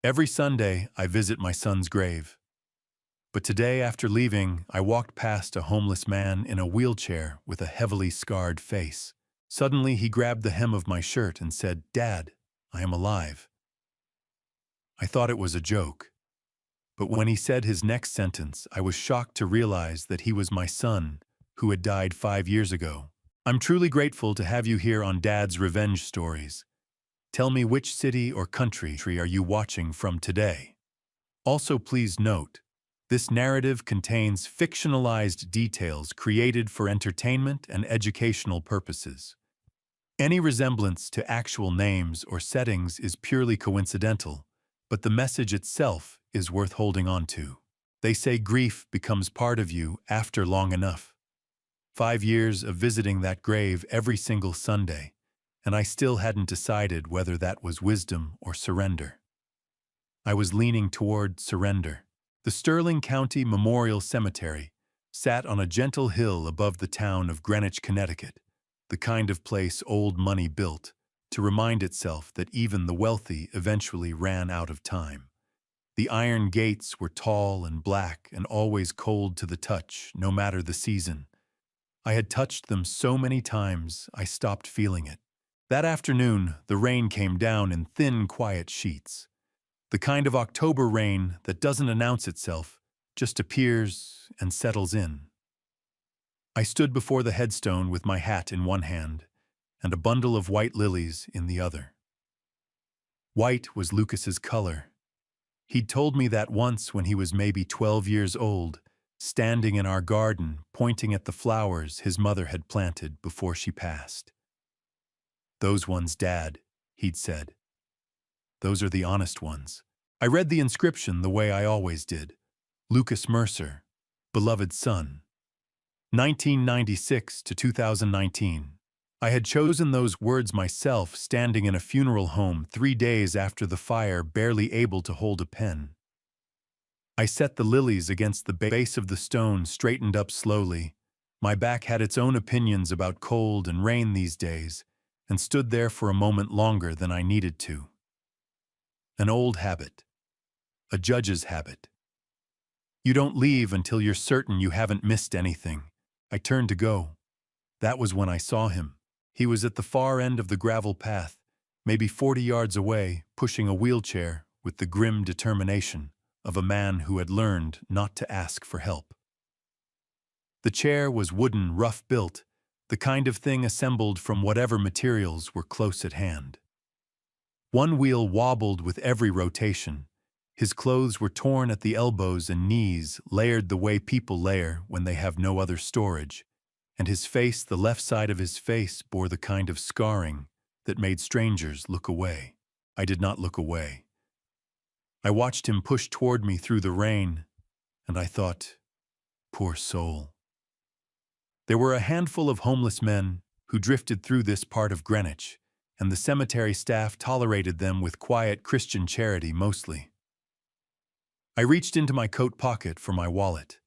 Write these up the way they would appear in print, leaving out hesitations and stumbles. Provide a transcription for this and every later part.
Every Sunday, I visit my son's grave. But today, after leaving, I walked past a homeless man in a wheelchair with a heavily scarred face. Suddenly, he grabbed the hem of my shirt and said, "Dad, I am alive." I thought it was a joke. But when he said his next sentence, I was shocked to realize that he was my son, who had died 5 years ago. I'm truly grateful to have you here on Dad's Revenge Stories. Tell me, which city or country are you watching from today? Also, please note, this narrative contains fictionalized details created for entertainment and educational purposes. Any resemblance to actual names or settings is purely coincidental, but the message itself is worth holding on to. They say grief becomes part of you after long enough. 5 years of visiting that grave every single Sunday, and I still hadn't decided whether that was wisdom or surrender. I was leaning toward surrender. The Sterling County Memorial Cemetery sat on a gentle hill above the town of Greenwich, Connecticut, the kind of place old money built to remind itself that even the wealthy eventually ran out of time. The iron gates were tall and black and always cold to the touch, no matter the season. I had touched them so many times, I stopped feeling it. That afternoon, the rain came down in thin, quiet sheets. The kind of October rain that doesn't announce itself, just appears and settles in. I stood before the headstone with my hat in one hand and a bundle of white lilies in the other. White was Lucas's color. He'd told me that once when he was maybe 12 years old, standing in our garden, pointing at the flowers his mother had planted before she passed. "Those ones, Dad," he'd said. "Those are the honest ones." I read the inscription the way I always did. Lucas Mercer, beloved son. 1996 to 2019. I had chosen those words myself, standing in a funeral home 3 days after the fire, barely able to hold a pen. I set the lilies against the base of the stone, straightened up slowly. My back had its own opinions about cold and rain these days, and stood there for a moment longer than I needed to. An old habit. A judge's habit. You don't leave until you're certain you haven't missed anything. I turned to go. That was when I saw him. He was at the far end of the gravel path, maybe 40 yards away, pushing a wheelchair with the grim determination of a man who had learned not to ask for help. The chair was wooden, rough-built, the kind of thing assembled from whatever materials were close at hand. One wheel wobbled with every rotation. His clothes were torn at the elbows and knees, layered the way people layer when they have no other storage, and his face, the left side of his face, bore the kind of scarring that made strangers look away. I did not look away. I watched him push toward me through the rain, and I thought, poor soul. There were a handful of homeless men who drifted through this part of Greenwich, and the cemetery staff tolerated them with quiet Christian charity mostly. I reached into my coat pocket for my wallet.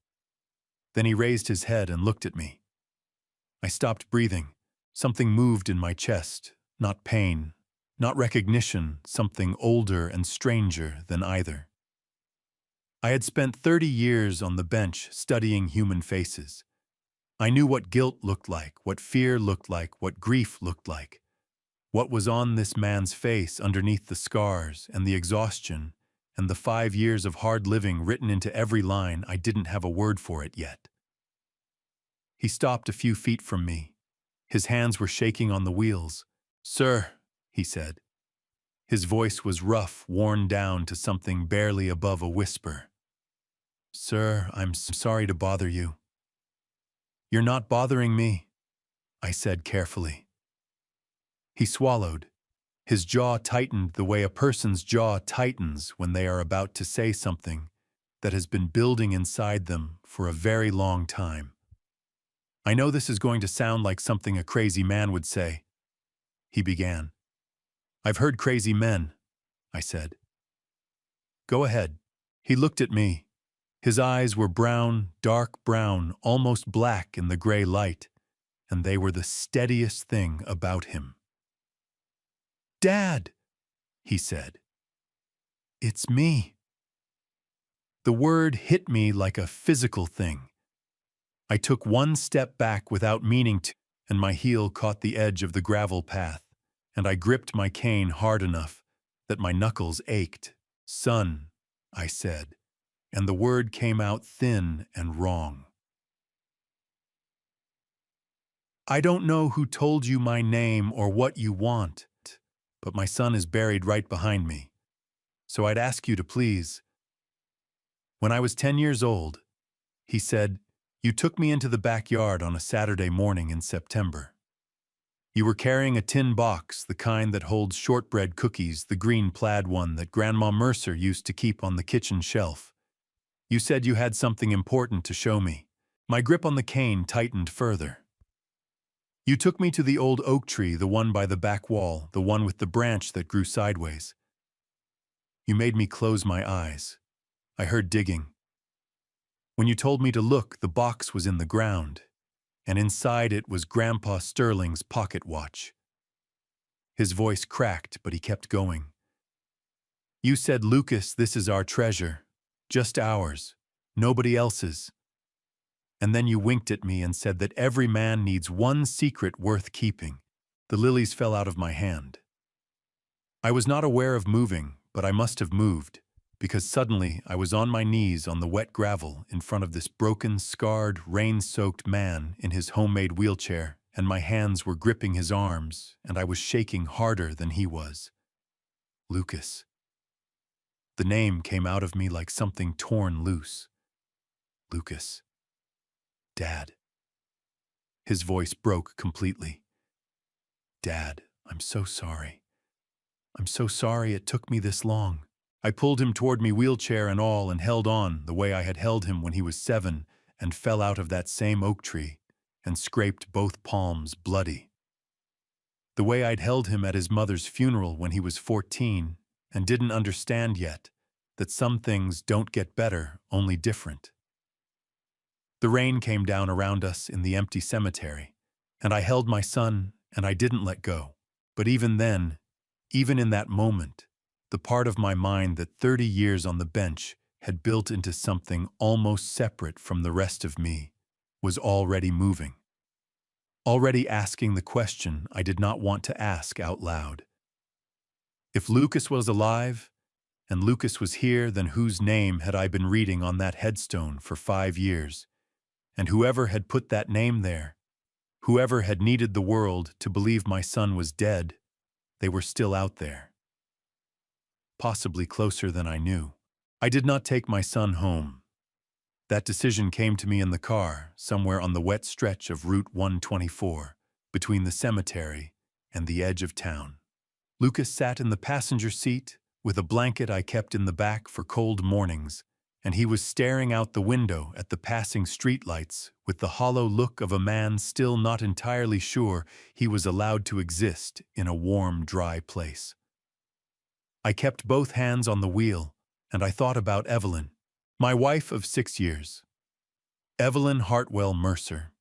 Then he raised his head and looked at me. I stopped breathing. Something moved in my chest, not pain, not recognition, something older and stranger than either. I had spent 30 years on the bench studying human faces. I knew what guilt looked like, what fear looked like, what grief looked like. What was on this man's face underneath the scars and the exhaustion and the 5 years of hard living written into every line, I didn't have a word for it yet. He stopped a few feet from me. His hands were shaking on the wheels. "Sir," he said. His voice was rough, worn down to something barely above a whisper. "Sir, I'm sorry to bother you." "You're not bothering me," I said carefully. He swallowed. His jaw tightened the way a person's jaw tightens when they are about to say something that has been building inside them for a very long time. "I know this is going to sound like something a crazy man would say," he began. "I've heard crazy men," I said. "Go ahead." He looked at me. His eyes were brown, dark brown, almost black in the gray light, and they were the steadiest thing about him. "Dad," he said. It's me. The word hit me like a physical thing. I took one step back without meaning to, and my heel caught the edge of the gravel path, and I gripped my cane hard enough that my knuckles ached. Son, I said, and the word came out thin and wrong. I don't know who told you my name or what you want, but my son is buried right behind me. So I'd ask you to please. When I was 10 years old, he said, you took me into the backyard on a Saturday morning in September. You were carrying a tin box, the kind that holds shortbread cookies, the green plaid one that Grandma Mercer used to keep on the kitchen shelf. You said you had something important to show me. My grip on the cane tightened further. You took me to the old oak tree, the one by the back wall, the one with the branch that grew sideways. You made me close my eyes. I heard digging. When you told me to look, the box was in the ground, and inside it was Grandpa Sterling's pocket watch. His voice cracked, but he kept going. You said, Lucas, this is our treasure, just ours, nobody else's. And then you winked at me and said that every man needs one secret worth keeping. The lilies fell out of my hand. I was not aware of moving, but I must have moved, because suddenly I was on my knees on the wet gravel in front of this broken, scarred, rain-soaked man in his homemade wheelchair, and my hands were gripping his arms, and I was shaking harder than he was. Lucas. The name came out of me like something torn loose. Lucas. Dad. His voice broke completely. Dad, I'm so sorry. I'm so sorry it took me this long. I pulled him toward me, wheelchair and all, and held on the way I had held him when he was 7 and fell out of that same oak tree and scraped both palms bloody. The way I'd held him at his mother's funeral when he was 14 and didn't understand yet that some things don't get better, only different. The rain came down around us in the empty cemetery, and I held my son and I didn't let go. But even then, even in that moment, the part of my mind that 30 years on the bench had built into something almost separate from the rest of me was already moving. Already asking the question I did not want to ask out loud. If Lucas was alive, and Lucas was here, then whose name had I been reading on that headstone for 5 years? And whoever had put that name there, whoever had needed the world to believe my son was dead, they were still out there. Possibly closer than I knew. I did not take my son home. That decision came to me in the car, somewhere on the wet stretch of Route 124, between the cemetery and the edge of town. Lucas sat in the passenger seat with a blanket I kept in the back for cold mornings, and he was staring out the window at the passing streetlights with the hollow look of a man still not entirely sure he was allowed to exist in a warm, dry place. I kept both hands on the wheel, and I thought about Evelyn, my wife of 6 years. Evelyn Hartwell Mercer.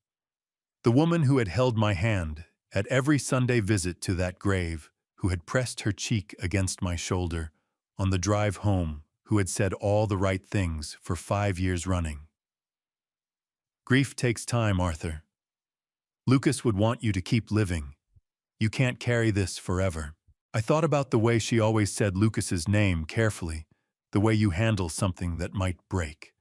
The woman who had held my hand at every Sunday visit to that grave, who had pressed her cheek against my shoulder on the drive home, who had said all the right things for 5 years running. Grief takes time, Arthur. Lucas would want you to keep living. You can't carry this forever. I thought about the way she always said Lucas's name carefully, the way you handle something that might break.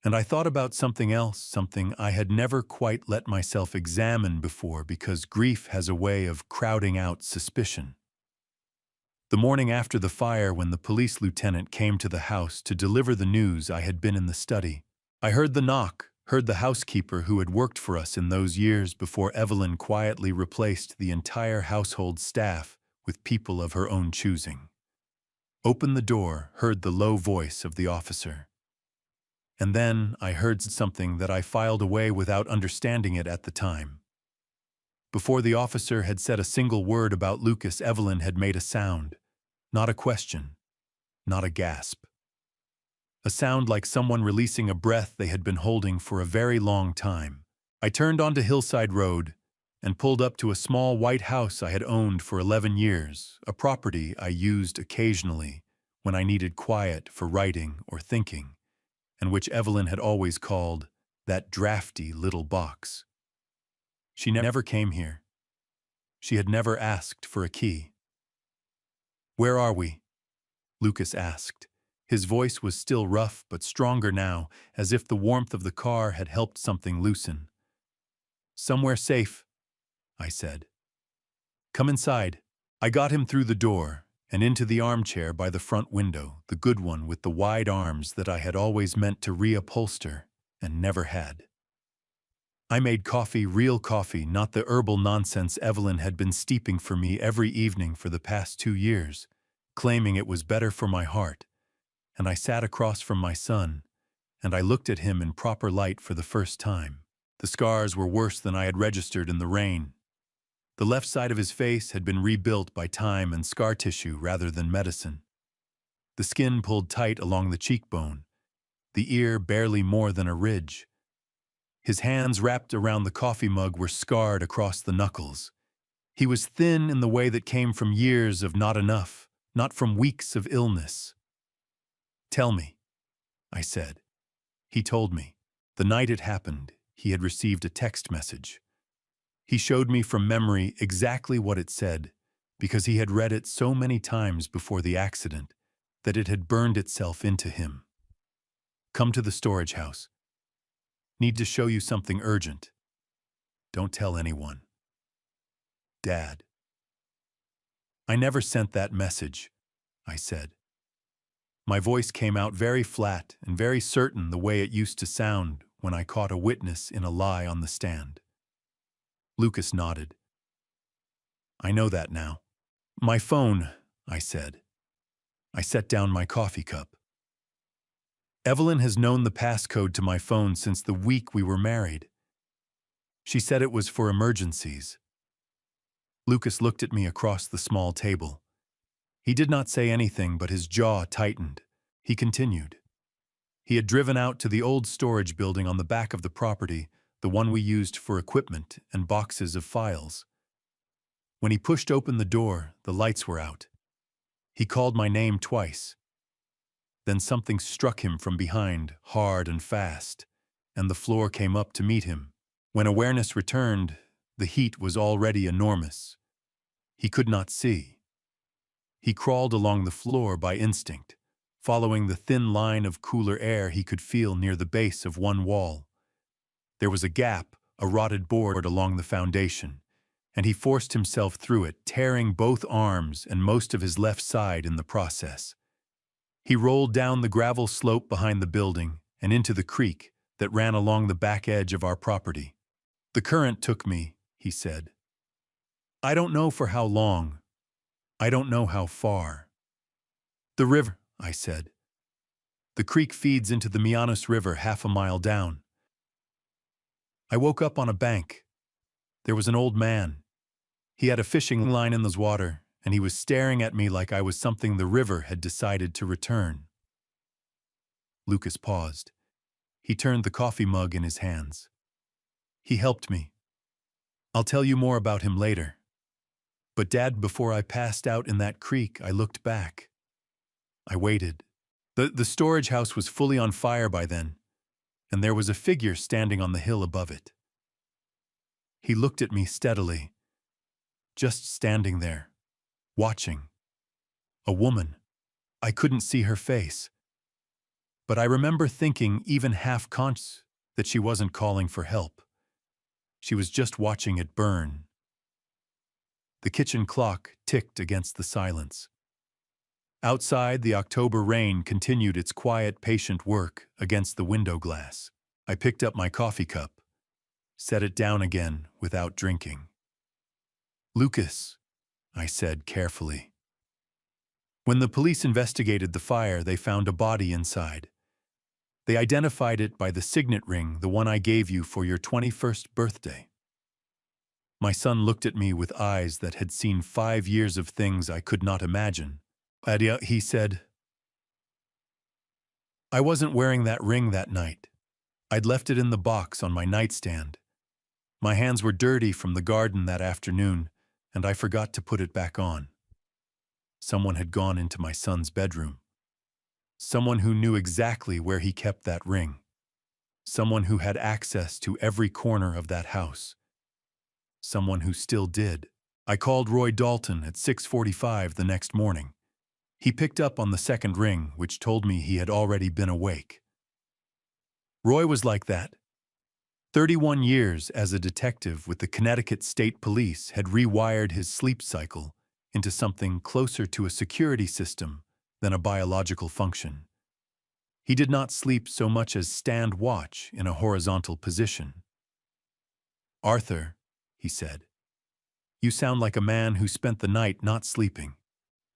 And I thought about something else, something I had never quite let myself examine before because grief has a way of crowding out suspicion. The morning after the fire, when the police lieutenant came to the house to deliver the news, I had been in the study. I heard the knock, heard the housekeeper who had worked for us in those years before Evelyn quietly replaced the entire household staff with people of her own choosing. Opened the door, heard the low voice of the officer. And then I heard something that I filed away without understanding it at the time. Before the officer had said a single word about Lucas, Evelyn had made a sound. Not a question, not a gasp. A sound like someone releasing a breath they had been holding for a very long time. I turned onto Hillside Road and pulled up to a small white house I had owned for 11 years, a property I used occasionally when I needed quiet for writing or thinking, and which Evelyn had always called that drafty little box. She never came here. She had never asked for a key. "Where are we?" Lucas asked. His voice was still rough but stronger now, as if the warmth of the car had helped something loosen. "Somewhere safe," I said. "Come inside." I got him through the door and into the armchair by the front window, the good one with the wide arms that I had always meant to reupholster and never had. I made coffee, real coffee, not the herbal nonsense Evelyn had been steeping for me every evening for the past 2 years, claiming it was better for my heart, and I sat across from my son, and I looked at him in proper light for the first time. The scars were worse than I had registered in the rain. The left side of his face had been rebuilt by time and scar tissue rather than medicine. The skin pulled tight along the cheekbone, the ear barely more than a ridge. His hands wrapped around the coffee mug were scarred across the knuckles. He was thin in the way that came from years of not enough, not from weeks of illness. "Tell me," I said. He told me. The night it happened, he had received a text message. He showed me from memory exactly what it said, because he had read it so many times before the accident that it had burned itself into him. "Come to the storage house. Need to show you something urgent. Don't tell anyone. Dad." "I never sent that message," I said. My voice came out very flat and very certain the way it used to sound when I caught a witness in a lie on the stand. Lucas nodded. "I know that now." "My phone," I said. I set down my coffee cup. "Evelyn has known the passcode to my phone since the week we were married. She said it was for emergencies." Lucas looked at me across the small table. He did not say anything, but his jaw tightened. He continued. He had driven out to the old storage building on the back of the property, the one we used for equipment and boxes of files. When he pushed open the door, the lights were out. He called my name twice. Then something struck him from behind, hard and fast, and the floor came up to meet him. When awareness returned, the heat was already enormous. He could not see. He crawled along the floor by instinct, following the thin line of cooler air he could feel near the base of one wall. There was a gap, a rotted board along the foundation, and he forced himself through it, tearing both arms and most of his left side in the process. He rolled down the gravel slope behind the building and into the creek that ran along the back edge of our property. "The current took me," he said. "I don't know for how long. I don't know how far." "The river," I said. "The creek feeds into the Mianos River half a mile down." I woke up on a bank. There was an old man. He had a fishing line in the water, and he was staring at me like I was something the river had decided to return. Lucas paused. He turned the coffee mug in his hands. "He helped me. I'll tell you more about him later. But Dad, before I passed out in that creek, I looked back. I waited. The storage house was fully on fire by then, and there was a figure standing on the hill above it. He looked at me steadily, just standing there, watching. A woman. I couldn't see her face. But I remember thinking, even half-conscious, that she wasn't calling for help. She was just watching it burn." The kitchen clock ticked against the silence. Outside, the October rain continued its quiet, patient work against the window glass. I picked up my coffee cup, set it down again without drinking. "Lucas," I said carefully. "When the police investigated the fire, they found a body inside. They identified it by the signet ring, the one I gave you for your 21st birthday." My son looked at me with eyes that had seen 5 years of things I could not imagine. "Adia," he said, "I wasn't wearing that ring that night. I'd left it in the box on my nightstand. My hands were dirty from the garden that afternoon, and I forgot to put it back on. Someone had gone into my son's bedroom." Someone who knew exactly where he kept that ring. Someone who had access to every corner of that house. Someone who still did. I called Roy Dalton at 6:45 the next morning. He picked up on the second ring, which told me he had already been awake. Roy was like that. 31 years as a detective with the Connecticut State Police had rewired his sleep cycle into something closer to a security system than a biological function. He did not sleep so much as stand watch in a horizontal position. "Arthur," he said, "you sound like a man who spent the night not sleeping."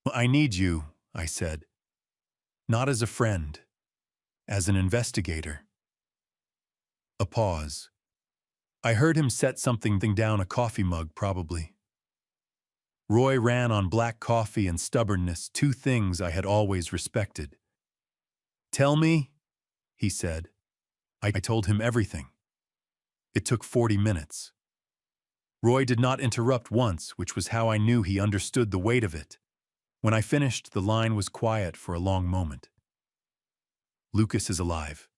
"I need you," I said. "Not as a friend, as an investigator." A pause. I heard him set something down, a coffee mug probably. Roy ran on black coffee and stubbornness, two things I had always respected. "Tell me," he said. I told him everything. It took 40 minutes. Roy did not interrupt once, which was how I knew he understood the weight of it. When I finished, the line was quiet for a long moment. "Lucas is alive,"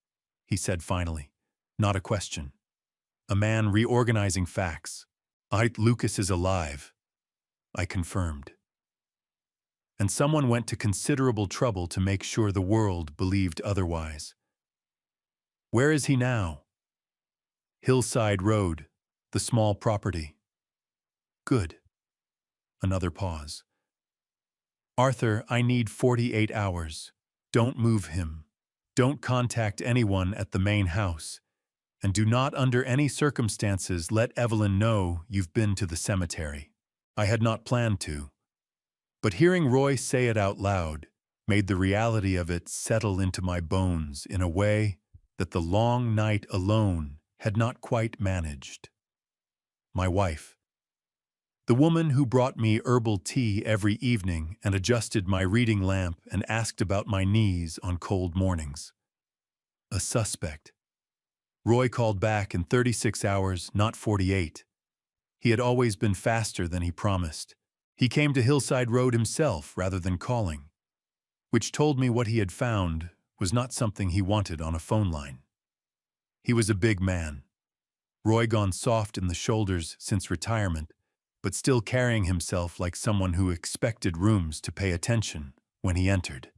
he said finally. Not a question. A man reorganizing facts. Lucas is alive," I confirmed. "And someone went to considerable trouble to make sure the world believed otherwise." "Where is he now?" "Hillside Road, the small property." "Good." Another pause. "Arthur, I need 48 hours. Don't move him. Don't contact anyone at the main house. And do not under any circumstances let Evelyn know you've been to the cemetery." I had not planned to. But hearing Roy say it out loud made the reality of it settle into my bones in a way that the long night alone had not quite managed. My wife. The woman who brought me herbal tea every evening and adjusted my reading lamp and asked about my knees on cold mornings. A suspect. Roy called back in 36 hours, not 48. He had always been faster than he promised. He came to Hillside Road himself rather than calling, which told me what he had found was not something he wanted on a phone line. He was a big man. Roy gone soft in the shoulders since retirement, but still carrying himself like someone who expected rooms to pay attention when he entered.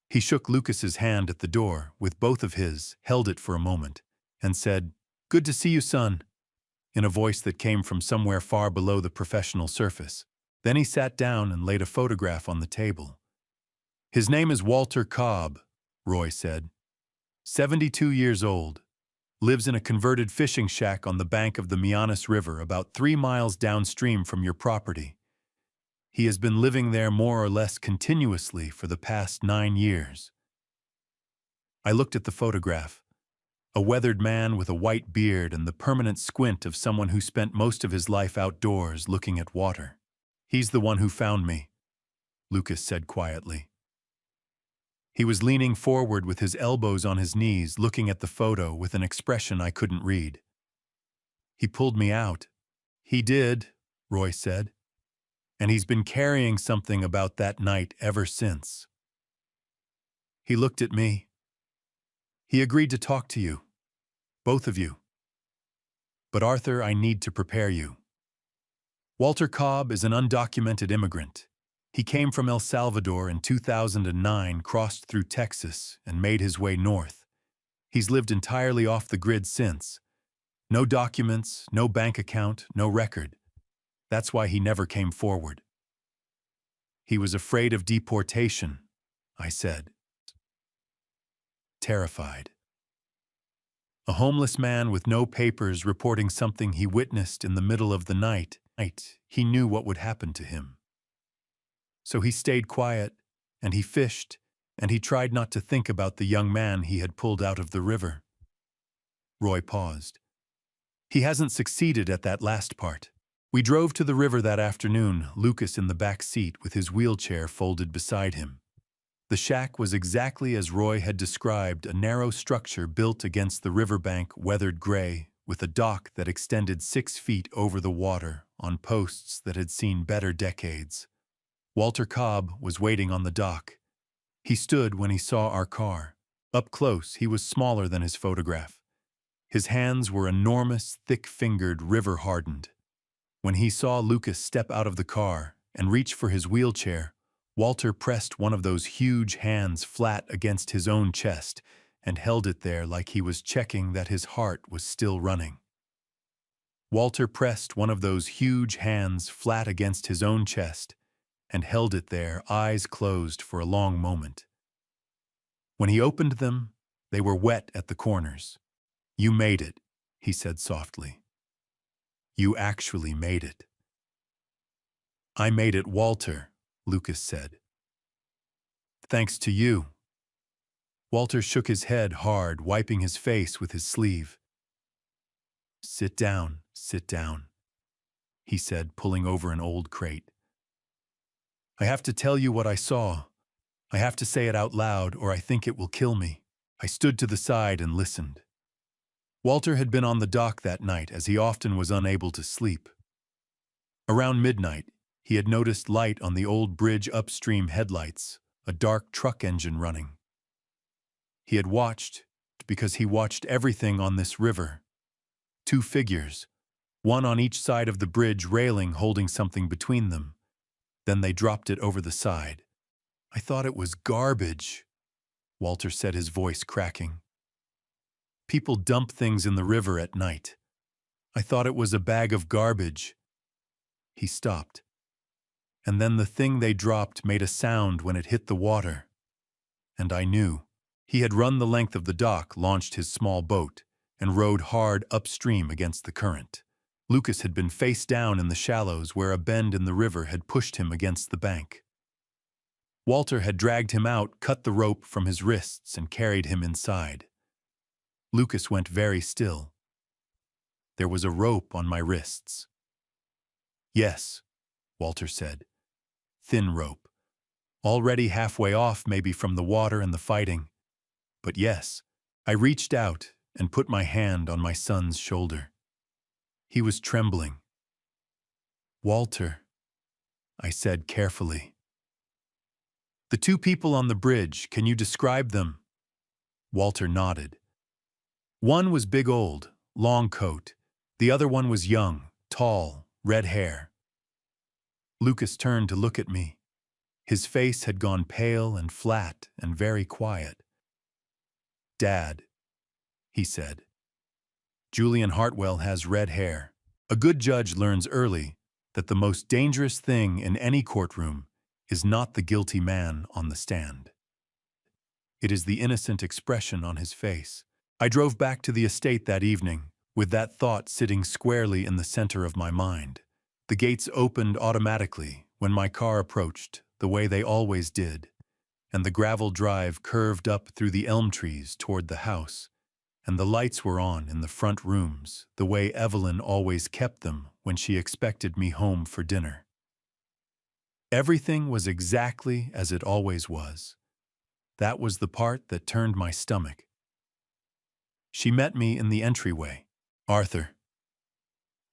He shook Lucas's hand at the door with both of his, held it for a moment, and said, "Good to see you, son," in a voice that came from somewhere far below the professional surface. Then he sat down and laid a photograph on the table. "His name is Walter Cobb," Roy said. 72 years old. Lives in a converted fishing shack on the bank of the Mianus River about 3 miles downstream from your property. He has been living there more or less continuously for the past 9 years. I looked at the photograph. A weathered man with a white beard and the permanent squint of someone who spent most of his life outdoors looking at water. "He's the one who found me," Lucas said quietly. He was leaning forward with his elbows on his knees, looking at the photo with an expression I couldn't read. "He pulled me out." "He did," Roy said. "And he's been carrying something about that night ever since." He looked at me. "He agreed to talk to you. Both of you. But Arthur, I need to prepare you. Walter Cobb is an undocumented immigrant. He came from El Salvador in 2009, crossed through Texas, and made his way north. He's lived entirely off the grid since. No documents, no bank account, no record. That's why he never came forward." "He was afraid of deportation," I said. Terrified. A homeless man with no papers reporting something he witnessed in the middle of the night. He knew what would happen to him. So he stayed quiet, and he fished, and he tried not to think about the young man he had pulled out of the river. Roy paused. "He hasn't succeeded at that last part." We drove to the river that afternoon, Lucas in the back seat with his wheelchair folded beside him. The shack was exactly as Roy had described, a narrow structure built against the riverbank, weathered gray, with a dock that extended 6 feet over the water on posts that had seen better decades. Walter Cobb was waiting on the dock. He stood when he saw our car. Up close, he was smaller than his photograph. His hands were enormous, thick-fingered, river-hardened. When he saw Lucas step out of the car and reach for his wheelchair, Walter pressed one of those huge hands flat against his own chest and held it there like he was checking that his heart was still running. Walter pressed one of those huge hands flat against his own chest and held it there, eyes closed, for a long moment. When he opened them, they were wet at the corners. "You made it," he said softly. "You actually made it." "I made it, Walter," Lucas said. "Thanks to you." Walter shook his head hard, wiping his face with his sleeve. Sit down," he said, pulling over an old crate. "I have to tell you what I saw. I have to say it out loud, or I think it will kill me." I stood to the side and listened. Walter had been on the dock that night, as he often was unable to sleep. Around midnight, he had noticed light on the old bridge upstream headlights, a dark truck engine running. He had watched, because he watched everything on this river. Two figures, one on each side of the bridge railing holding something between them. Then they dropped it over the side. "I thought it was garbage," Walter said, his voice cracking. "People dump things in the river at night. I thought it was a bag of garbage." He stopped. And then the thing they dropped made a sound when it hit the water. And I knew. He had run the length of the dock, launched his small boat, and rowed hard upstream against the current. Lucas had been face down in the shallows where a bend in the river had pushed him against the bank. Walter had dragged him out, cut the rope from his wrists, and carried him inside. Lucas went very still. There was a rope on my wrists. "Yes," Walter said. "Thin rope. Already halfway off, maybe, from the water and the fighting. But yes." I reached out and put my hand on my son's shoulder. He was trembling. "Walter," I said carefully. "The two people on the bridge, can you describe them?" Walter nodded. "One was big old, long coat. The other one was young, tall, red hair." Lucas turned to look at me. His face had gone pale and flat and very quiet. "Dad," he said. "Julian Hartwell has red hair. A good judge learns early that the most dangerous thing in any courtroom is not the guilty man on the stand. It is the innocent expression on his face." I drove back to the estate that evening, with that thought sitting squarely in the center of my mind. The gates opened automatically when my car approached, the way they always did, and the gravel drive curved up through the elm trees toward the house, and the lights were on in the front rooms, the way Evelyn always kept them when she expected me home for dinner. Everything was exactly as it always was. That was the part that turned my stomach. She met me in the entryway. "Arthur."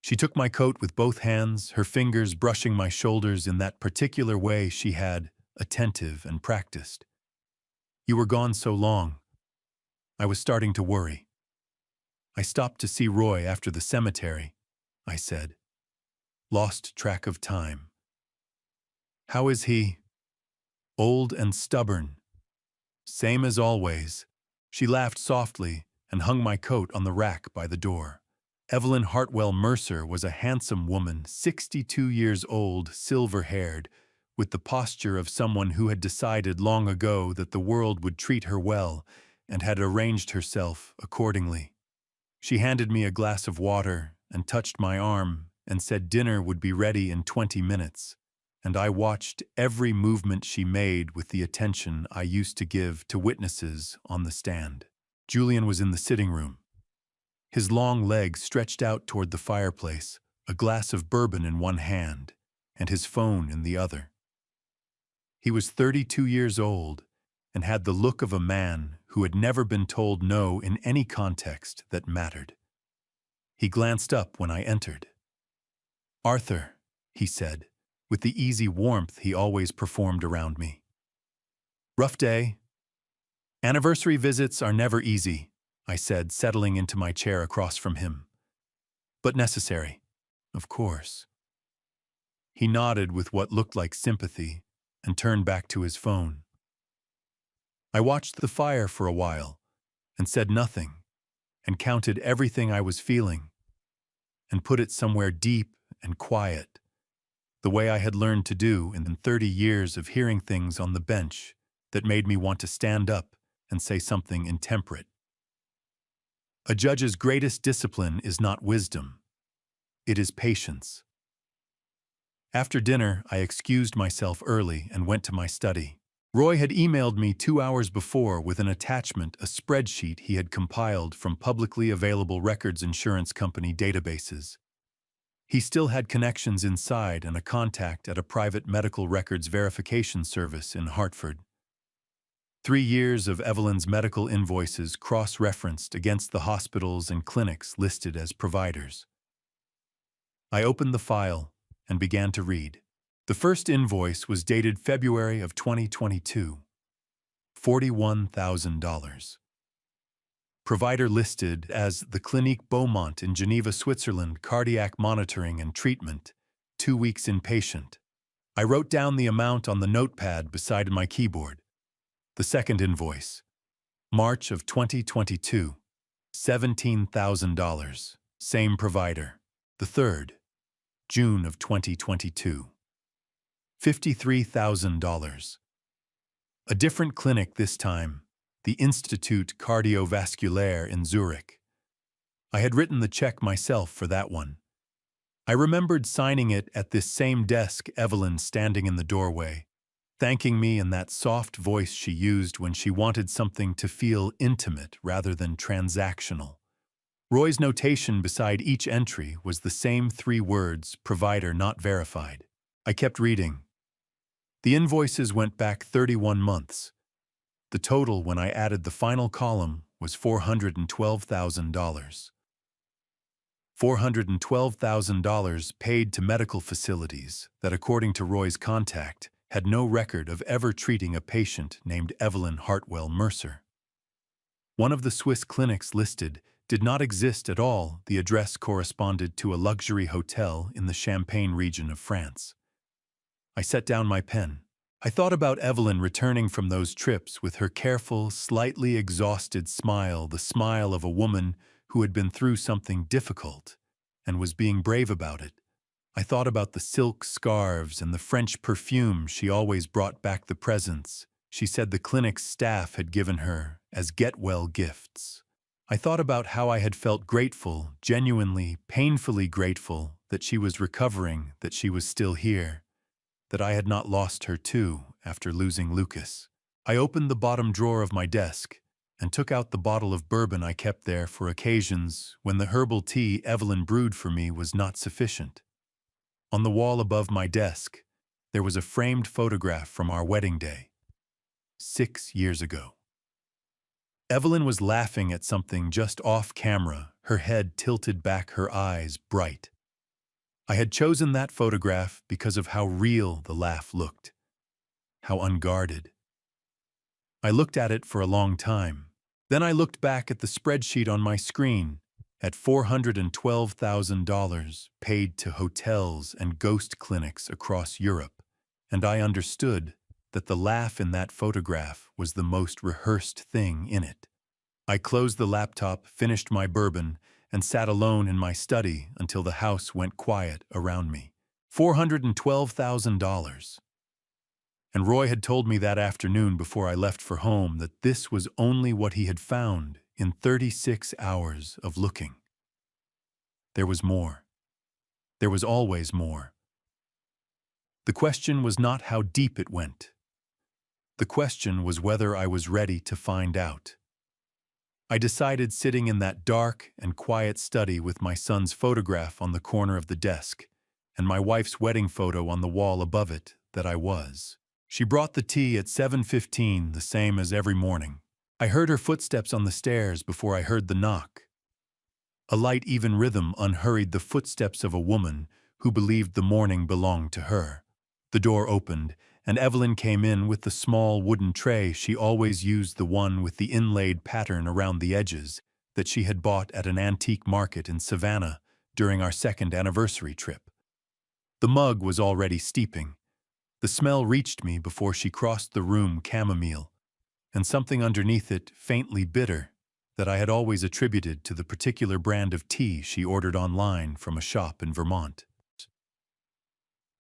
She took my coat with both hands, her fingers brushing my shoulders in that particular way she had, attentive and practiced. "You were gone so long. I was starting to worry." "I stopped to see Roy after the cemetery," I said. "Lost track of time." "How is he?" "Old and stubborn. Same as always." She laughed softly and hung my coat on the rack by the door. Evelyn Hartwell Mercer was a handsome woman, 62 years old, silver-haired, with the posture of someone who had decided long ago that the world would treat her well and had arranged herself accordingly. She handed me a glass of water and touched my arm and said dinner would be ready in 20 minutes, and I watched every movement she made with the attention I used to give to witnesses on the stand. Julian was in the sitting room. His long legs stretched out toward the fireplace, a glass of bourbon in one hand, and his phone in the other. He was 32 years old and had the look of a man who had never been told no in any context that mattered. He glanced up when I entered. "Arthur," he said, with the easy warmth he always performed around me. Rough day. Anniversary visits are never easy, I said, settling into my chair across from him. But necessary, of course. He nodded with what looked like sympathy and turned back to his phone. I watched the fire for a while and said nothing and counted everything I was feeling and put it somewhere deep and quiet, the way I had learned to do in 30 years of hearing things on the bench that made me want to stand up and say something intemperate. A judge's greatest discipline is not wisdom. It is patience. After dinner, I excused myself early and went to my study. Roy had emailed me 2 hours before with an attachment, a spreadsheet he had compiled from publicly available records insurance company databases. He still had connections inside and a contact at a private medical records verification service in Hartford. 3 years of Evelyn's medical invoices cross-referenced against the hospitals and clinics listed as providers. I opened the file and began to read. The first invoice was dated February of 2022. $41,000. Provider listed as the Clinique Beaumont in Geneva, Switzerland, cardiac monitoring and treatment, 2 weeks inpatient. I wrote down the amount on the notepad beside my keyboard. The second invoice, March of 2022, $17,000, same provider. The third, June of 2022, $53,000. A different clinic this time, the Institut Cardiovasculaire in Zurich. I had written the check myself for that one. I remembered signing it at this same desk, Evelyn standing in the doorway, thanking me in that soft voice she used when she wanted something to feel intimate rather than transactional. Roy's notation beside each entry was the same 3 words, provider not verified. I kept reading. The invoices went back 31 months. The total when I added the final column was $412,000. $412,000 paid to medical facilities that, according to Roy's contact, had no record of ever treating a patient named Evelyn Hartwell Mercer. One of the Swiss clinics listed did not exist at all. The address corresponded to a luxury hotel in the Champagne region of France. I set down my pen. I thought about Evelyn returning from those trips with her careful, slightly exhausted smile, the smile of a woman who had been through something difficult and was being brave about it. I thought about the silk scarves and the French perfume she always brought back, the presents she said the clinic's staff had given her as get-well gifts. I thought about how I had felt grateful, genuinely, painfully grateful, that she was recovering, that she was still here, that I had not lost her too after losing Lucas. I opened the bottom drawer of my desk and took out the bottle of bourbon I kept there for occasions when the herbal tea Evelyn brewed for me was not sufficient. On the wall above my desk, there was a framed photograph from our wedding day, 6 years ago. Evelyn was laughing at something just off camera, her head tilted back, her eyes bright. I had chosen that photograph because of how real the laugh looked, how unguarded. I looked at it for a long time. Then I looked back at the spreadsheet on my screen, at $412,000 paid to hotels and ghost clinics across Europe, and I understood that the laugh in that photograph was the most rehearsed thing in it. I closed the laptop, finished my bourbon, and sat alone in my study until the house went quiet around me. $412,000. And Roy had told me that afternoon before I left for home that this was only what he had found in 36 hours of looking. There was more. There was always more. The question was not how deep it went. The question was whether I was ready to find out. I decided, sitting in that dark and quiet study with my son's photograph on the corner of the desk and my wife's wedding photo on the wall above it, that I was. She brought the tea at 7:15, the same as every morning. I heard her footsteps on the stairs before I heard the knock. A light, even rhythm unhurried the footsteps of a woman who believed the morning belonged to her. The door opened, and Evelyn came in with the small wooden tray. She always used the one with the inlaid pattern around the edges that she had bought at an antique market in Savannah during our second anniversary trip. The mug was already steeping. The smell reached me before she crossed the room, chamomile, and something underneath it, faintly bitter, that I had always attributed to the particular brand of tea she ordered online from a shop in Vermont.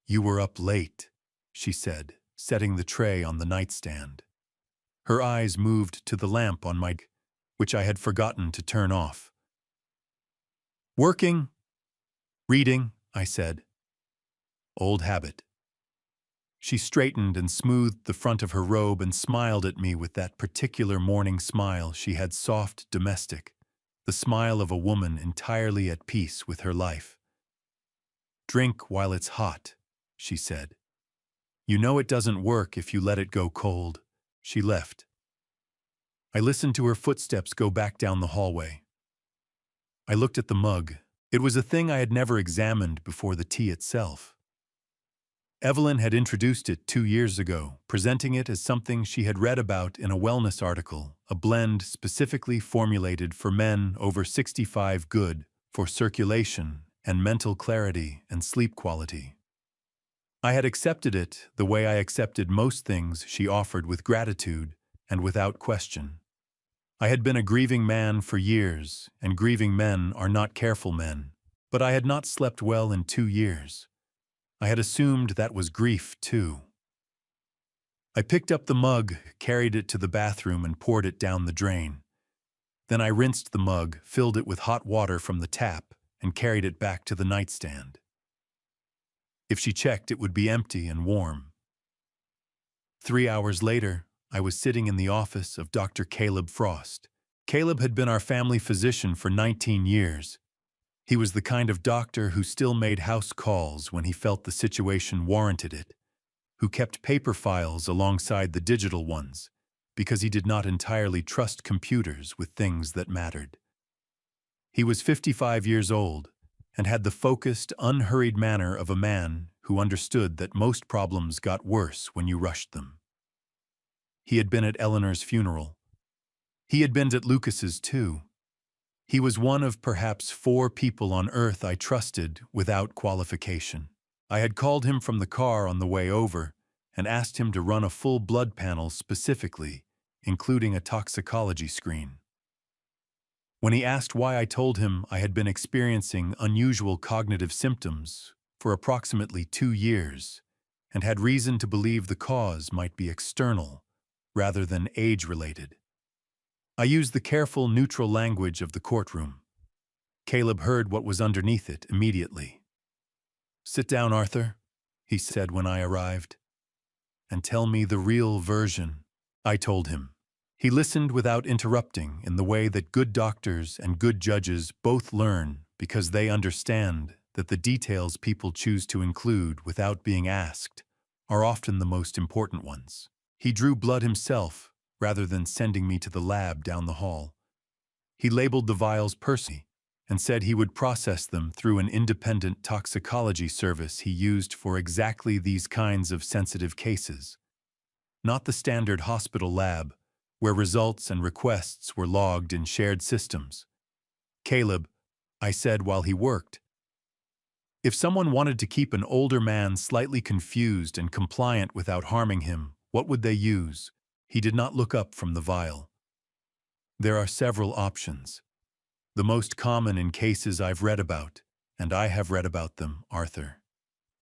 "You were up late," she said, setting the tray on the nightstand. Her eyes moved to the lamp on my which I had forgotten to turn off. "Working?" "Reading," I said. "Old habit." She straightened and smoothed the front of her robe and smiled at me with that particular morning smile she had, soft, domestic, the smile of a woman entirely at peace with her life. "Drink while it's hot," she said. "You know it doesn't work if you let it go cold." She left. I listened to her footsteps go back down the hallway. I looked at the mug. It was a thing I had never examined before the tea itself. Evelyn had introduced it 2 years ago, presenting it as something she had read about in a wellness article, a blend specifically formulated for men over 65, good for circulation and mental clarity and sleep quality. I had accepted it the way I accepted most things she offered, with gratitude and without question. I had been a grieving man for years, and grieving men are not careful men, but I had not slept well in 2 years. I had assumed that was grief, too. I picked up the mug, carried it to the bathroom, and poured it down the drain. Then I rinsed the mug, filled it with hot water from the tap, and carried it back to the nightstand. If she checked, it would be empty and warm. 3 hours later, I was sitting in the office of Dr. Caleb Frost. Caleb had been our family physician for 19 years. He was the kind of doctor who still made house calls when he felt the situation warranted it, who kept paper files alongside the digital ones, because he did not entirely trust computers with things that mattered. He was 55 years old and had the focused, unhurried manner of a man who understood that most problems got worse when you rushed them. He had been at Eleanor's funeral. He had been at Lucas's too. He was one of perhaps 4 people on Earth I trusted without qualification. I had called him from the car on the way over and asked him to run a full blood panel specifically, including a toxicology screen. When he asked why, I told him I had been experiencing unusual cognitive symptoms for approximately 2 years and had reason to believe the cause might be external rather than age-related. I used the careful, neutral language of the courtroom. Caleb heard what was underneath it immediately. "Sit down, Arthur," he said when I arrived, "and tell me the real version." I told him. He listened without interrupting, in the way that good doctors and good judges both learn, because they understand that the details people choose to include without being asked are often the most important ones. He drew blood himself, rather than sending me to the lab down the hall. He labeled the vials personally and said he would process them through an independent toxicology service he used for exactly these kinds of sensitive cases. Not the standard hospital lab, where results and requests were logged in shared systems. "Caleb," I said while he worked, "if someone wanted to keep an older man slightly confused and compliant without harming him, what would they use?" He did not look up from the vial. "There are several options. The most common in cases I've read about, and I have read about them, Arthur,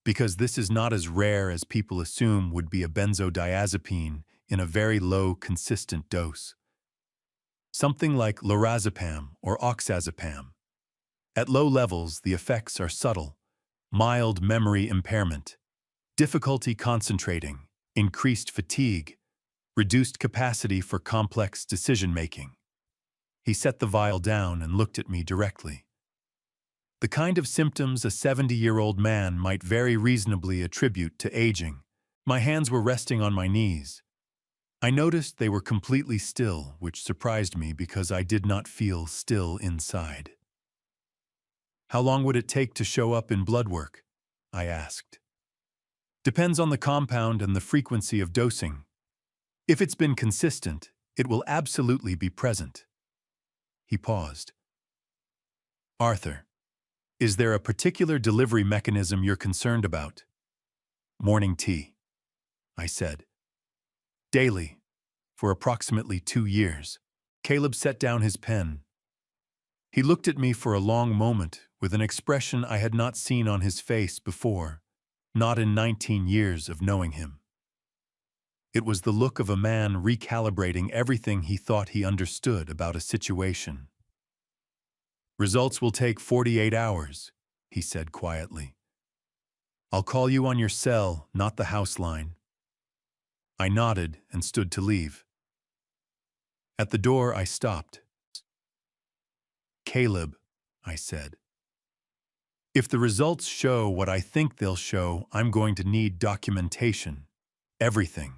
because this is not as rare as people assume, would be a benzodiazepine in a very low, consistent dose. Something like lorazepam or oxazepam. At low levels, the effects are subtle: mild memory impairment, difficulty concentrating, increased fatigue, reduced capacity for complex decision-making." He set the vial down and looked at me directly. "The kind of symptoms a 70-year-old man might very reasonably attribute to aging." My hands were resting on my knees. I noticed they were completely still, which surprised me because I did not feel still inside. "How long would it take to show up in blood work?" I asked. Depends on the compound and the frequency of dosing. If it's been consistent, it will absolutely be present. He paused. Arthur, is there a particular delivery mechanism you're concerned about? Morning tea, I said. Daily, for approximately 2 years. Caleb set down his pen. He looked at me for a long moment with an expression I had not seen on his face before, not in 19 years of knowing him. It was the look of a man recalibrating everything he thought he understood about a situation. Results will take 48 hours, he said quietly. I'll call you on your cell, not the house line. I nodded and stood to leave. At the door, I stopped. Caleb, I said. If the results show what I think they'll show, I'm going to need documentation. Everything.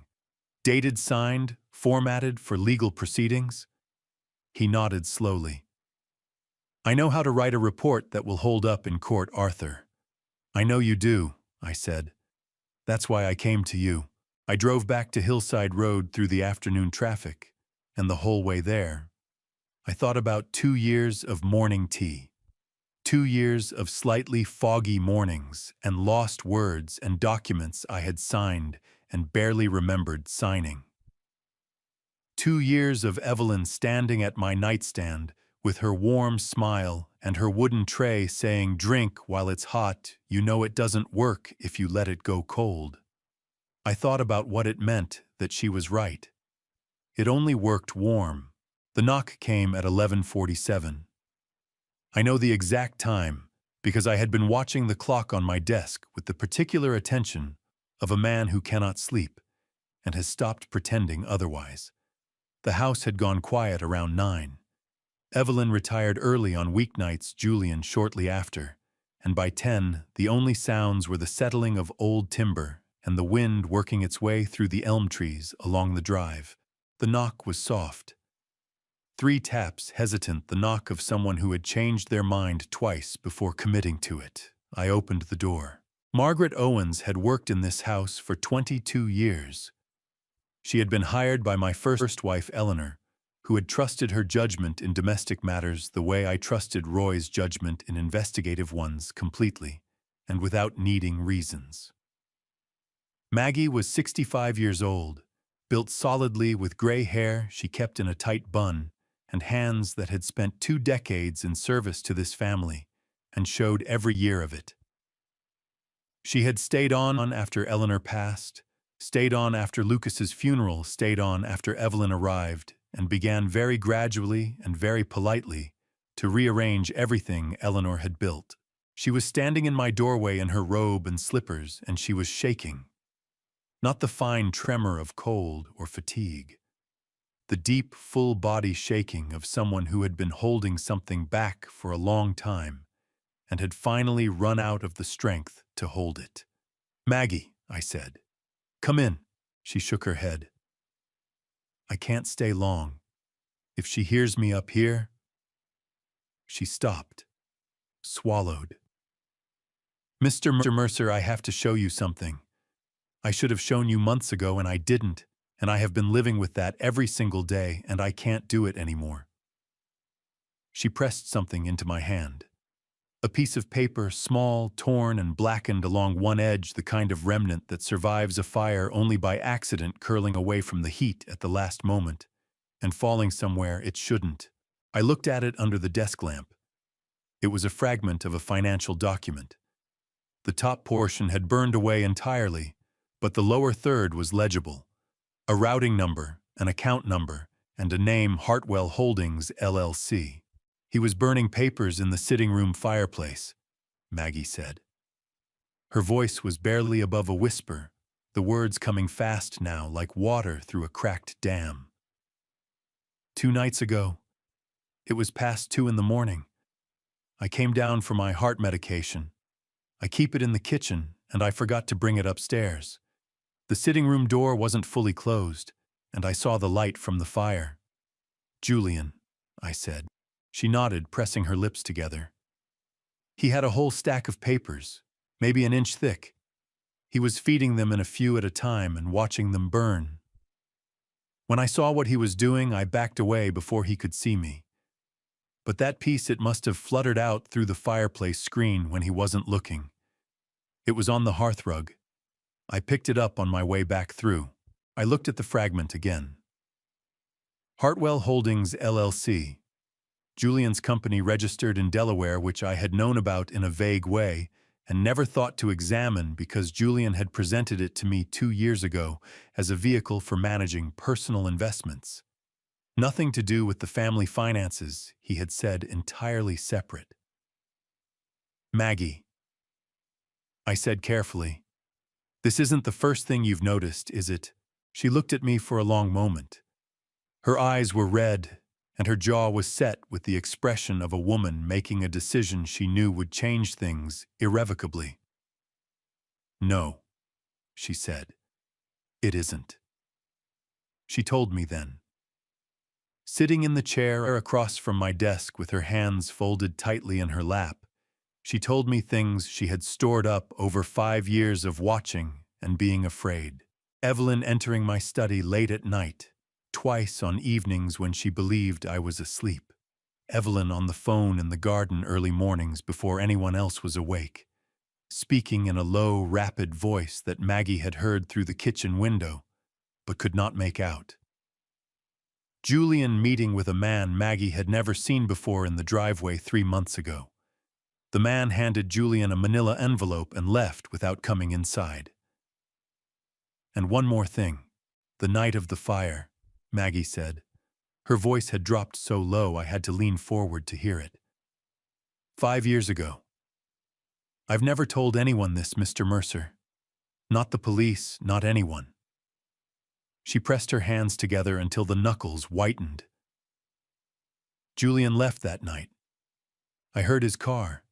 Dated, signed, formatted for legal proceedings. He nodded slowly. I know how to write a report that will hold up in court, Arthur. I know you do, I said. That's why I came to you. I drove back to Hillside Road through the afternoon traffic, and the whole way there, I thought about 2 years of morning tea. 2 years of slightly foggy mornings and lost words and documents I had signed and barely remembered signing. 2 years of Evelyn standing at my nightstand with her warm smile and her wooden tray saying, "Drink while it's hot, you know it doesn't work if you let it go cold." I thought about what it meant that she was right. It only worked warm. The knock came at 11:47. I know the exact time because I had been watching the clock on my desk with the particular attention of a man who cannot sleep and has stopped pretending otherwise. The house had gone quiet around 9. Evelyn retired early on weeknights, Julian shortly after, and by 10 the only sounds were the settling of old timber and the wind working its way through the elm trees along the drive. The knock was soft. 3 taps, hesitant, the knock of someone who had changed their mind twice before committing to it. I opened the door. Margaret Owens had worked in this house for 22 years. She had been hired by my first wife, Eleanor, who had trusted her judgment in domestic matters the way I trusted Roy's judgment in investigative ones completely, and without needing reasons. Maggie was 65 years old, built solidly with gray hair she kept in a tight bun, and hands that had spent 2 decades in service to this family, and showed every year of it. She had stayed on after Eleanor passed, stayed on after Lucas's funeral, stayed on after Evelyn arrived, and began very gradually and very politely to rearrange everything Eleanor had built. She was standing in my doorway in her robe and slippers, and she was shaking. Not the fine tremor of cold or fatigue. The deep, full-body shaking of someone who had been holding something back for a long time and had finally run out of the strength to hold it. "Maggie," I said. "Come in." She shook her head. "I can't stay long. If she hears me up here..." She stopped, swallowed. "Mr. Mercer, I have to show you something. I should have shown you months ago and I didn't, and I have been living with that every single day and I can't do it anymore." She pressed something into my hand. A piece of paper, small, torn, and blackened along one edge, the kind of remnant that survives a fire only by accident curling away from the heat at the last moment and falling somewhere it shouldn't. I looked at it under the desk lamp. It was a fragment of a financial document. The top portion had burned away entirely, but the lower third was legible. A routing number, an account number, and a name, Hartwell Holdings, LLC. "He was burning papers in the sitting room fireplace," Maggie said. Her voice was barely above a whisper, the words coming fast now like water through a cracked dam. "2 nights ago. It was past 2 in the morning. I came down for my heart medication. I keep it in the kitchen, and I forgot to bring it upstairs. The sitting room door wasn't fully closed, and I saw the light from the fire." "Julian," I said. She nodded, pressing her lips together. "He had a whole stack of papers, maybe an inch thick. He was feeding them in a few at a time and watching them burn. When I saw what he was doing, I backed away before he could see me. But that piece, it must have fluttered out through the fireplace screen when he wasn't looking. It was on the hearthrug. I picked it up on my way back through. I looked at the fragment again. Hartwell Holdings, LLC. Julian's company registered in Delaware, which I had known about in a vague way and never thought to examine because Julian had presented it to me 2 years ago as a vehicle for managing personal investments. Nothing to do with the family finances, he had said, entirely separate. Maggie, I said carefully, this isn't the first thing you've noticed, is it? She looked at me for a long moment. Her eyes were red, and her jaw was set with the expression of a woman making a decision she knew would change things irrevocably. No, she said. It isn't. She told me then. Sitting in the chair across from my desk with her hands folded tightly in her lap, she told me things she had stored up over 5 years of watching and being afraid. Evelyn entering my study late at night, twice on evenings when she believed I was asleep. Evelyn on the phone in the garden early mornings before anyone else was awake, speaking in a low, rapid voice that Maggie had heard through the kitchen window, but could not make out. Julian meeting with a man Maggie had never seen before in the driveway 3 months ago. The man handed Julian a manila envelope and left without coming inside. And one more thing. The night of the fire, Maggie said. Her voice had dropped so low I had to lean forward to hear it. 5 years ago. I've never told anyone this, Mr. Mercer. Not the police, not anyone. She pressed her hands together until the knuckles whitened. Julian left that night. I heard his car.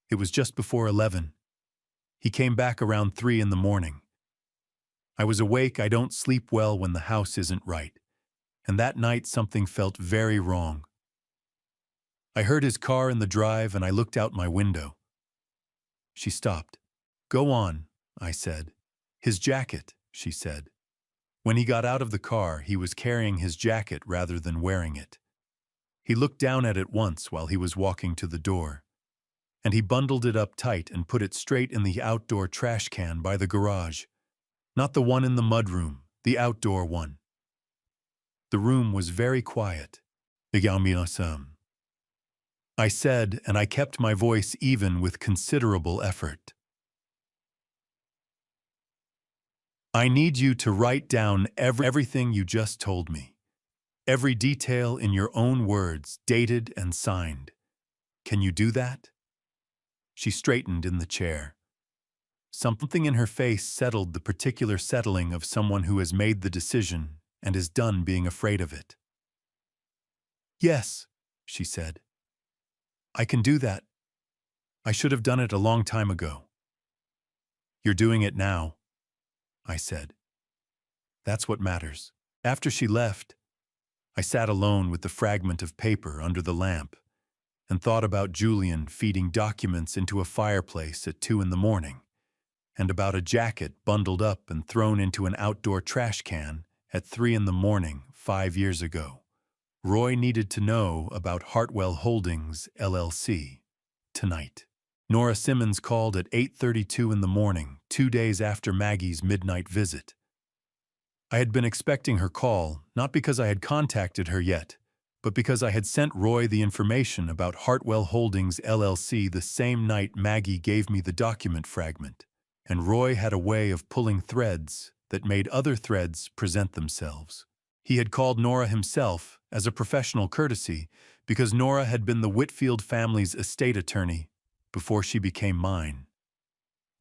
It was just before 11. He came back around 3 in the morning. I was awake. I don't sleep well when the house isn't right. And that night something felt very wrong. I heard his car in the drive and I looked out my window. She stopped. Go on, I said. His jacket, she said. When he got out of the car, he was carrying his jacket rather than wearing it. He looked down at it once while he was walking to the door, and he bundled it up tight and put it straight in the outdoor trash can by the garage. Not the one in the mudroom, the outdoor one. The room was very quiet. I said, and I kept my voice even with considerable effort. I need you to write down everything you just told me. Every detail in your own words, dated and signed. Can you do that? She straightened in the chair. Something in her face settled the particular settling of someone who has made the decision and is done being afraid of it. Yes, she said. I can do that. I should have done it a long time ago. You're doing it now, I said. That's what matters. After she left, I sat alone with the fragment of paper under the lamp and thought about Julian feeding documents into a fireplace at 2 in the morning, and about a jacket bundled up and thrown into an outdoor trash can at 3 in the morning 5 years ago. Roy needed to know about Hartwell Holdings, LLC, tonight. Nora Simmons called at 8:32 in the morning, 2 days after Maggie's midnight visit. I had been expecting her call, not because I had contacted her yet, but because I had sent Roy the information about Hartwell Holdings, LLC the same night Maggie gave me the document fragment, and Roy had a way of pulling threads that made other threads present themselves. He had called Nora himself as a professional courtesy because Nora had been the Whitfield family's estate attorney before she became mine.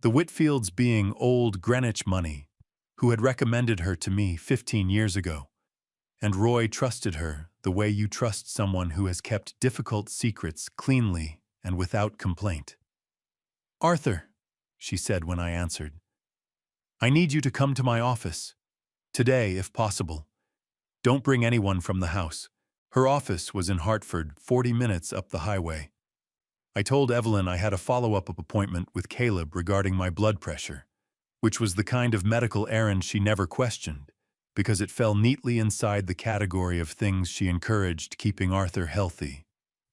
The Whitfields being old Greenwich money, who had recommended her to me 15 years ago, and Roy trusted her the way you trust someone who has kept difficult secrets cleanly and without complaint. Arthur, she said when I answered, I need you to come to my office. Today, if possible. Don't bring anyone from the house. Her office was in Hartford, 40 minutes up the highway. I told Evelyn I had a follow-up appointment with Caleb regarding my blood pressure, which was the kind of medical errand she never questioned, because it fell neatly inside the category of things she encouraged: keeping Arthur healthy,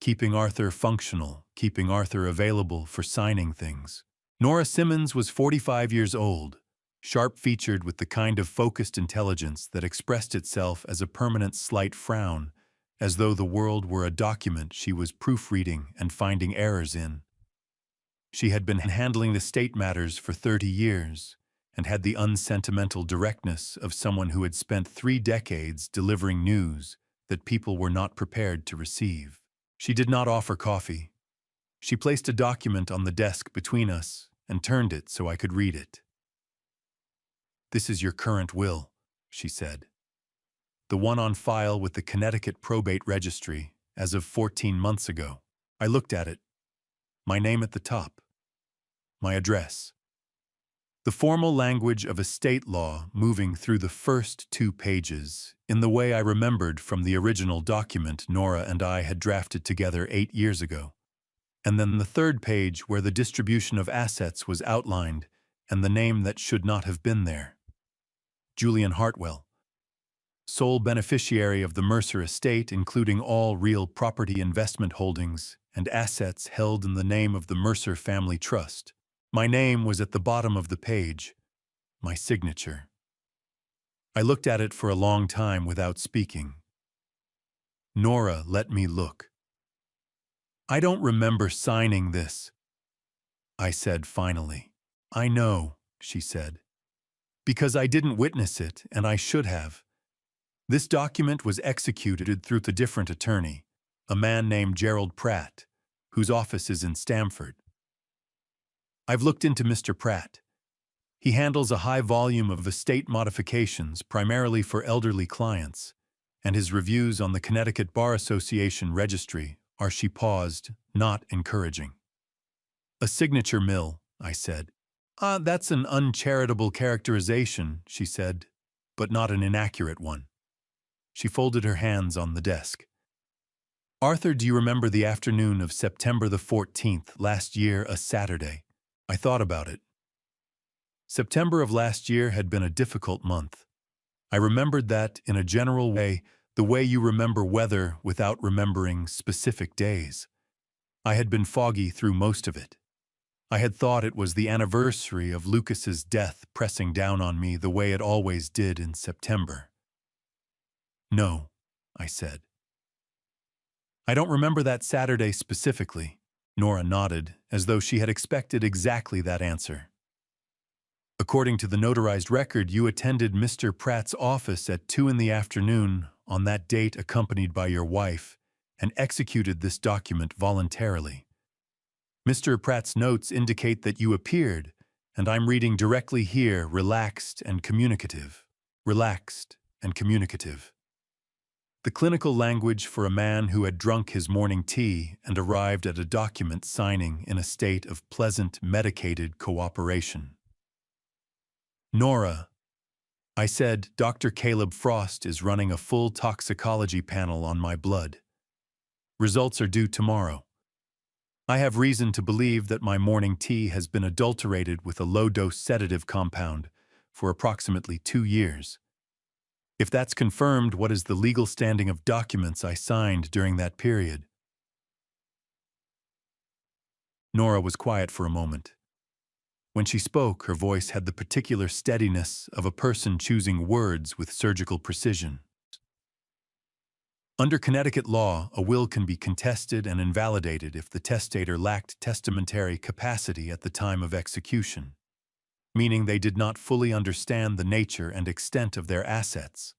keeping Arthur functional, keeping Arthur available for signing things. Nora Simmons was 45 years old, sharp-featured with the kind of focused intelligence that expressed itself as a permanent slight frown, as though the world were a document she was proofreading and finding errors in. She had been handling the state matters for 30 years and had the unsentimental directness of someone who had spent 3 decades delivering news that people were not prepared to receive. She did not offer coffee. She placed a document on the desk between us and turned it so I could read it. "This is your current will," she said. "The one on file with the Connecticut Probate Registry as of 14 months ago." I looked at it. My name at the top. My address. The formal language of estate law moving through the first 2 pages, in the way I remembered from the original document Nora and I had drafted together 8 years ago. And then the 3rd page where the distribution of assets was outlined and the name that should not have been there. Julian Hartwell, sole beneficiary of the Mercer estate, including all real property investment holdings and assets held in the name of the Mercer Family Trust. My name was at the bottom of the page, my signature. I looked at it for a long time without speaking. Nora let me look. "I don't remember signing this," I said finally. "I know," she said, "because I didn't witness it, and I should have. This document was executed through the different attorney, a man named Gerald Pratt, whose office is in Stamford. I've looked into Mr. Pratt. He handles a high volume of estate modifications, primarily for elderly clients, and his reviews on the Connecticut Bar Association registry are," she paused, "not encouraging." "A signature mill," I said. That's an uncharitable characterization," she said, "but not an inaccurate one." She folded her hands on the desk. "Arthur, do you remember the afternoon of September the 14th, last year, a Saturday?" I thought about it. September of last year had been a difficult month. I remembered that, in a general way, the way you remember weather without remembering specific days. I had been foggy through most of it. I had thought it was the anniversary of Lucas's death pressing down on me the way it always did in September. "No," I said. "I don't remember that Saturday specifically." Nora nodded, as though she had expected exactly that answer. "According to the notarized record, you attended Mr. Pratt's office at 2 in the afternoon on that date, accompanied by your wife, and executed this document voluntarily. Mr. Pratt's notes indicate that you appeared, and I'm reading directly here, relaxed and communicative. Relaxed and communicative. The clinical language for a man who had drunk his morning tea and arrived at a document signing in a state of pleasant, medicated cooperation. "Nora," I said, "Dr. Caleb Frost is running a full toxicology panel on my blood. Results are due tomorrow. I have reason to believe that my morning tea has been adulterated with a low-dose sedative compound for approximately 2 years. If that's confirmed, what is the legal standing of documents I signed during that period?" Nora was quiet for a moment. When she spoke, her voice had the particular steadiness of a person choosing words with surgical precision. "Under Connecticut law, a will can be contested and invalidated if the testator lacked testamentary capacity at the time of execution, meaning they did not fully understand the nature and extent of their assets,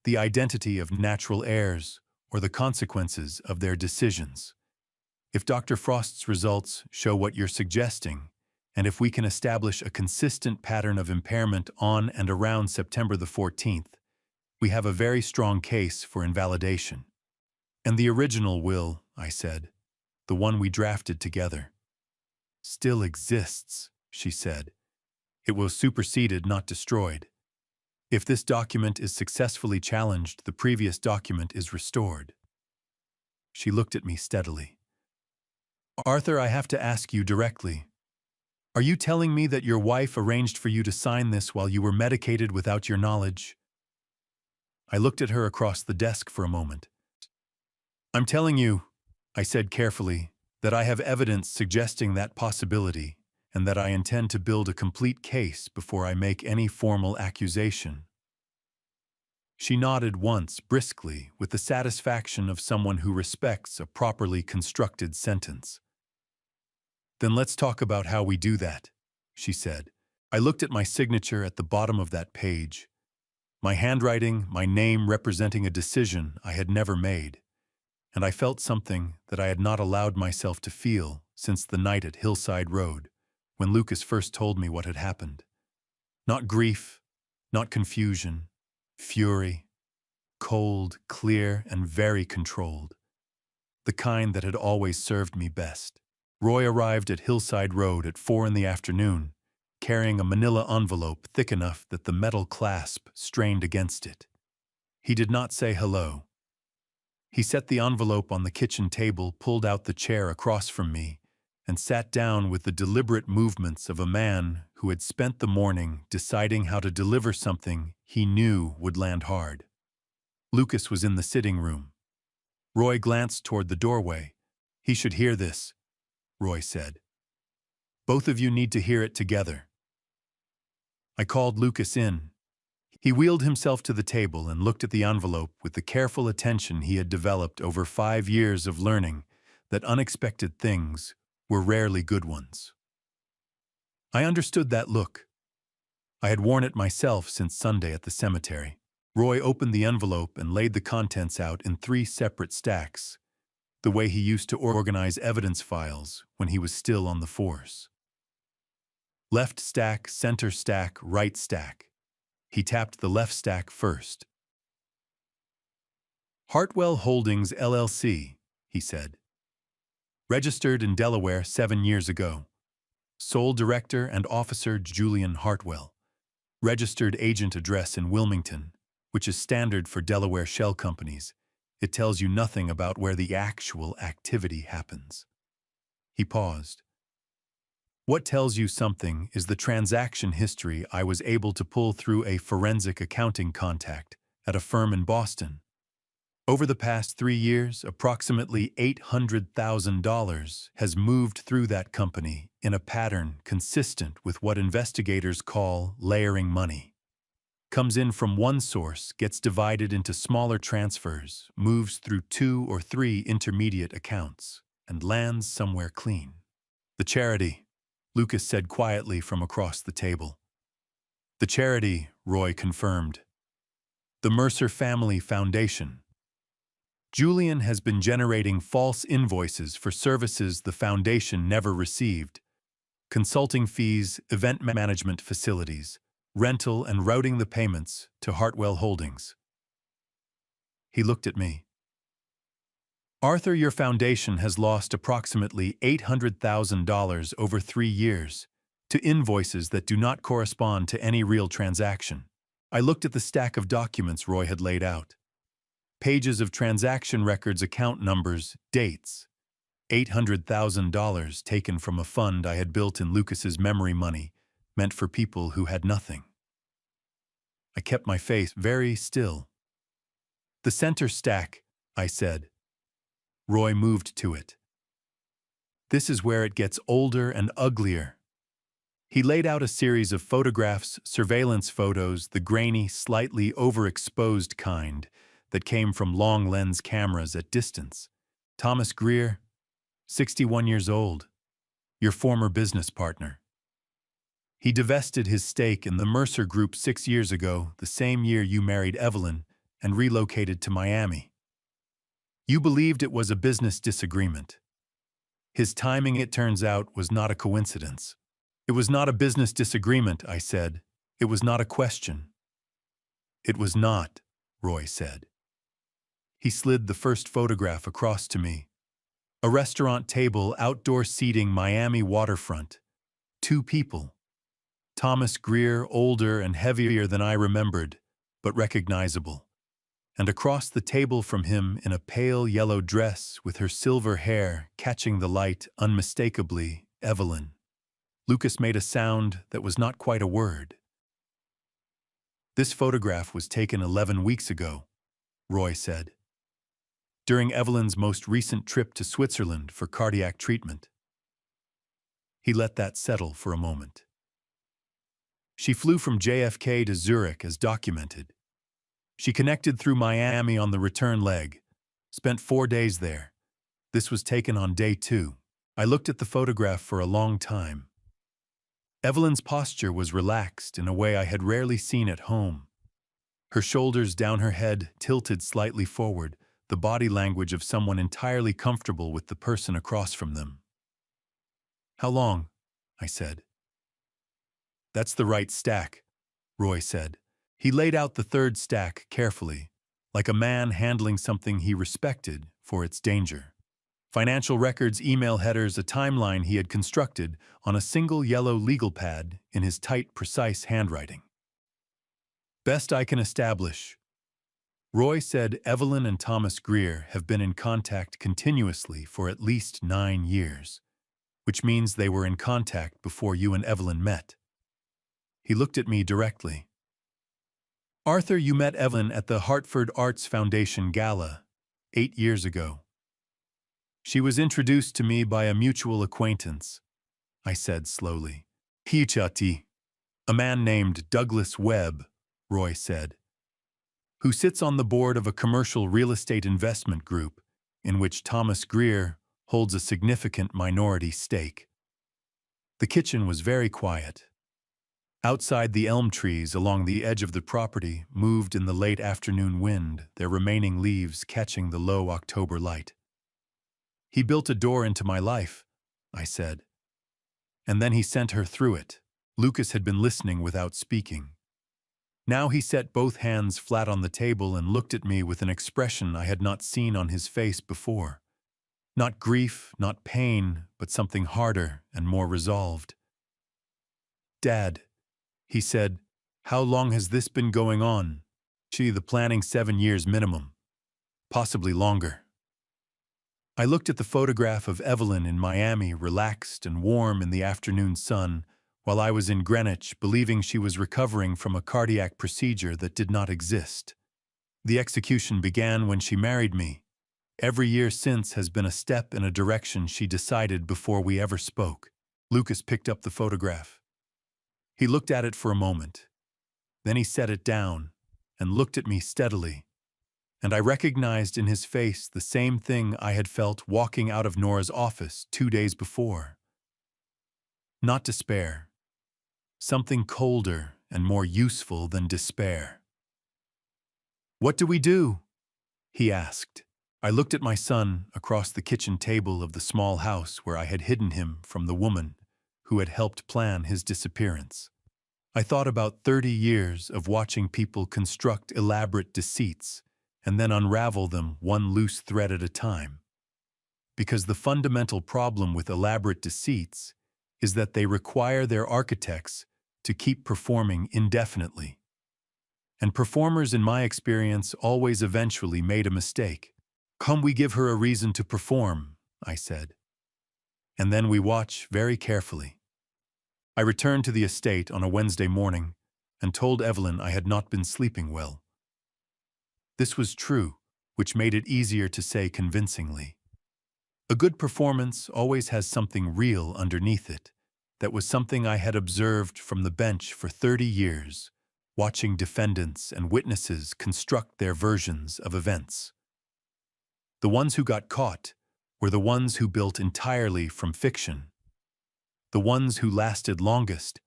the identity of natural heirs, or the consequences of their decisions. If Dr. Frost's results show what you're suggesting, and if we can establish a consistent pattern of impairment on and around September the 14th, we have a very strong case for invalidation." "And the original will," I said, "the one we drafted together." "Still exists," she said. "It was superseded, not destroyed. If this document is successfully challenged, the previous document is restored." She looked at me steadily. "Arthur, I have to ask you directly. Are you telling me that your wife arranged for you to sign this while you were medicated without your knowledge? I looked at her across the desk for a moment. I'm telling you, I said carefully, that I have evidence suggesting that possibility, and that I intend to build a complete case before I make any formal accusation. She nodded once briskly with the satisfaction of someone who respects a properly constructed sentence. Then let's talk about how we do that, she said. I looked at my signature at the bottom of that page. My handwriting, my name representing a decision I had never made. And I felt something that I had not allowed myself to feel since the night at Hillside Road, when Lucas first told me what had happened. Not grief, not confusion, fury, cold, clear, and very controlled. The kind that had always served me best. Roy arrived at Hillside Road at 4 in the afternoon, carrying a manila envelope thick enough that the metal clasp strained against it. He did not say hello. He set the envelope on the kitchen table, pulled out the chair across from me, and sat down with the deliberate movements of a man who had spent the morning deciding how to deliver something he knew would land hard. Lucas was in the sitting room. Roy glanced toward the doorway. He should hear this, Roy said. Both of you need to hear it together. I called Lucas in. He wheeled himself to the table and looked at the envelope with the careful attention he had developed over 5 years of learning that unexpected things were rarely good ones. I understood that look. I had worn it myself since Sunday at the cemetery. Roy opened the envelope and laid the contents out in 3 separate stacks, the way he used to organize evidence files when he was still on the force. Left stack, center stack, right stack. He tapped the left stack first. Hartwell Holdings, LLC, he said. Registered in Delaware 7 years ago. Sole Director and Officer Julian Hartwell. Registered agent address in Wilmington, which is standard for Delaware shell companies. It tells you nothing about where the actual activity happens. He paused. What tells you something is the transaction history I was able to pull through a forensic accounting contact at a firm in Boston. Over the past 3 years, approximately $800,000 has moved through that company in a pattern consistent with what investigators call layering money. Comes in from one source, gets divided into smaller transfers, moves through 2 or 3 intermediate accounts, and lands somewhere clean. The charity, Lucas said quietly from across the table. The charity, Roy confirmed. The Mercer Family Foundation. Julian has been generating false invoices for services the foundation never received. Consulting fees, event management facilities, rental and routing the payments to Hartwell Holdings. He looked at me. Arthur, your foundation has lost approximately $800,000 over 3 years to invoices that do not correspond to any real transaction. I looked at the stack of documents Roy had laid out. Pages of transaction records, account numbers, dates. $800,000 taken from a fund I had built in Lucas's memory money, meant for people who had nothing. I kept my face very still. The center stack, I said. Roy moved to it. This is where it gets older and uglier. He laid out a series of photographs, surveillance photos, the grainy, slightly overexposed kind that came from long lens cameras at distance. Thomas Greer, 61 years old, your former business partner. He divested his stake in the Mercer Group 6 years ago, the same year you married Evelyn, and relocated to Miami. You believed it was a business disagreement. His timing, it turns out, was not a coincidence. It was not a business disagreement, I said. It was not a question. It was not, Roy said. He slid the first photograph across to me. A restaurant table, outdoor seating, Miami waterfront. 2 people. Thomas Greer, older and heavier than I remembered, but recognizable. And across the table from him, in a pale yellow dress with her silver hair catching the light unmistakably, Evelyn. Lucas made a sound that was not quite a word. "This photograph was taken 11 weeks ago," Roy said, "during Evelyn's most recent trip to Switzerland for cardiac treatment." He let that settle for a moment. "She flew from JFK to Zurich as documented. She connected through Miami on the return leg, spent 4 days there. This was taken on day 2. I looked at the photograph for a long time. Evelyn's posture was relaxed in a way I had rarely seen at home. Her shoulders down, her head tilted slightly forward, the body language of someone entirely comfortable with the person across from them." "How long?" I said. "That's the right stack," Roy said. He laid out the third stack carefully, like a man handling something he respected for its danger. Financial records, email headers, a timeline he had constructed on a single yellow legal pad in his tight, precise handwriting. "Best I can establish," Roy said, "Evelyn and Thomas Greer have been in contact continuously for at least 9 years, which means they were in contact before you and Evelyn met." He looked at me directly. "Arthur, you met Evelyn at the Hartford Arts Foundation Gala 8 years ago. She was introduced to me by a mutual acquaintance," I said slowly. "Hichati, a man named Douglas Webb," Roy said, "who sits on the board of a commercial real estate investment group in which Thomas Greer holds a significant minority stake." The kitchen was very quiet. Outside, the elm trees along the edge of the property moved in the late afternoon wind, their remaining leaves catching the low October light. "He built a door into my life," I said. "And then he sent her through it." Lucas had been listening without speaking. Now he set both hands flat on the table and looked at me with an expression I had not seen on his face before. Not grief, not pain, but something harder and more resolved. "Dad," he said, "how long has this been going on?" The planning 7 years minimum. Possibly longer." I looked at the photograph of Evelyn in Miami, relaxed and warm in the afternoon sun, while I was in Greenwich, believing she was recovering from a cardiac procedure that did not exist. The execution began when she married me. Every year since has been a step in a direction she decided before we ever spoke. Lucas picked up the photograph. He looked at it for a moment. Then he set it down and looked at me steadily. And I recognized in his face the same thing I had felt walking out of Nora's office 2 days before. Not despair. Something colder and more useful than despair. "What do we do?" he asked. I looked at my son across the kitchen table of the small house where I had hidden him from the woman who had helped plan his disappearance. I thought about 30 years of watching people construct elaborate deceits and then unravel them one loose thread at a time. Because the fundamental problem with elaborate deceits is that they require their architects to keep performing indefinitely. And performers, in my experience, always eventually made a mistake. "Come, we give her a reason to perform," I said. "And then we watch very carefully." I returned to the estate on a Wednesday morning and told Evelyn I had not been sleeping well. This was true, which made it easier to say convincingly. A good performance always has something real underneath it. That was something I had observed from the bench for 30 years, watching defendants and witnesses construct their versions of events. The ones who got caught were the ones who built entirely from fiction. The ones who lasted longest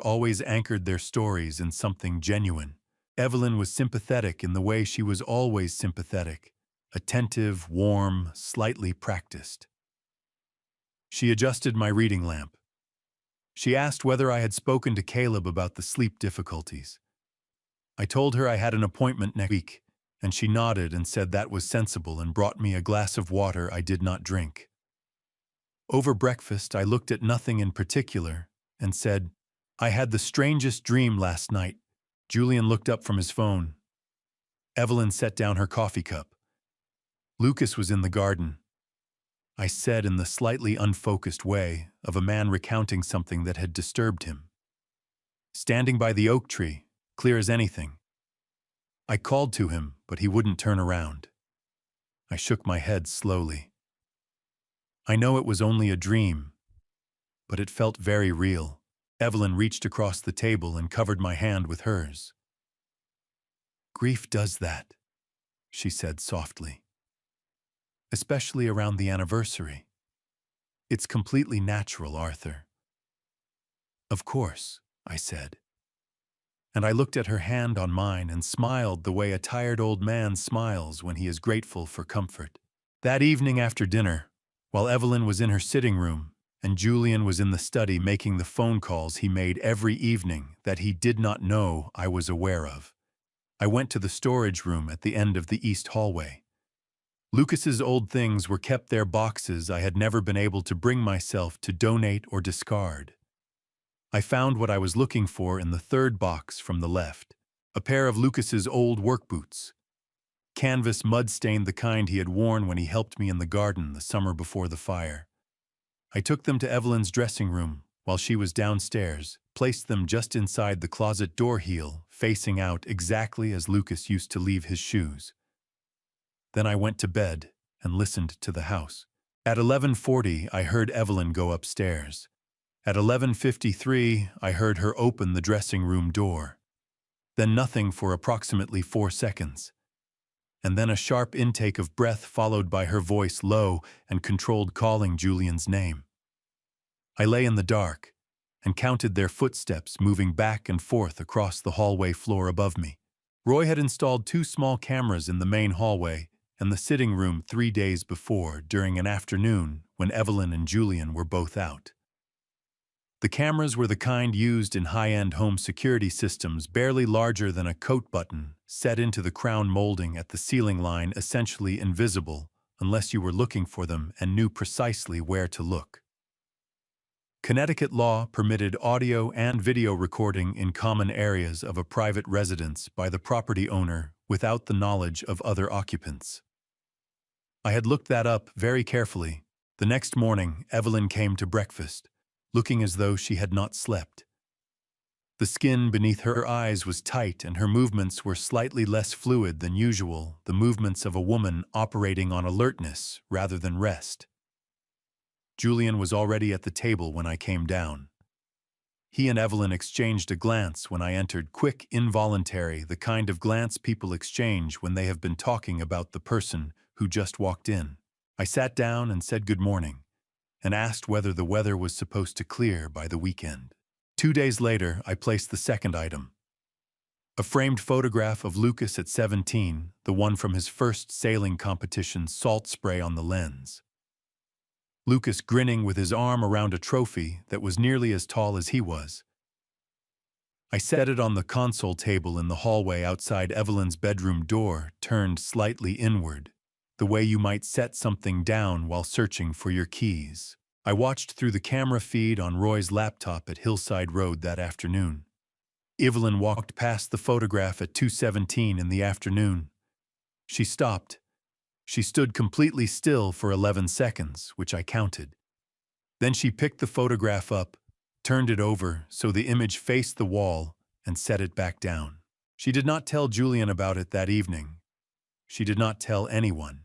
always anchored their stories in something genuine. Evelyn was sympathetic in the way she was always sympathetic, attentive, warm, slightly practiced. She adjusted my reading lamp. She asked whether I had spoken to Caleb about the sleep difficulties. I told her I had an appointment next week, and she nodded and said that was sensible and brought me a glass of water I did not drink. Over breakfast, I looked at nothing in particular and said, "I had the strangest dream last night." Julian looked up from his phone. Evelyn set down her coffee cup. Lucas was in the garden. I said in the slightly unfocused way of a man recounting something that had disturbed him. Standing by the oak tree, clear as anything. I called to him, but he wouldn't turn around. I shook my head slowly. I know it was only a dream, but it felt very real. Evelyn reached across the table and covered my hand with hers. "Grief does that," she said softly. "Especially around the anniversary. It's completely natural, Arthur." "Of course," I said. And I looked at her hand on mine and smiled the way a tired old man smiles when he is grateful for comfort. That evening after dinner, while Evelyn was in her sitting room and Julian was in the study making the phone calls he made every evening that he did not know I was aware of, I went to the storage room at the end of the east hallway. Lucas's old things were kept there, boxes I had never been able to bring myself to donate or discard. I found what I was looking for in the third box from the left, a pair of Lucas's old work boots. Canvas mud-stained, the kind he had worn when he helped me in the garden the summer before the fire. I took them to Evelyn's dressing room while she was downstairs, placed them just inside the closet door heel, facing out exactly as Lucas used to leave his shoes. Then I went to bed and listened to the house. At 11:40, I heard Evelyn go upstairs. At 11:53, I heard her open the dressing room door. Then nothing for approximately 4 seconds. And then a sharp intake of breath followed by her voice, low and controlled, calling Julian's name. I lay in the dark and counted their footsteps moving back and forth across the hallway floor above me. Roy had installed 2 small cameras in the main hallway and the sitting room 3 days before, during an afternoon when Evelyn and Julian were both out. The cameras were the kind used in high-end home security systems, barely larger than a coat button, set into the crown molding at the ceiling line, essentially invisible unless you were looking for them and knew precisely where to look. Connecticut law permitted audio and video recording in common areas of a private residence by the property owner without the knowledge of other occupants. I had looked that up very carefully. The next morning, Evelyn came to breakfast, looking as though she had not slept. The skin beneath her eyes was tight and her movements were slightly less fluid than usual, the movements of a woman operating on alertness rather than rest. Julian was already at the table when I came down. He and Evelyn exchanged a glance when I entered, quick, involuntary, the kind of glance people exchange when they have been talking about the person who just walked in. I sat down and said good morning, and asked whether the weather was supposed to clear by the weekend. 2 days later, I placed the second item. A framed photograph of Lucas at 17, the one from his first sailing competition, salt spray on the lens. Lucas grinning with his arm around a trophy that was nearly as tall as he was. I set it on the console table in the hallway outside Evelyn's bedroom door, turned slightly inward, the way you might set something down while searching for your keys. I watched through the camera feed on Roy's laptop at Hillside Road that afternoon. Evelyn walked past the photograph at 2:17 in the afternoon. She stopped. She stood completely still for 11 seconds, which I counted. Then she picked the photograph up, turned it over so the image faced the wall, and set it back down. She did not tell Julian about it that evening. She did not tell anyone.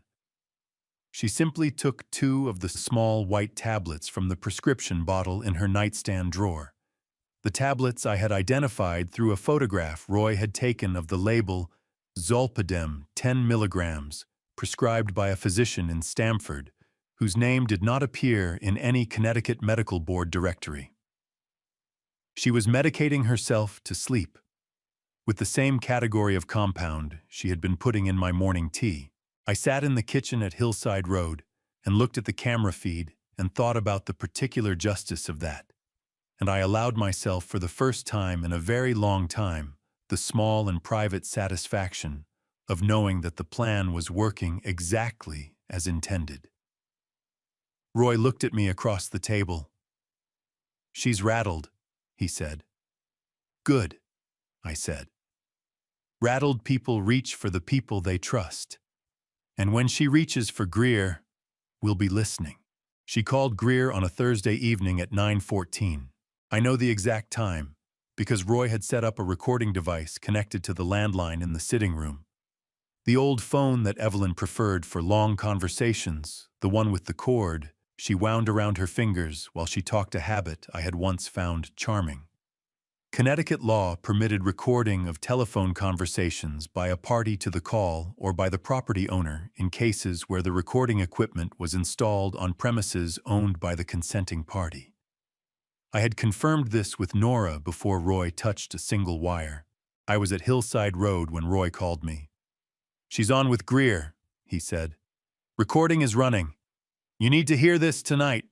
She simply took 2 of the small white tablets from the prescription bottle in her nightstand drawer. The tablets I had identified through a photograph Roy had taken of the label Zolpidem 10 milligrams, prescribed by a physician in Stamford, whose name did not appear in any Connecticut Medical Board directory. She was medicating herself to sleep, with the same category of compound she had been putting in my morning tea. I sat in the kitchen at Hillside Road and looked at the camera feed and thought about the particular justice of that. And I allowed myself, for the first time in a very long time, the small and private satisfaction of knowing that the plan was working exactly as intended. Roy looked at me across the table. "She's rattled," he said. "Good," I said. "Rattled people reach for the people they trust. And when she reaches for Greer, we'll be listening." She called Greer on a Thursday evening at 9:14. I know the exact time, because Roy had set up a recording device connected to the landline in the sitting room. The old phone that Evelyn preferred for long conversations, the one with the cord, she wound around her fingers while she talked a habit I had once found charming. Connecticut law permitted recording of telephone conversations by a party to the call or by the property owner in cases where the recording equipment was installed on premises owned by the consenting party. I had confirmed this with Nora before Roy touched a single wire. I was at Hillside Road when Roy called me. "She's on with Greer," he said. "Recording is running. You need to hear this tonight."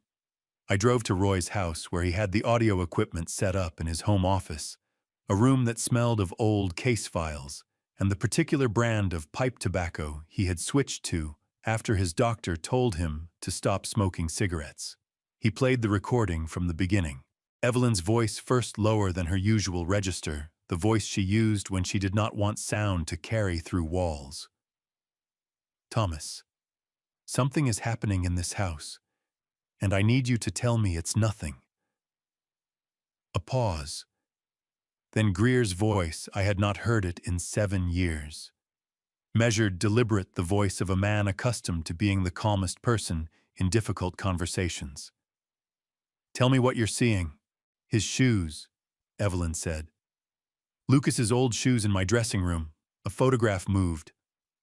I drove to Roy's house where he had the audio equipment set up in his home office, a room that smelled of old case files and the particular brand of pipe tobacco he had switched to after his doctor told him to stop smoking cigarettes. He played the recording from the beginning. Evelyn's voice first lower than her usual register, the voice she used when she did not want sound to carry through walls. "Thomas, something is happening in this house, and I need you to tell me it's nothing." A pause. Then Greer's voice, I had not heard it in 7 years. Measured, deliberate, the voice of a man accustomed to being the calmest person in difficult conversations. "Tell me what you're seeing." "His shoes," Evelyn said. "Lucas's old shoes in my dressing room." A photograph moved.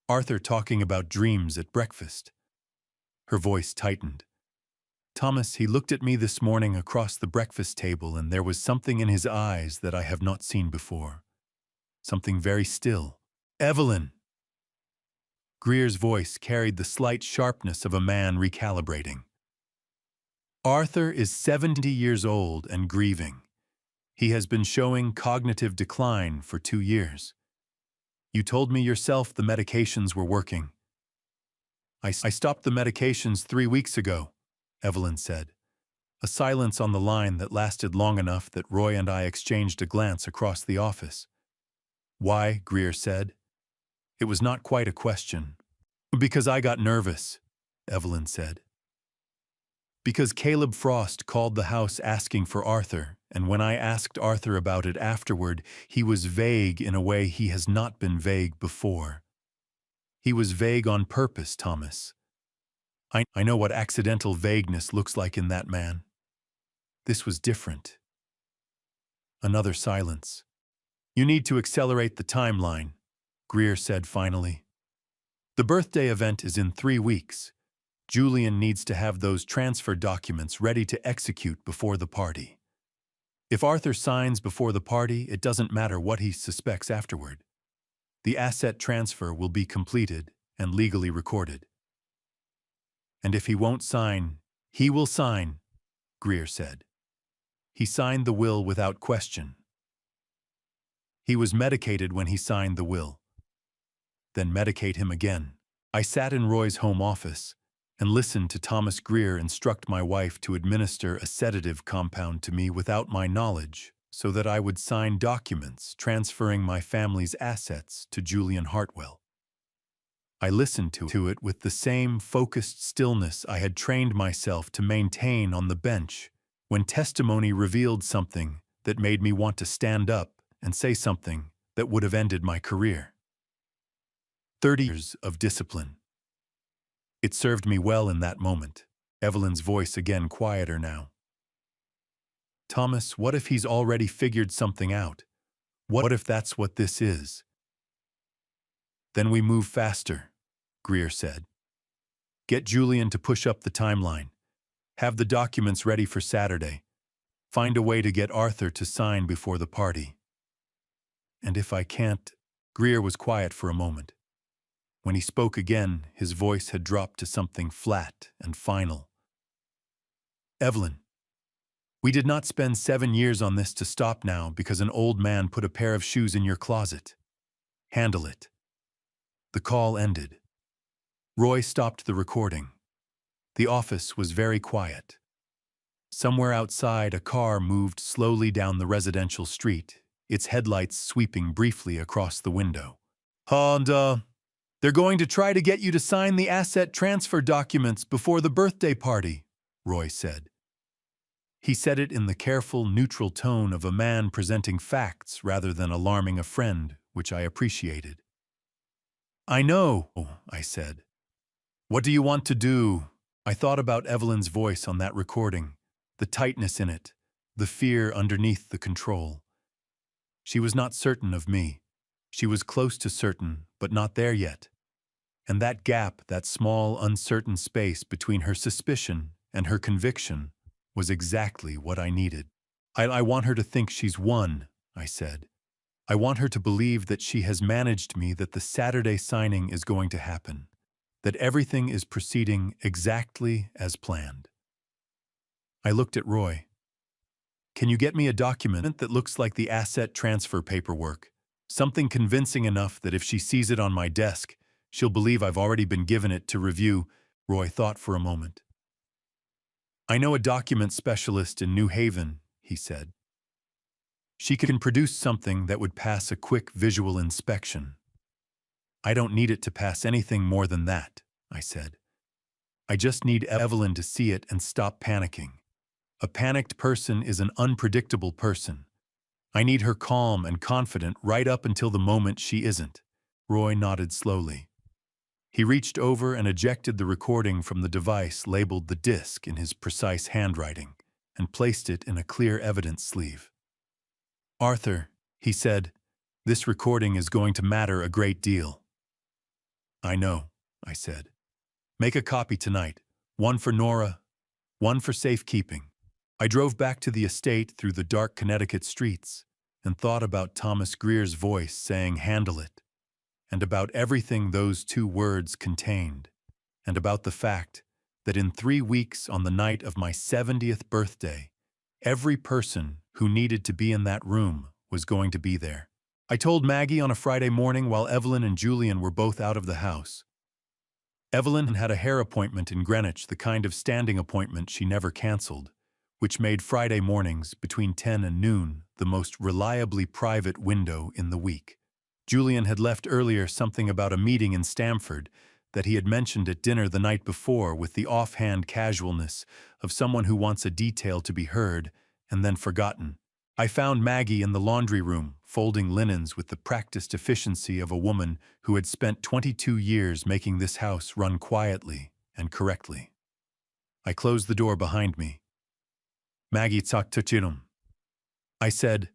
Arthur talking about dreams at breakfast. Her voice tightened. "Thomas, he looked at me this morning across the breakfast table, and there was something in his eyes that I have not seen before. Something very still." "Evelyn!" Greer's voice carried the slight sharpness of a man recalibrating. "Arthur is 70 years old and grieving. He has been showing cognitive decline for 2 years. You told me yourself the medications were working." I stopped the medications 3 weeks ago," Evelyn said. A silence on the line that lasted long enough that Roy and I exchanged a glance across the office. "Why?" Greer said. It was not quite a question. "Because I got nervous," Evelyn said. "Because Caleb Frost called the house asking for Arthur, and when I asked Arthur about it afterward, he was vague in a way he has not been vague before. He was vague on purpose, Thomas. I know what accidental vagueness looks like in that man. This was different." Another silence. "You need to accelerate the timeline," Greer said finally. "The birthday event is in 3 weeks. Julian needs to have those transfer documents ready to execute before the party. If Arthur signs before the party, it doesn't matter what he suspects afterward. The asset transfer will be completed and legally recorded. And if he won't sign, he will sign," Greer said. "He signed the will without question. He was medicated when he signed the will. Then medicate him again." I sat in Roy's home office and listened to Thomas Greer instruct my wife to administer a sedative compound to me without my knowledge, so that I would sign documents transferring my family's assets to Julian Hartwell. I listened to it with the same focused stillness I had trained myself to maintain on the bench when testimony revealed something that made me want to stand up and say something that would have ended my career. 30 years of discipline. It served me well in that moment. Evelyn's voice again quieter now. "Thomas, what if he's already figured something out? What if that's what this is?" "Then we move faster," Greer said. "Get Julian to push up the timeline. Have the documents ready for Saturday. Find a way to get Arthur to sign before the party. And if I can't..." Greer was quiet for a moment. When he spoke again, his voice had dropped to something flat and final. "Evelyn, we did not spend 7 years on this to stop now because an old man put a pair of shoes in your closet. Handle it." The call ended. Roy stopped the recording. The office was very quiet. Somewhere outside, a car moved slowly down the residential street, its headlights sweeping briefly across the window. "And, they're going to try to get you to sign the asset transfer documents before the birthday party," Roy said. He said it in the careful, neutral tone of a man presenting facts rather than alarming a friend, which I appreciated. I know, I said. What do you want to do? I thought about Evelyn's voice on that recording, the tightness in it, the fear underneath the control. She was not certain of me. She was close to certain, but not there yet. And that gap, that small, uncertain space between her suspicion and her conviction, was exactly what I needed. I want her to think she's won, I said. I want her to believe that she has managed me, that the Saturday signing is going to happen, that everything is proceeding exactly as planned. I looked at Roy. Can you get me a document that looks like the asset transfer paperwork? Something convincing enough that if she sees it on my desk, she'll believe I've already been given it to review. Roy thought for a moment. I know a document specialist in New Haven, he said. She can produce something that would pass a quick visual inspection. I don't need it to pass anything more than that, I said. I just need Evelyn to see it and stop panicking. A panicked person is an unpredictable person. I need her calm and confident right up until the moment she isn't. Roy nodded slowly. He reached over and ejected the recording from the device labeled the disc in his precise handwriting and placed it in a clear evidence sleeve. Arthur, he said, this recording is going to matter a great deal. I know, I said. Make a copy tonight, one for Nora, one for safekeeping. I drove back to the estate through the dark Connecticut streets and thought about Thomas Greer's voice saying, "Handle it," and about everything those two words contained, and about the fact that in 3 weeks on the night of my 70th birthday, every person who needed to be in that room was going to be there. I told Maggie on a Friday morning while Evelyn and Julian were both out of the house. Evelyn had a hair appointment in Greenwich, the kind of standing appointment she never canceled, which made Friday mornings between 10 and noon the most reliably private window in the week. Julian had left earlier something about a meeting in Stamford that he had mentioned at dinner the night before with the offhand casualness of someone who wants a detail to be heard and then forgotten. I found Maggie in the laundry room, folding linens with the practiced efficiency of a woman who had spent 22 years making this house run quietly and correctly. I closed the door behind me. Maggie Tsaktuchirum. I said,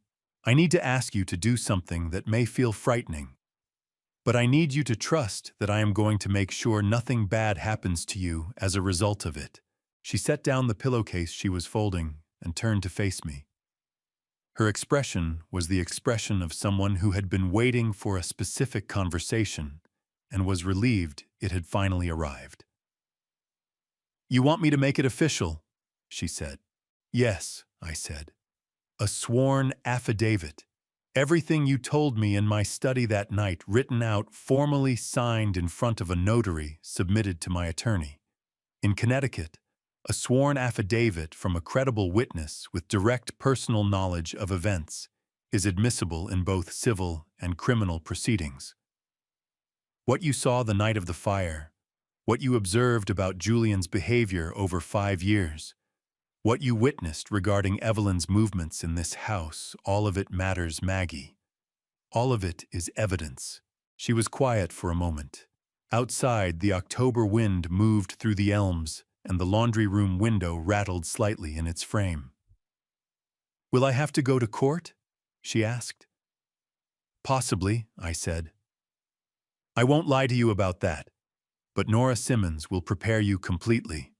I need to ask you to do something that may feel frightening, but I need you to trust that I am going to make sure nothing bad happens to you as a result of it. She set down the pillowcase she was folding and turned to face me. Her expression was the expression of someone who had been waiting for a specific conversation and was relieved it had finally arrived. You want me to make it official? She said. Yes, I said. A sworn affidavit. Everything you told me in my study that night, written out, formally signed in front of a notary, submitted to my attorney. In Connecticut, a sworn affidavit from a credible witness with direct personal knowledge of events is admissible in both civil and criminal proceedings. What you saw the night of the fire, what you observed about Julian's behavior over 5 years, what you witnessed regarding Evelyn's movements in this house, all of it matters, Maggie. All of it is evidence. She was quiet for a moment. Outside, the October wind moved through the elms, and the laundry room window rattled slightly in its frame. Will I have to go to court? She asked. Possibly, I said. I won't lie to you about that, but Nora Simmons will prepare you completely,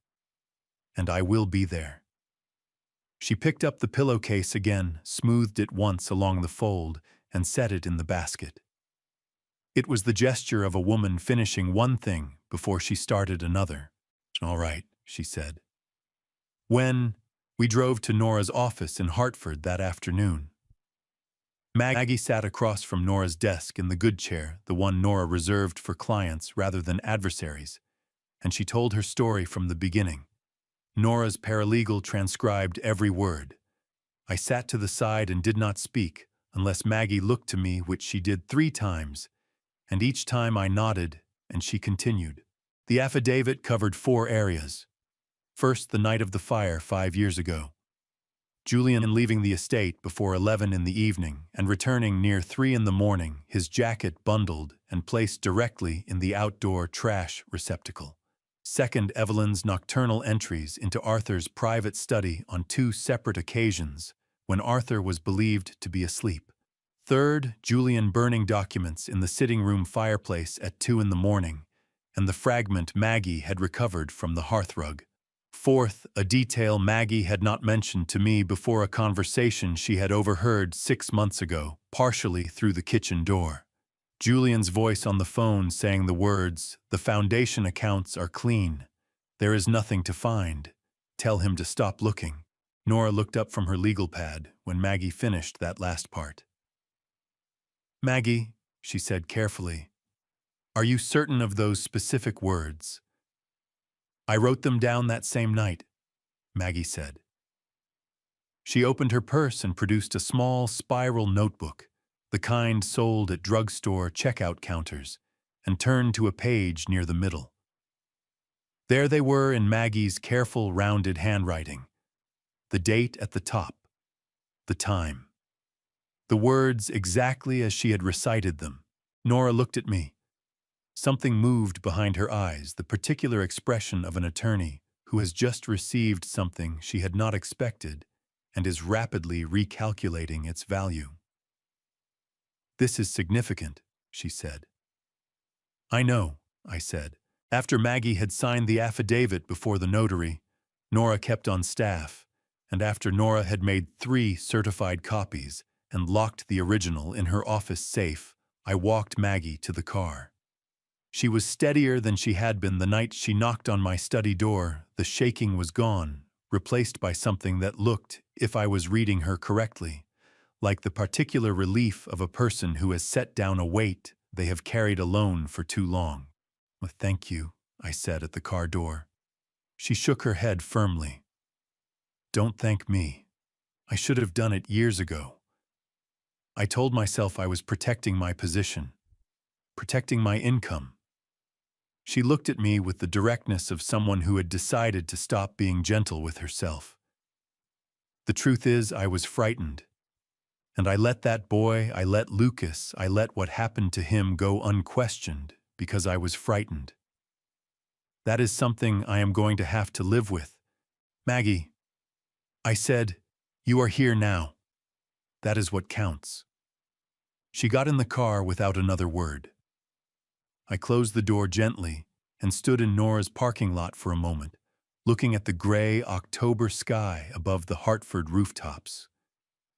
and I will be there. She picked up the pillowcase again, smoothed it once along the fold, and set it in the basket. It was the gesture of a woman finishing one thing before she started another. All right, she said. We drove to Nora's office in Hartford that afternoon. Maggie sat across from Nora's desk in the good chair, the one Nora reserved for clients rather than adversaries, and she told her story from the beginning. Nora's paralegal transcribed every word. I sat to the side and did not speak unless Maggie looked to me, which she did 3 times, and each time I nodded and she continued. The affidavit covered 4 areas. First, the night of the fire 5 years ago. Julian leaving the estate before 11 in the evening and returning near 3 in the morning, his jacket bundled and placed directly in the outdoor trash receptacle. Second, Evelyn's nocturnal entries into Arthur's private study on 2 separate occasions when Arthur was believed to be asleep. Third, Julian burning documents in the sitting room fireplace at 2 in the morning, and the fragment Maggie had recovered from the hearthrug. Fourth, a detail Maggie had not mentioned to me before a conversation she had overheard 6 months ago, partially through the kitchen door. Julian's voice on the phone saying the words, "The foundation accounts are clean. There is nothing to find. Tell him to stop looking." Nora looked up from her legal pad when Maggie finished that last part. "Maggie," she said carefully, "are you certain of those specific words?" "I wrote them down that same night," Maggie said. She opened her purse and produced a small spiral notebook, the kind sold at drugstore checkout counters, and turned to a page near the middle. There they were in Maggie's careful, rounded handwriting. The date at the top, the time. The words exactly as she had recited them. Nora looked at me. Something moved behind her eyes, the particular expression of an attorney who has just received something she had not expected and is rapidly recalculating its value. "This is significant," she said. "I know," I said. After Maggie had signed the affidavit before the notary, Nora kept on staff, and after Nora had made 3 certified copies and locked the original in her office safe, I walked Maggie to the car. She was steadier than she had been the night she knocked on my study door. The shaking was gone, replaced by something that looked, if I was reading her correctly, like the particular relief of a person who has set down a weight they have carried alone for too long. "Well, thank you," I said at the car door. She shook her head firmly. "Don't thank me. I should have done it years ago." I told myself I was protecting my position, protecting my income. She looked at me with the directness of someone who had decided to stop being gentle with herself. "The truth is, I was frightened. And I let that boy, I let Lucas, I let what happened to him go unquestioned because I was frightened. That is something I am going to have to live with. Maggie," I said, "you are here now. That is what counts." She got in the car without another word. I closed the door gently and stood in Nora's parking lot for a moment, looking at the gray October sky above the Hartford rooftops.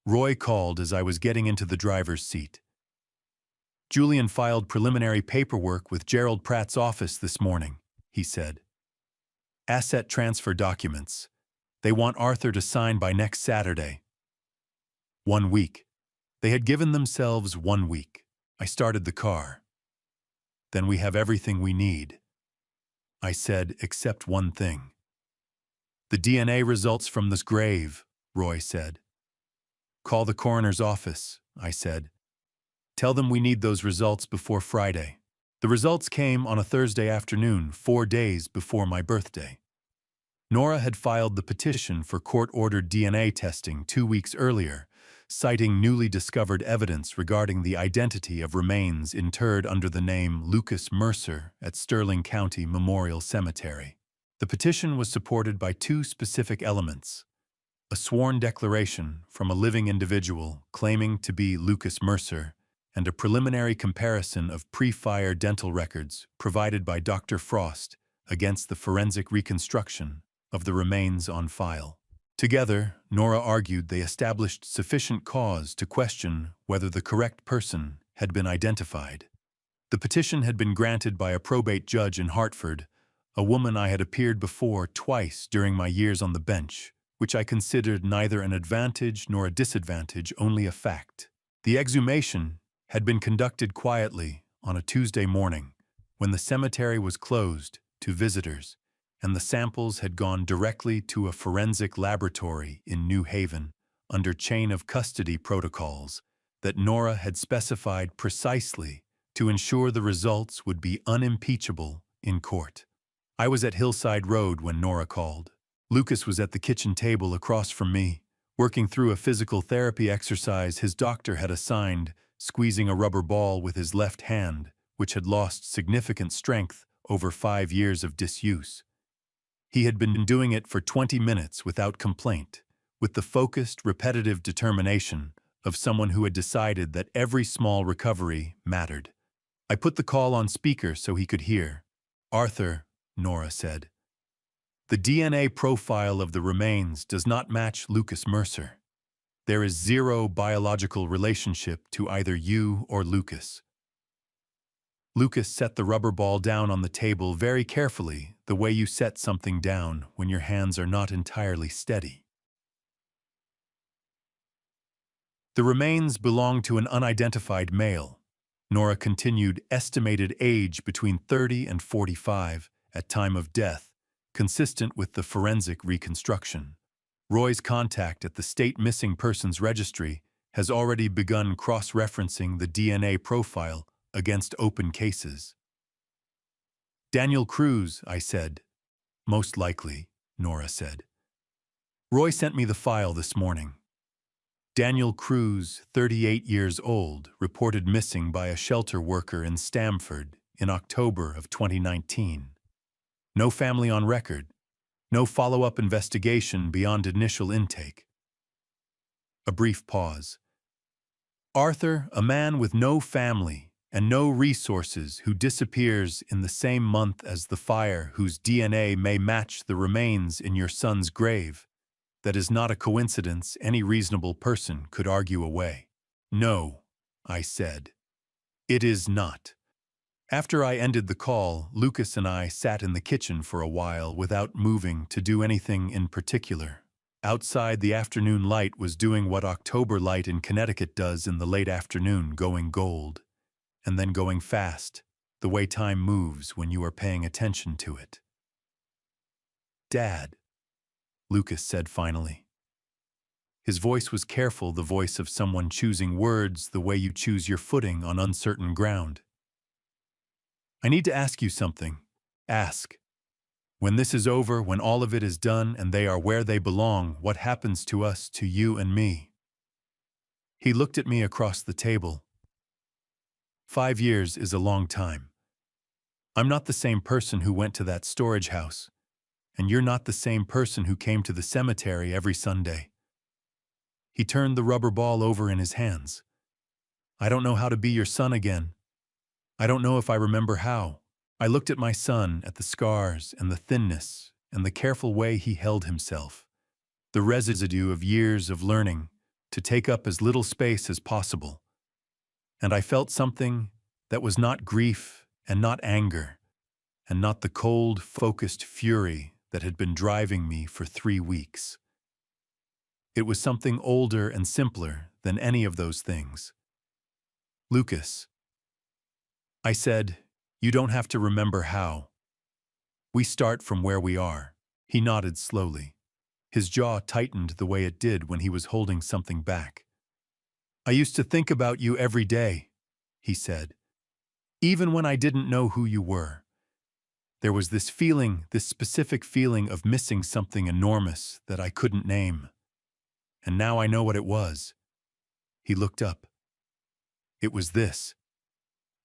Roy called as I was getting into the driver's seat. "Julian filed preliminary paperwork with Gerald Pratt's office this morning," he said. "Asset transfer documents. They want Arthur to sign by next Saturday." 1 week. They had given themselves 1 week. I started the car. "Then we have everything we need," I said, "except one thing." "The DNA results from this grave," Roy said. "Call the coroner's office," I said. "Tell them we need those results before Friday." The results came on a Thursday afternoon, 4 days before my birthday. Nora had filed the petition for court-ordered DNA testing 2 weeks earlier, citing newly discovered evidence regarding the identity of remains interred under the name Lucas Mercer at Sterling County Memorial Cemetery. The petition was supported by 2 specific elements: a sworn declaration from a living individual claiming to be Lucas Mercer, and a preliminary comparison of pre-fire dental records provided by Dr. Frost against the forensic reconstruction of the remains on file. Together, Nora argued they established sufficient cause to question whether the correct person had been identified. The petition had been granted by a probate judge in Hartford, a woman I had appeared before twice during my years on the bench, which I considered neither an advantage nor a disadvantage, only a fact. The exhumation had been conducted quietly on a Tuesday morning, when the cemetery was closed to visitors, and the samples had gone directly to a forensic laboratory in New Haven under chain of custody protocols that Nora had specified precisely to ensure the results would be unimpeachable in court. I was at Hillside Road when Nora called. Lucas was at the kitchen table across from me, working through a physical therapy exercise his doctor had assigned, squeezing a rubber ball with his left hand, which had lost significant strength over 5 years of disuse. He had been doing it for 20 minutes without complaint, with the focused, repetitive determination of someone who had decided that every small recovery mattered. I put the call on speaker so he could hear. "Arthur," Nora said, "the DNA profile of the remains does not match Lucas Mercer. There is zero biological relationship to either you or Lucas." Lucas set the rubber ball down on the table very carefully, the way you set something down when your hands are not entirely steady. "The remains belong to an unidentified male." Nora continued, "estimated age between 30 and 45 at time of death, consistent with the forensic reconstruction. Roy's contact at the State Missing Persons Registry has already begun cross-referencing the DNA profile against open cases." "Daniel Cruz," I said. "Most likely," Nora said. "Roy sent me the file this morning. Daniel Cruz, 38 years old, reported missing by a shelter worker in Stamford in October of 2019. No family on record. No follow-up investigation beyond initial intake." A brief pause. "Arthur, a man with no family and no resources who disappears in the same month as the fire, whose DNA may match the remains in your son's grave. That is not a coincidence any reasonable person could argue away." "No," I said. "It is not." After I ended the call, Lucas and I sat in the kitchen for a while without moving to do anything in particular. Outside, the afternoon light was doing what October light in Connecticut does in the late afternoon, going gold, and then going fast, the way time moves when you are paying attention to it. "Dad," Lucas said finally. His voice was careful, the voice of someone choosing words the way you choose your footing on uncertain ground. "I need to ask you something. Ask. When this is over, when all of it is done and they are where they belong, what happens to us, to you and me?" He looked at me across the table. 5 years is a long time. I'm not the same person who went to that storage house, and you're not the same person who came to the cemetery every Sunday. He turned the rubber ball over in his hands. "I don't know how to be your son again. I don't know if I remember how." I looked at my son, at the scars and the thinness and the careful way he held himself, the residue of years of learning to take up as little space as possible. And I felt something that was not grief and not anger, and not the cold, focused fury that had been driving me for 3 weeks. It was something older and simpler than any of those things. "Lucas," I said, "you don't have to remember how. We start from where we are." He nodded slowly. His jaw tightened the way it did when he was holding something back. "I used to think about you every day," he said, "even when I didn't know who you were. There was this feeling, this specific feeling of missing something enormous that I couldn't name. And now I know what it was." He looked up. "It was this.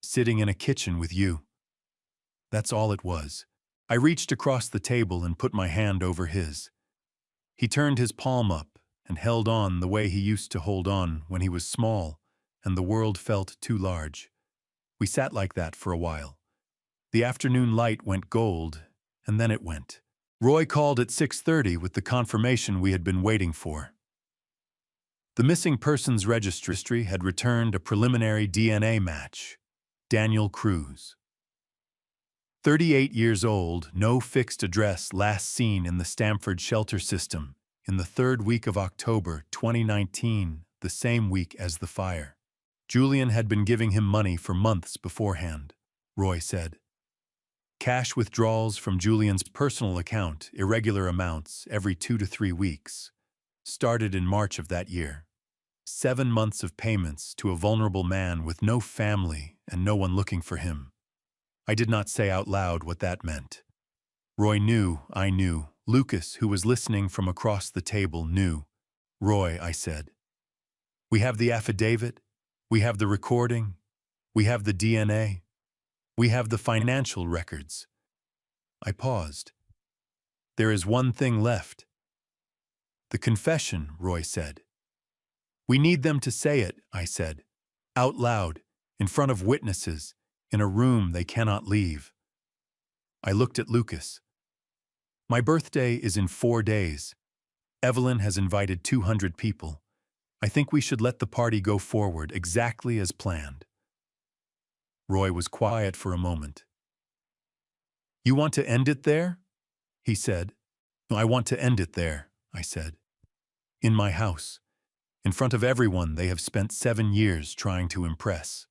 Sitting in a kitchen with you. That's all it was." I reached across the table and put my hand over his. He turned his palm up and held on the way he used to hold on when he was small and the world felt too large. We sat like that for a while. The afternoon light went gold, and then it went. Roy called at 6:30 with the confirmation we had been waiting for. The Missing Persons Registry had returned a preliminary DNA match. Daniel Cruz. 38 years old, no fixed address, last seen in the Stamford shelter system in the 3rd week of October 2019, the same week as the fire. Julian had been giving him money for months beforehand, Roy said. Cash withdrawals from Julian's personal account, irregular amounts every 2 to 3 weeks, started in March of that year. 7 months of payments to a vulnerable man with no family and no one looking for him. I did not say out loud what that meant. Roy knew, I knew, Lucas, who was listening from across the table, knew. "Roy," I said, "we have the affidavit, we have the recording, we have the DNA, we have the financial records." I paused. "There is one thing left." "The confession," Roy said. "We need them to say it," I said, "out loud, in front of witnesses, in a room they cannot leave." I looked at Lucas. "My birthday is in 4 days. Evelyn has invited 200 people. I think we should let the party go forward exactly as planned." Roy was quiet for a moment. "You want to end it there?" he said. "I want to end it there," I said. "In my house, in front of everyone they have spent 7 years trying to impress."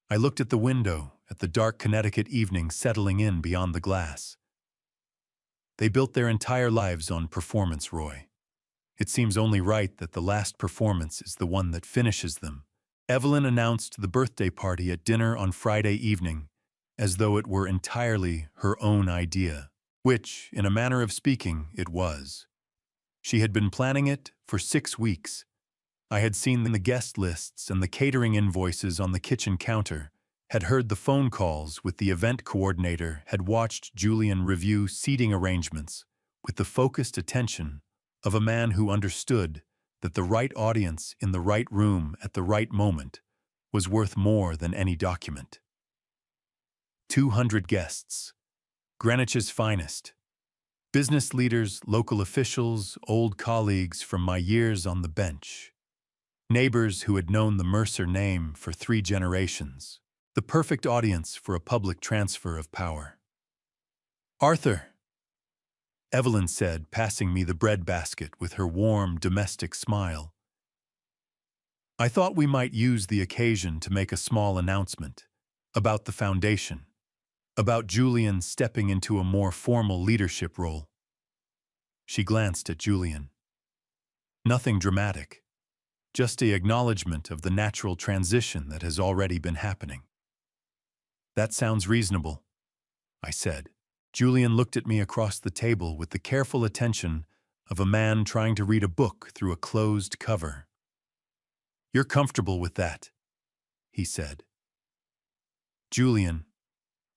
I looked at the window, at the dark Connecticut evening settling in beyond the glass. "They built their entire lives on performance, Roy. It seems only right that the last performance is the one that finishes them." Evelyn announced the birthday party at dinner on Friday evening, as though it were entirely her own idea, which, in a manner of speaking, it was. She had been planning it for 6 weeks. I had seen the guest lists and the catering invoices on the kitchen counter, had heard the phone calls with the event coordinator, had watched Julian review seating arrangements with the focused attention of a man who understood that the right audience in the right room at the right moment was worth more than any document. 200 guests, Greenwich's finest. Business leaders, local officials, old colleagues from my years on the bench. Neighbors who had known the Mercer name for 3 generations. The perfect audience for a public transfer of power. "Arthur," Evelyn said, passing me the bread basket with her warm, domestic smile. "I thought we might use the occasion to make a small announcement about the foundation, about Julian stepping into a more formal leadership role." She glanced at Julian. "Nothing dramatic, just an acknowledgement of the natural transition that has already been happening." "That sounds reasonable," I said. Julian looked at me across the table with the careful attention of a man trying to read a book through a closed cover. "You're comfortable with that," he said. "Julian,"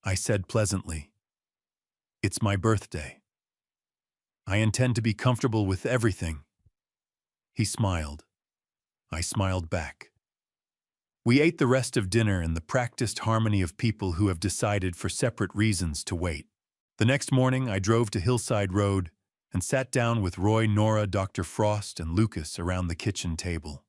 I said pleasantly, "it's my birthday. I intend to be comfortable with everything." He smiled. I smiled back. We ate the rest of dinner in the practiced harmony of people who have decided for separate reasons to wait. The next morning, I drove to Hillside Road and sat down with Roy, Nora, Dr. Frost, and Lucas around the kitchen table.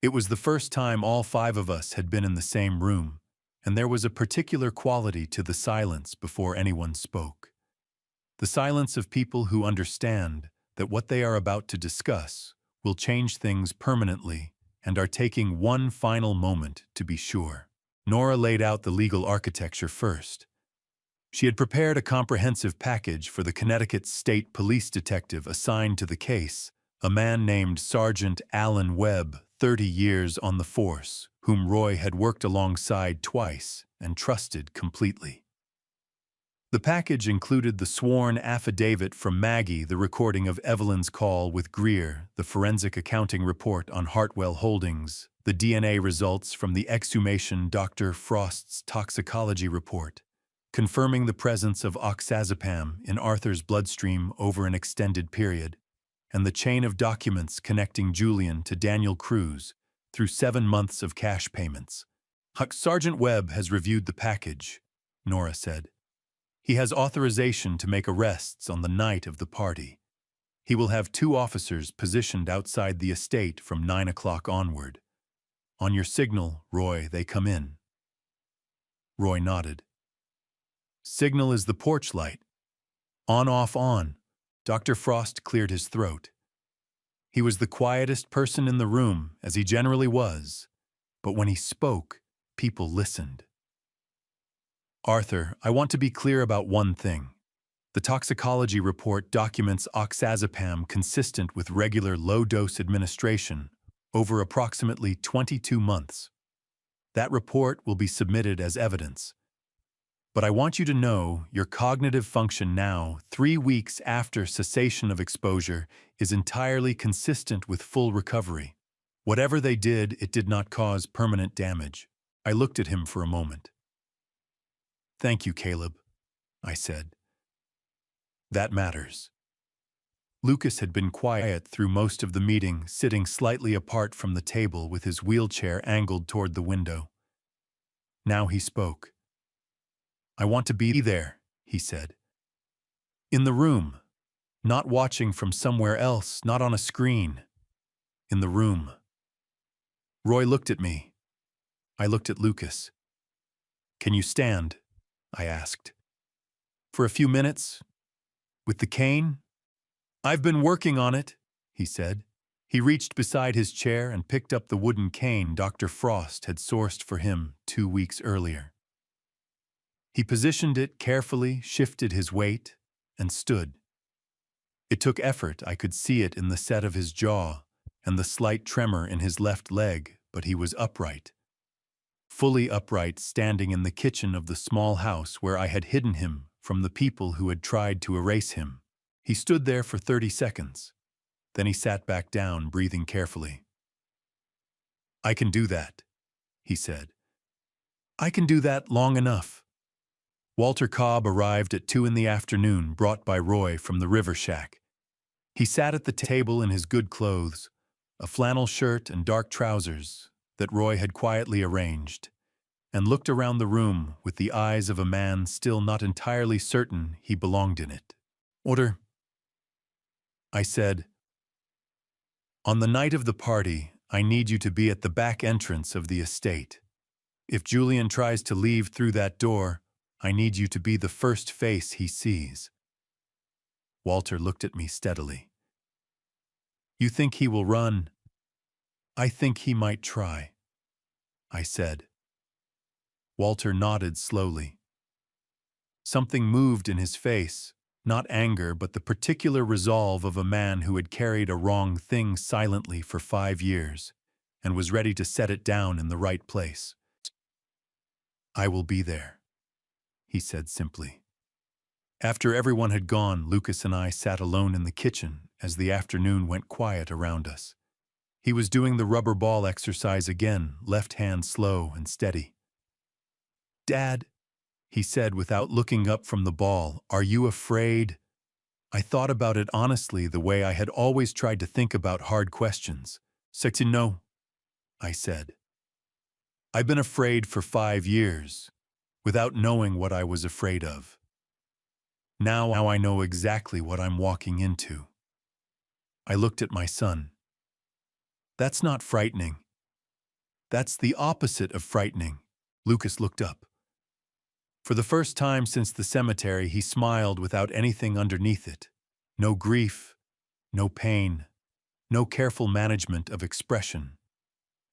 It was the first time all 5 of us had been in the same room, and there was a particular quality to the silence before anyone spoke. The silence of people who understand that what they are about to discuss will change things permanently and are taking one final moment to be sure. Nora laid out the legal architecture first. She had prepared a comprehensive package for the Connecticut State Police detective assigned to the case, a man named Sergeant Alan Webb, 30 years on the force, whom Roy had worked alongside twice and trusted completely. The package included the sworn affidavit from Maggie, the recording of Evelyn's call with Greer, the forensic accounting report on Hartwell Holdings, the DNA results from the exhumation, Dr. Frost's toxicology report, confirming the presence of oxazepam in Arthur's bloodstream over an extended period, and the chain of documents connecting Julian to Daniel Cruz through 7 months of cash payments. "Sergeant Webb has reviewed the package," Nora said. "He has authorization to make arrests on the night of the party. He will have 2 officers positioned outside the estate from 9 o'clock onward. On your signal, Roy, they come in." Roy nodded. "Signal is the porch light. On, off, on." Dr. Frost cleared his throat. He was the quietest person in the room, as he generally was, but when he spoke, people listened. "Arthur, I want to be clear about one thing. The toxicology report documents oxazepam consistent with regular low-dose administration over approximately 22 months. That report will be submitted as evidence. But I want you to know your cognitive function now, 3 weeks after cessation of exposure, is entirely consistent with full recovery. Whatever they did, it did not cause permanent damage. I looked at him for a moment. Thank you, Caleb, I said. That matters. Lucas had been quiet through most of the meeting, sitting slightly apart from the table with his wheelchair angled toward the window. Now he spoke. I want to be there, he said. In the room. Not watching from somewhere else, not on a screen. In the room. Roy looked at me. I looked at Lucas. Can you stand? I asked. For a few minutes? With the cane? I've been working on it, he said. He reached beside his chair and picked up the wooden cane Dr. Frost had sourced for him 2 weeks earlier. He positioned it carefully, shifted his weight, and stood. It took effort, I could see it in the set of his jaw and the slight tremor in his left leg, but he was upright. Fully upright, standing in the kitchen of the small house where I had hidden him from the people who had tried to erase him. He stood there for 30 seconds. Then he sat back down, breathing carefully. I can do that, he said. I can do that long enough. Walter Cobb arrived at 2 in the afternoon, brought by Roy from the river shack. He sat at the table in his good clothes, a flannel shirt and dark trousers that Roy had quietly arranged, and looked around the room with the eyes of a man still not entirely certain he belonged in it. Order, I said. On the night of the party, I need you to be at the back entrance of the estate. If Julian tries to leave through that door, I need you to be the first face he sees. Walter looked at me steadily. You think he will run? I think he might try, I said. Walter nodded slowly. Something moved in his face, not anger, but the particular resolve of a man who had carried a wrong thing silently for 5 years and was ready to set it down in the right place. I will be there, he said simply. After everyone had gone, Lucas and I sat alone in the kitchen as the afternoon went quiet around us. He was doing the rubber ball exercise again, left hand slow and steady. Dad, he said without looking up from the ball, are you afraid? I thought about it honestly, the way I had always tried to think about hard questions. No, I said. I've been afraid for 5 years, without knowing what I was afraid of. Now I know exactly what I'm walking into. I looked at my son. That's not frightening. That's the opposite of frightening. Lucas looked up. For the first time since the cemetery, he smiled without anything underneath it. No grief, no pain, no careful management of expression.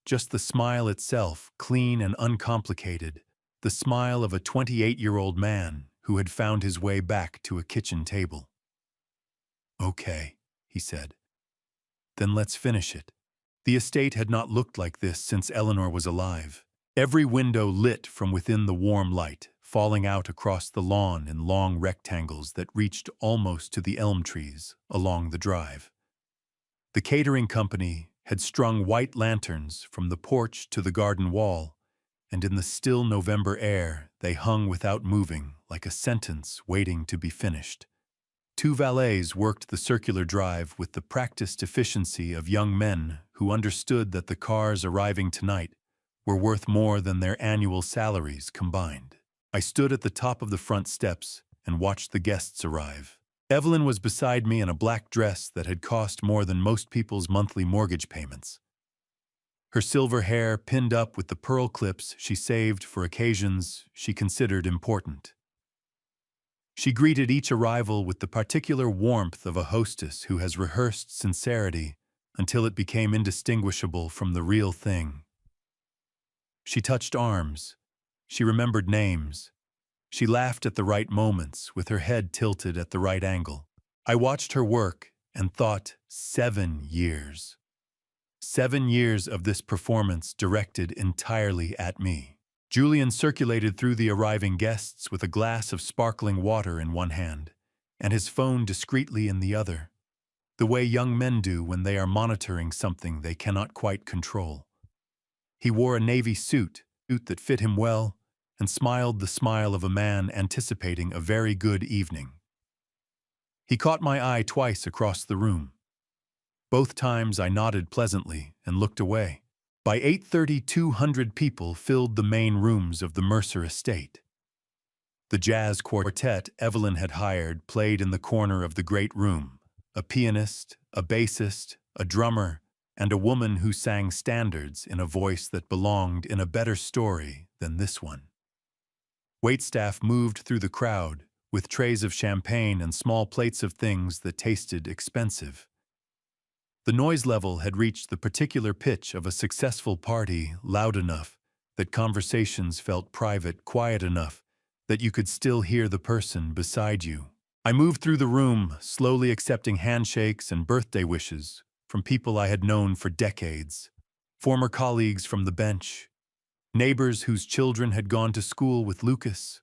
Just the smile itself, clean and uncomplicated, the smile of a 28-year-old man who had found his way back to a kitchen table. Okay, he said. Then let's finish it. The estate had not looked like this since Eleanor was alive. Every window lit from within the warm light, falling out across the lawn in long rectangles that reached almost to the elm trees along the drive. The catering company had strung white lanterns from the porch to the garden wall, and in the still November air they hung without moving, like a sentence waiting to be finished. 2 valets worked the circular drive with the practiced efficiency of young men who understood that the cars arriving tonight were worth more than their annual salaries combined. I stood at the top of the front steps and watched the guests arrive. Evelyn was beside me in a black dress that had cost more than most people's monthly mortgage payments. Her silver hair pinned up with the pearl clips she saved for occasions she considered important. She greeted each arrival with the particular warmth of a hostess who has rehearsed sincerity until it became indistinguishable from the real thing. She touched arms. She remembered names. She laughed at the right moments, with her head tilted at the right angle. I watched her work and thought, 7 years. 7 years of this performance directed entirely at me. Julian circulated through the arriving guests with a glass of sparkling water in one hand and his phone discreetly in the other, the way young men do when they are monitoring something they cannot quite control. He wore a navy suit that fit him well, and smiled the smile of a man anticipating a very good evening. He caught my eye twice across the room. Both times I nodded pleasantly and looked away. By 8:30, 200 people filled the main rooms of the Mercer estate. The jazz quartet Evelyn had hired played in the corner of the great room, a pianist, a bassist, a drummer, and a woman who sang standards in a voice that belonged in a better story than this one. Waitstaff moved through the crowd with trays of champagne and small plates of things that tasted expensive. The noise level had reached the particular pitch of a successful party, loud enough that conversations felt private, quiet enough that you could still hear the person beside you. I moved through the room, slowly accepting handshakes and birthday wishes from people I had known for decades, former colleagues from the bench, neighbors whose children had gone to school with Lucas,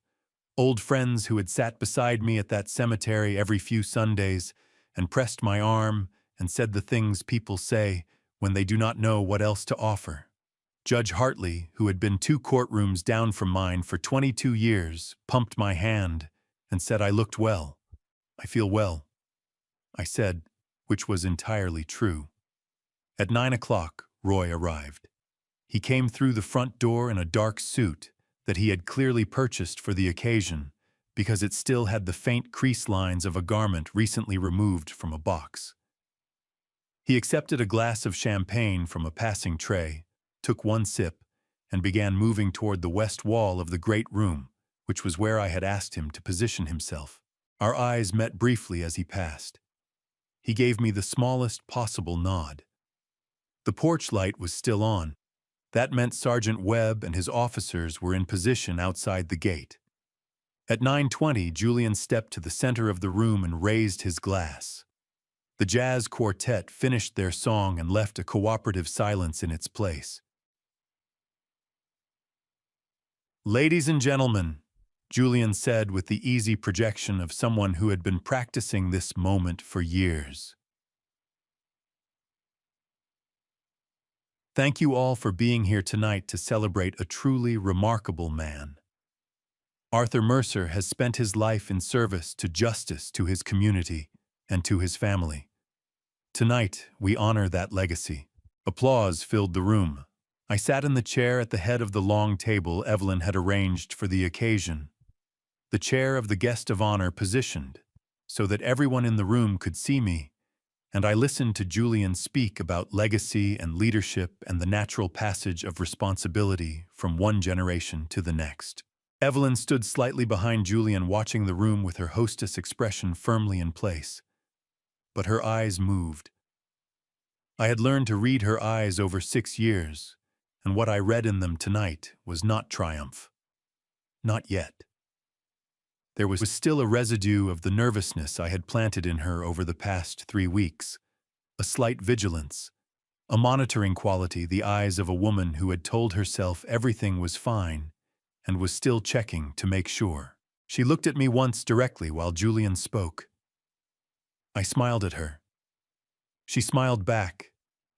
old friends who had sat beside me at that cemetery every few Sundays and pressed my arm and said the things people say when they do not know what else to offer. Judge Hartley, who had been 2 courtrooms down from mine for 22 years, pumped my hand and said I looked well. I feel well, I said, which was entirely true. At 9 o'clock, Roy arrived. He came through the front door in a dark suit that he had clearly purchased for the occasion because it still had the faint crease lines of a garment recently removed from a box. He accepted a glass of champagne from a passing tray, took one sip, and began moving toward the west wall of the great room, which was where I had asked him to position himself. Our eyes met briefly as he passed. He gave me the smallest possible nod. The porch light was still on. That meant Sergeant Webb and his officers were in position outside the gate. At 9:20, Julian stepped to the center of the room and raised his glass. The jazz quartet finished their song and left a cooperative silence in its place. "Ladies and gentlemen," Julian said with the easy projection of someone who had been practicing this moment for years. "Thank you all for being here tonight to celebrate a truly remarkable man. Arthur Mercer has spent his life in service to justice to his community and to his family. Tonight, we honor that legacy." Applause filled the room. I sat in the chair at the head of the long table Evelyn had arranged for the occasion. The chair of the guest of honor positioned, so that everyone in the room could see me, and I listened to Julian speak about legacy and leadership and the natural passage of responsibility from one generation to the next. Evelyn stood slightly behind Julian, watching the room with her hostess expression firmly in place. But her eyes moved. I had learned to read her eyes over 6 years, and what I read in them tonight was not triumph. Not yet. There was still a residue of the nervousness I had planted in her over the past 3 weeks, a slight vigilance, a monitoring quality, the eyes of a woman who had told herself everything was fine and was still checking to make sure. She looked at me once directly while Julian spoke. I smiled at her. She smiled back,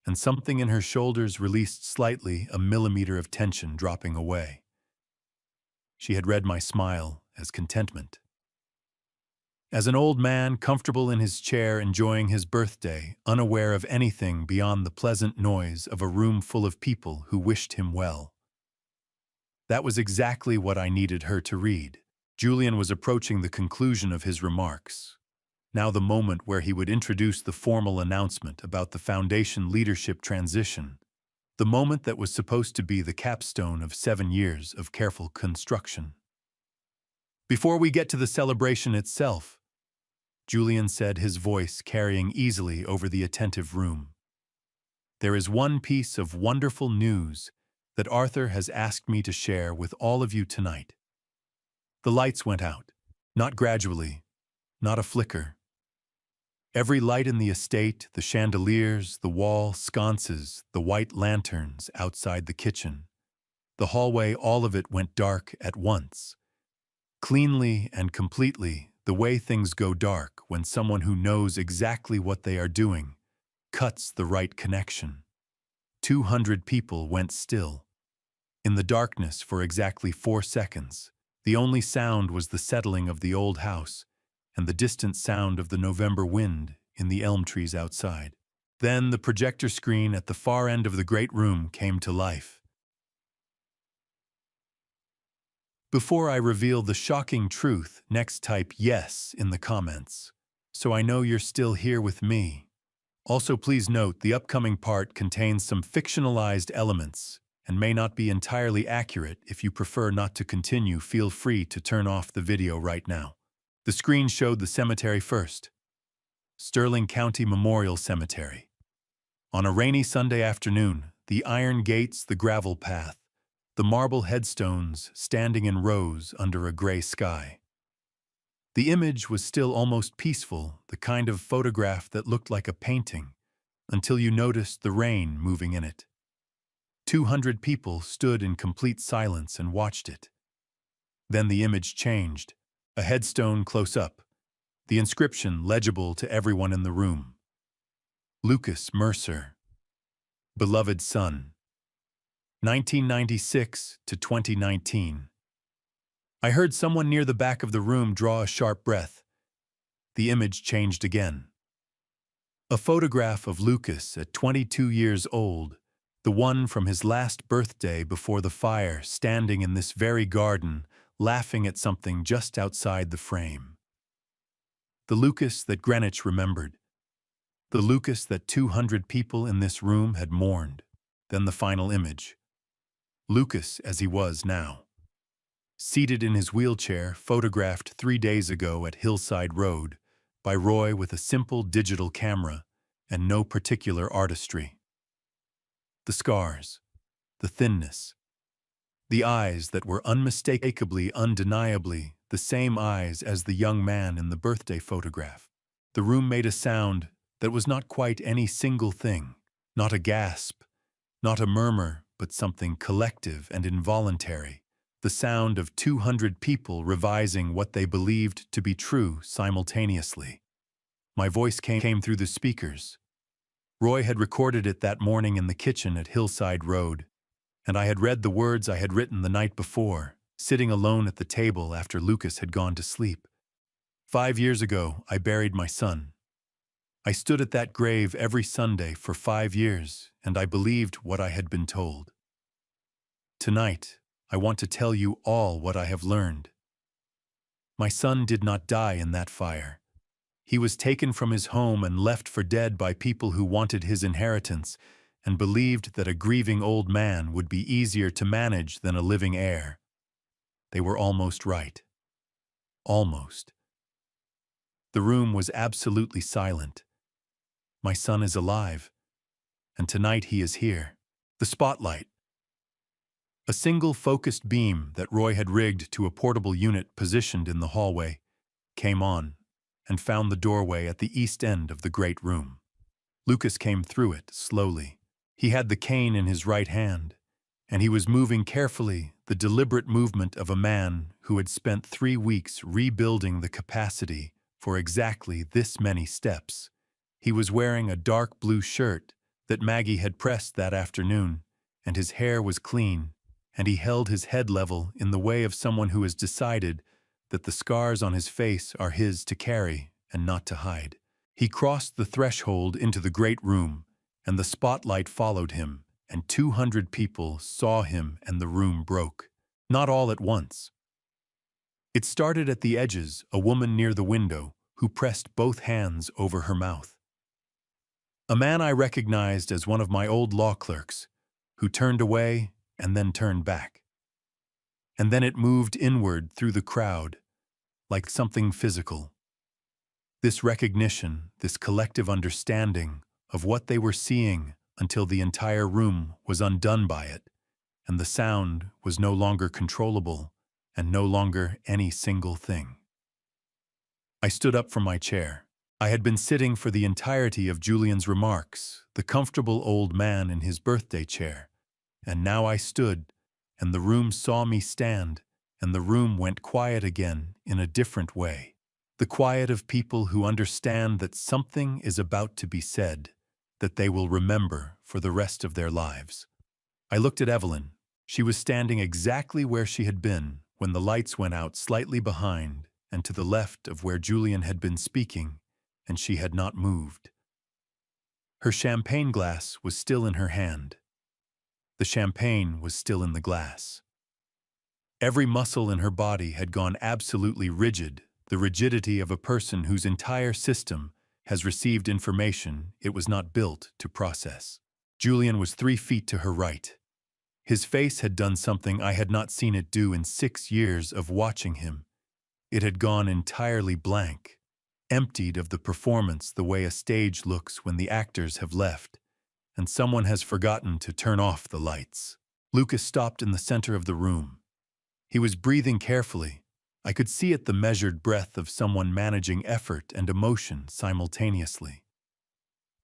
and something in her shoulders released slightly, a millimeter of tension dropping away. She had read my smile as contentment. As an old man, comfortable in his chair, enjoying his birthday, unaware of anything beyond the pleasant noise of a room full of people who wished him well. That was exactly what I needed her to read. Julian was approaching the conclusion of his remarks. Now the moment where he would introduce the formal announcement about the Foundation leadership transition. The moment that was supposed to be the capstone of 7 years of careful construction. "Before we get to the celebration itself," Julian said, his voice carrying easily over the attentive room, "there is one piece of wonderful news that Arthur has asked me to share with all of you tonight." The lights went out. Not gradually, not a flicker. Every light in the estate, the chandeliers, the wall sconces, the white lanterns outside the kitchen, The hallway, all of it went dark at once. Cleanly and completely, the way things go dark when someone who knows exactly what they are doing cuts the right connection. 200 people went still. In the darkness for exactly 4 seconds, the only sound was the settling of the old house and the distant sound of the November wind in the elm trees outside. Then the projector screen at the far end of the great room came to life. Before I reveal the shocking truth, next type yes in the comments, so I know you're still here with me. Also, please note the upcoming part contains some fictionalized elements and may not be entirely accurate. If you prefer not to continue, feel free to turn off the video right now. The screen showed the cemetery first. Sterling County Memorial Cemetery. On a rainy Sunday afternoon, the iron gates, the gravel path, the marble headstones standing in rows under a gray sky. The image was still almost peaceful, the kind of photograph that looked like a painting, until you noticed the rain moving in it. 200 people stood in complete silence and watched it. Then the image changed, a headstone close up, the inscription legible to everyone in the room. Lucas Mercer, beloved son, 1996 to 2019. I heard someone near the back of the room draw a sharp breath. The image changed again. A photograph of Lucas at 22 years old, the one from his last birthday before the fire, standing in this very garden, laughing at something just outside the frame. The Lucas that Greenwich remembered. The Lucas that 200 people in this room had mourned. Then the final image. Lucas as he was now. Seated in his wheelchair, photographed 3 days ago at Hillside Road by Roy with a simple digital camera and no particular artistry. The scars, the thinness, the eyes that were unmistakably, undeniably the same eyes as the young man in the birthday photograph. The room made a sound that was not quite any single thing, not a gasp, not a murmur, but something collective and involuntary. The sound of 200 people revising what they believed to be true simultaneously. My voice came through the speakers. Roy had recorded it that morning in the kitchen at Hillside Road, and I had read the words I had written the night before, sitting alone at the table after Lucas had gone to sleep. 5 years ago, I buried my son. I stood at that grave every Sunday for 5 years, and I believed what I had been told. Tonight, I want to tell you all what I have learned. My son did not die in that fire. He was taken from his home and left for dead by people who wanted his inheritance and believed that a grieving old man would be easier to manage than a living heir. They were almost right. Almost. The room was absolutely silent. My son is alive, and tonight he is here. The spotlight. A single focused beam that Roy had rigged to a portable unit positioned in the hallway came on and found the doorway at the east end of the great room. Lucas came through it slowly. He had the cane in his right hand, and he was moving carefully, the deliberate movement of a man who had spent 3 weeks rebuilding the capacity for exactly this many steps. He was wearing a dark blue shirt that Maggie had pressed that afternoon, and his hair was clean, and he held his head level in the way of someone who has decided that the scars on his face are his to carry and not to hide. He crossed the threshold into the great room, and the spotlight followed him, and 200 people saw him, and the room broke. Not all at once. It started at the edges, a woman near the window who pressed both hands over her mouth. A man I recognized as one of my old law clerks, who turned away and then turned back. And then it moved inward through the crowd, like something physical. This recognition, this collective understanding of what they were seeing until the entire room was undone by it, and the sound was no longer controllable and no longer any single thing. I stood up from my chair. I had been sitting for the entirety of Julian's remarks, the comfortable old man in his birthday chair, and now I stood, and the room saw me stand, and the room went quiet again in a different way. The quiet of people who understand that something is about to be said, that they will remember for the rest of their lives. I looked at Evelyn. She was standing exactly where she had been when the lights went out, slightly behind and to the left of where Julian had been speaking, and she had not moved. Her champagne glass was still in her hand. The champagne was still in the glass. Every muscle in her body had gone absolutely rigid, the rigidity of a person whose entire system has received information it was not built to process. Julian was 3 feet to her right. His face had done something I had not seen it do in 6 years of watching him. It had gone entirely blank, emptied of the performance the way a stage looks when the actors have left, and someone has forgotten to turn off the lights. Lucas stopped in the center of the room. He was breathing carefully. I could see it, the measured breath of someone managing effort and emotion simultaneously.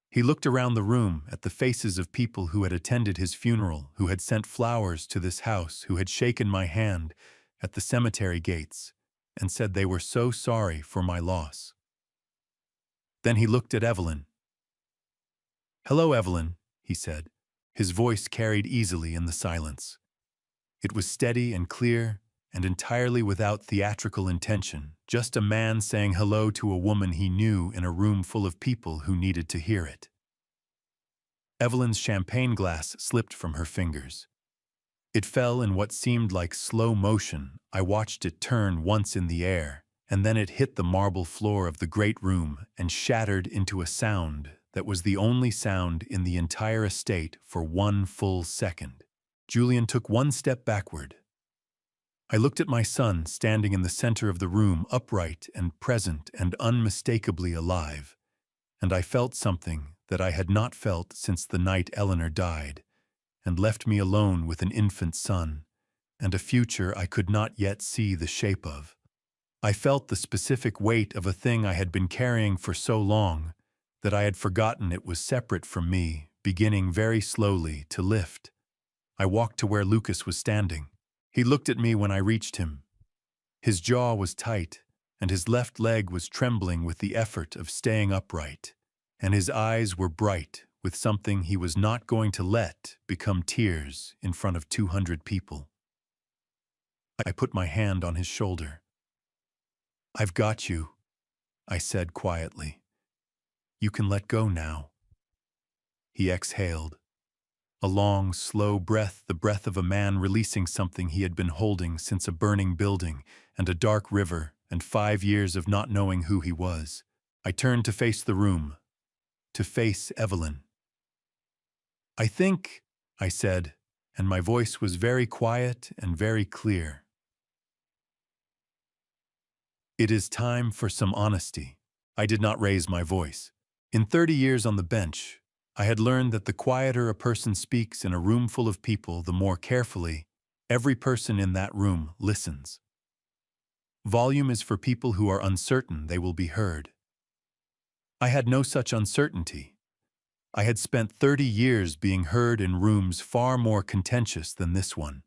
He looked around the room at the faces of people who had attended his funeral, who had sent flowers to this house, who had shaken my hand at the cemetery gates, and said they were so sorry for my loss. Then he looked at Evelyn. "Hello, Evelyn," he said. His voice carried easily in the silence. It was steady and clear, and entirely without theatrical intention, just a man saying hello to a woman he knew in a room full of people who needed to hear it. Evelyn's champagne glass slipped from her fingers. It fell in what seemed like slow motion. I watched it turn once in the air, and then it hit the marble floor of the great room and shattered into a sound that was the only sound in the entire estate for 1 full second. Julian took 1 step backward. I looked at my son standing in the center of the room, upright and present and unmistakably alive, and I felt something that I had not felt since the night Eleanor died and left me alone with an infant son and a future I could not yet see the shape of. I felt the specific weight of a thing I had been carrying for so long that I had forgotten it was separate from me, beginning very slowly to lift. I walked to where Lucas was standing. He looked at me when I reached him. His jaw was tight, and his left leg was trembling with the effort of staying upright, and his eyes were bright with something he was not going to let become tears in front of 200 people. I put my hand on his shoulder. "I've got you," I said quietly. "You can let go now." He exhaled. A long, slow breath, the breath of a man releasing something he had been holding since a burning building and a dark river and 5 years of not knowing who he was. I turned to face the room, to face Evelyn. "I think," I said, and my voice was very quiet and very clear, "it is time for some honesty." I did not raise my voice. In 30 years on the bench, I had learned that the quieter a person speaks in a room full of people, the more carefully every person in that room listens. Volume is for people who are uncertain they will be heard. I had no such uncertainty. I had spent 30 years being heard in rooms far more contentious than this one,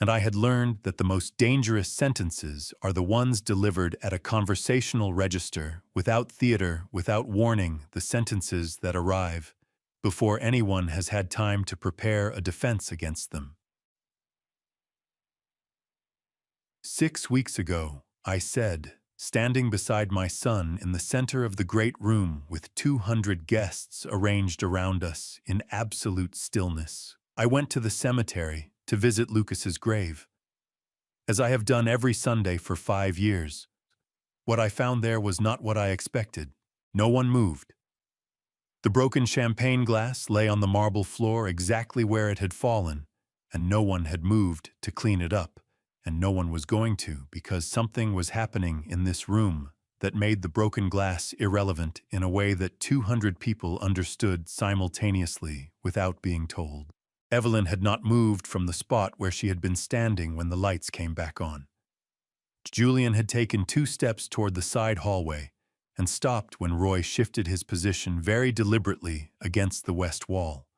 and I had learned that the most dangerous sentences are the ones delivered at a conversational register, without theater, without warning, the sentences that arrive before anyone has had time to prepare a defense against them. 6 weeks ago, I said, standing beside my son in the center of the great room with 200 guests arranged around us in absolute stillness, I went to the cemetery to visit Lucas's grave. As I have done every Sunday for 5 years, what I found there was not what I expected. No one moved. The broken champagne glass lay on the marble floor exactly where it had fallen, and no one had moved to clean it up, and no one was going to, because something was happening in this room that made the broken glass irrelevant in a way that 200 people understood simultaneously without being told. Evelyn had not moved from the spot where she had been standing when the lights came back on. Julian had taken 2 steps toward the side hallway and stopped when Roy shifted his position very deliberately against the west wall.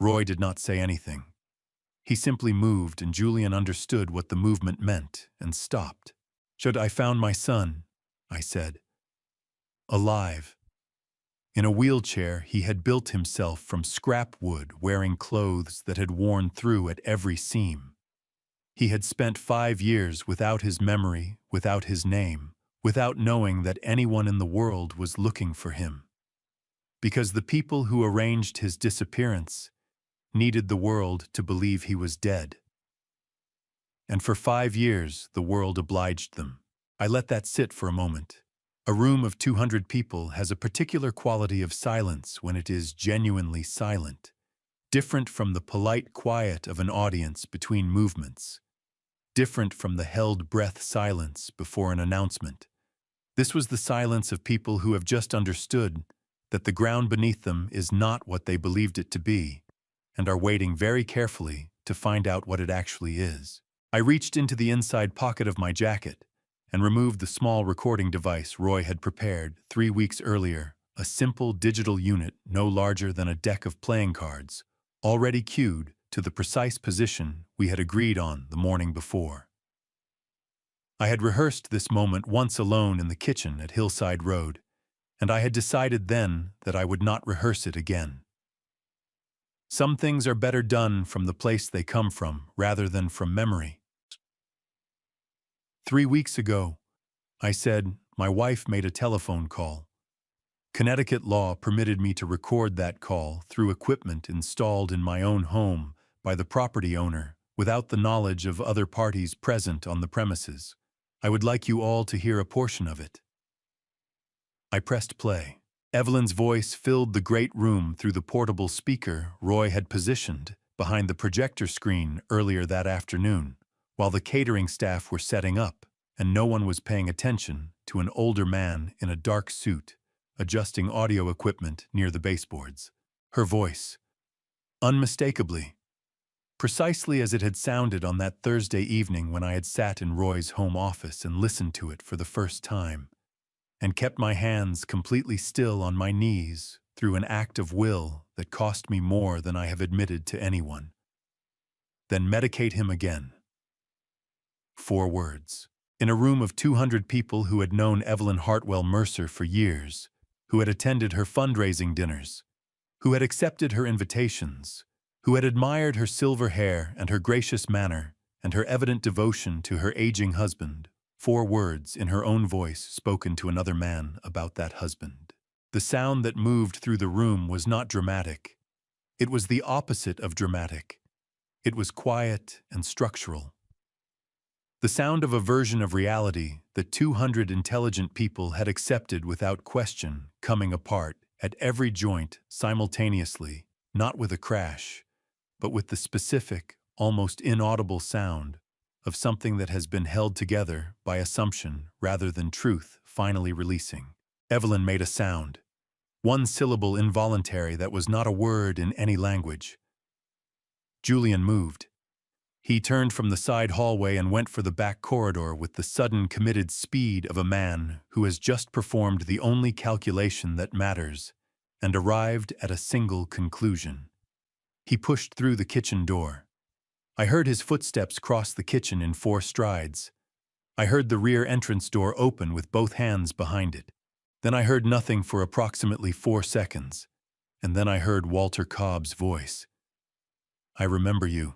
Roy did not say anything. He simply moved, and Julian understood what the movement meant and stopped. "Should I found my son," I said. "Alive. In a wheelchair he had built himself from scrap wood, wearing clothes that had worn through at every seam. He had spent 5 years without his memory, without his name, without knowing that anyone in the world was looking for him. Because the people who arranged his disappearance needed the world to believe he was dead. And for 5 years the world obliged them." I let that sit for a moment. A room of 200 people has a particular quality of silence when it is genuinely silent, different from the polite quiet of an audience between movements, different from the held-breath silence before an announcement. This was the silence of people who have just understood that the ground beneath them is not what they believed it to be, and are waiting very carefully to find out what it actually is. I reached into the inside pocket of my jacket and removed the small recording device Roy had prepared 3 weeks earlier, a simple digital unit no larger than a deck of playing cards, already cued to the precise position we had agreed on the morning before. I had rehearsed this moment once alone in the kitchen at Hillside Road, and I had decided then that I would not rehearse it again. Some things are better done from the place they come from rather than from memory. 3 weeks ago, I said, my wife made a telephone call. Connecticut law permitted me to record that call through equipment installed in my own home by the property owner without the knowledge of other parties present on the premises. I would like you all to hear a portion of it. I pressed play. Evelyn's voice filled the great room through the portable speaker Roy had positioned behind the projector screen earlier that afternoon, while the catering staff were setting up, and no one was paying attention to an older man in a dark suit adjusting audio equipment near the baseboards. Her voice, unmistakably, precisely as it had sounded on that Thursday evening when I had sat in Roy's home office and listened to it for the first time, and kept my hands completely still on my knees through an act of will that cost me more than I have admitted to anyone. Then medicate him again. 4 words. In a room of 200 people who had known Evelyn Hartwell Mercer for years, who had attended her fundraising dinners, who had accepted her invitations, who had admired her silver hair and her gracious manner and her evident devotion to her aging husband, 4 words in her own voice spoken to another man about that husband. The sound that moved through the room was not dramatic. It was the opposite of dramatic. It was quiet and structural. The sound of a version of reality that 200 intelligent people had accepted without question, coming apart at every joint simultaneously, not with a crash, but with the specific, almost inaudible sound of something that has been held together by assumption rather than truth finally releasing. Evelyn made a sound, one syllable involuntary that was not a word in any language. Julian moved. He turned from the side hallway and went for the back corridor with the sudden committed speed of a man who has just performed the only calculation that matters and arrived at a single conclusion. He pushed through the kitchen door. I heard his footsteps cross the kitchen in 4 strides. I heard the rear entrance door open with both hands behind it. Then I heard nothing for approximately 4 seconds, and then I heard Walter Cobb's voice. "I remember you."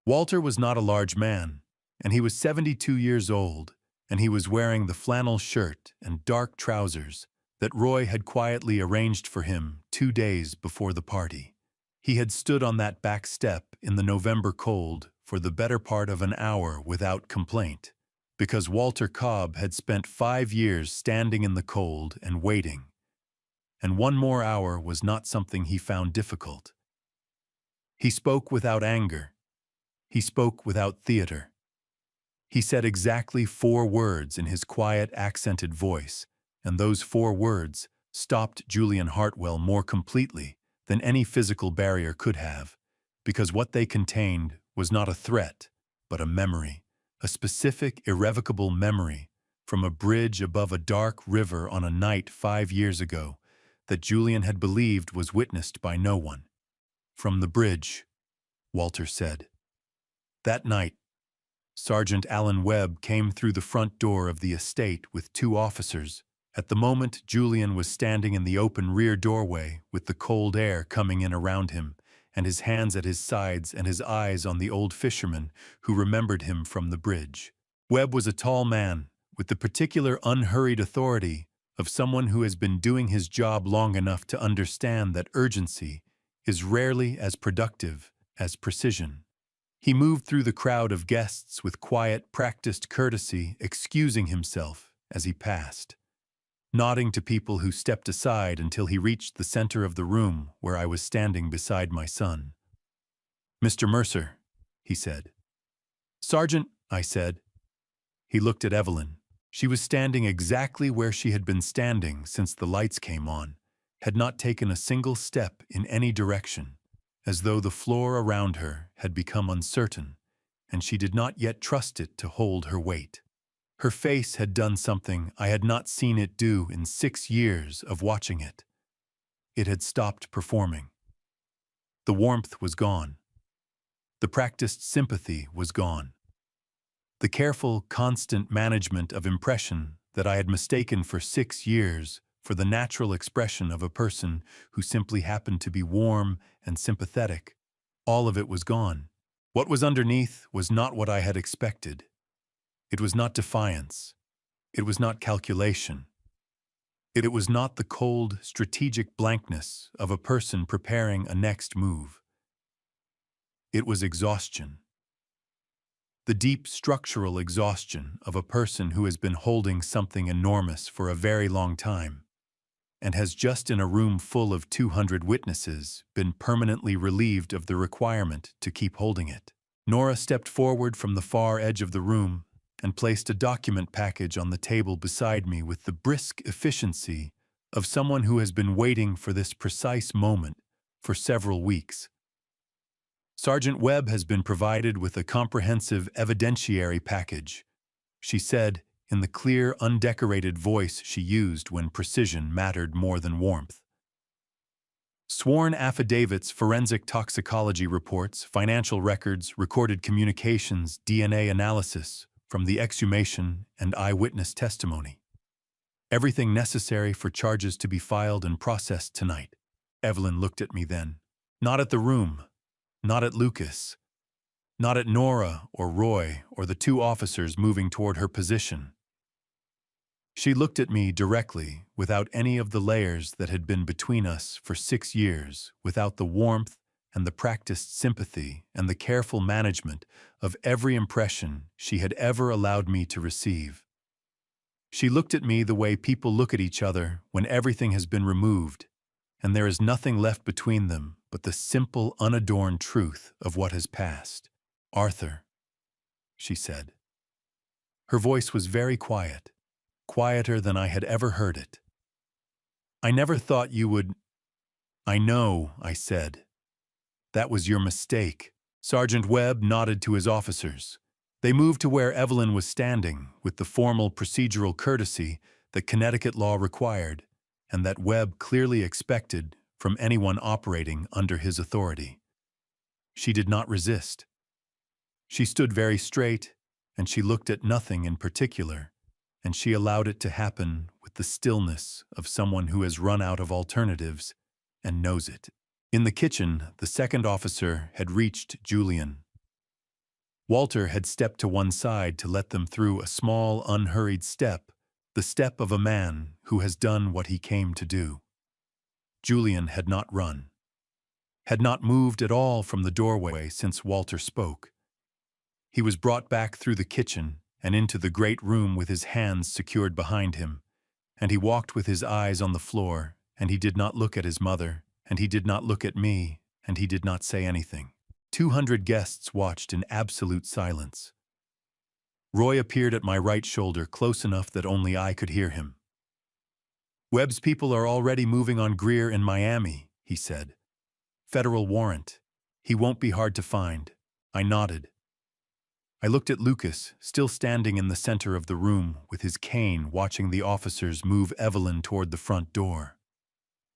Walter was not a large man, and he was 72 years old, and he was wearing the flannel shirt and dark trousers that Roy had quietly arranged for him 2 days before the party. He had stood on that back step in the November cold for the better part of an hour without complaint, because Walter Cobb had spent 5 years standing in the cold and waiting, and 1 more hour was not something he found difficult. He spoke without anger. He spoke without theater. He said exactly 4 words in his quiet, accented voice, and those 4 words stopped Julian Hartwell more completely than any physical barrier could have, because what they contained was not a threat, but a memory, a specific, irrevocable memory from a bridge above a dark river on a night 5 years ago that Julian had believed was witnessed by no one. "From the bridge," Walter said. That night, Sergeant Alan Webb came through the front door of the estate with 2 officers. At the moment, Julian was standing in the open rear doorway with the cold air coming in around him, and his hands at his sides and his eyes on the old fisherman who remembered him from the bridge. Webb was a tall man, with the particular unhurried authority of someone who has been doing his job long enough to understand that urgency is rarely as productive as precision. He moved through the crowd of guests with quiet, practiced courtesy, excusing himself as he passed, nodding to people who stepped aside until he reached the center of the room where I was standing beside my son. "Mr. Mercer," he said. "Sergeant," I said. He looked at Evelyn. She was standing exactly where she had been standing since the lights came on, had not taken a single step in any direction, as though the floor around her had become uncertain, and she did not yet trust it to hold her weight. Her face had done something I had not seen it do in 6 years of watching it. It had stopped performing. The warmth was gone. The practiced sympathy was gone. The careful, constant management of impression that I had mistaken for 6 years for the natural expression of a person who simply happened to be warm and sympathetic, all of it was gone. What was underneath was not what I had expected. It was not defiance. It was not calculation. It was not the cold, strategic blankness of a person preparing a next move. It was exhaustion. The deep structural exhaustion of a person who has been holding something enormous for a very long time, and has just in a room full of 200 witnesses been permanently relieved of the requirement to keep holding it. Nora stepped forward from the far edge of the room and placed a document package on the table beside me with the brisk efficiency of someone who has been waiting for this precise moment for several weeks. "Sergeant Webb has been provided with a comprehensive evidentiary package," she said in the clear, undecorated voice she used when precision mattered more than warmth. "Sworn affidavits, forensic toxicology reports, financial records, recorded communications, DNA analysis from the exhumation, and eyewitness testimony. Everything necessary for charges to be filed and processed tonight." Evelyn looked at me then. Not at the room. Not at Lucas. Not at Nora or Roy or the 2 officers moving toward her position. She looked at me directly, without any of the layers that had been between us for 6 years, without the warmth and the practiced sympathy and the careful management of every impression she had ever allowed me to receive. She looked at me the way people look at each other when everything has been removed, and there is nothing left between them but the simple, unadorned truth of what has passed. "Arthur," she said. Her voice was very quiet, quieter than I had ever heard it. "I never thought you would—" "I know," I said. "That was your mistake." Sergeant Webb nodded to his officers. They moved to where Evelyn was standing with the formal procedural courtesy that Connecticut law required, and that Webb clearly expected from anyone operating under his authority. She did not resist. She stood very straight, and she looked at nothing in particular, and she allowed it to happen with the stillness of someone who has run out of alternatives and knows it. In the kitchen, the second officer had reached Julian. Walter had stepped to one side to let them through a small, unhurried step, the step of a man who has done what he came to do. Julian had not run, had not moved at all from the doorway since Walter spoke. He was brought back through the kitchen and into the great room with his hands secured behind him, and he walked with his eyes on the floor, and he did not look at his mother, and he did not look at me, and he did not say anything. 200 guests watched in absolute silence. Roy appeared at my right shoulder, close enough that only I could hear him. "Webb's people are already moving on Greer in Miami," he said. "Federal warrant. He won't be hard to find." I nodded. I looked at Lucas, still standing in the center of the room with his cane, watching the officers move Evelyn toward the front door.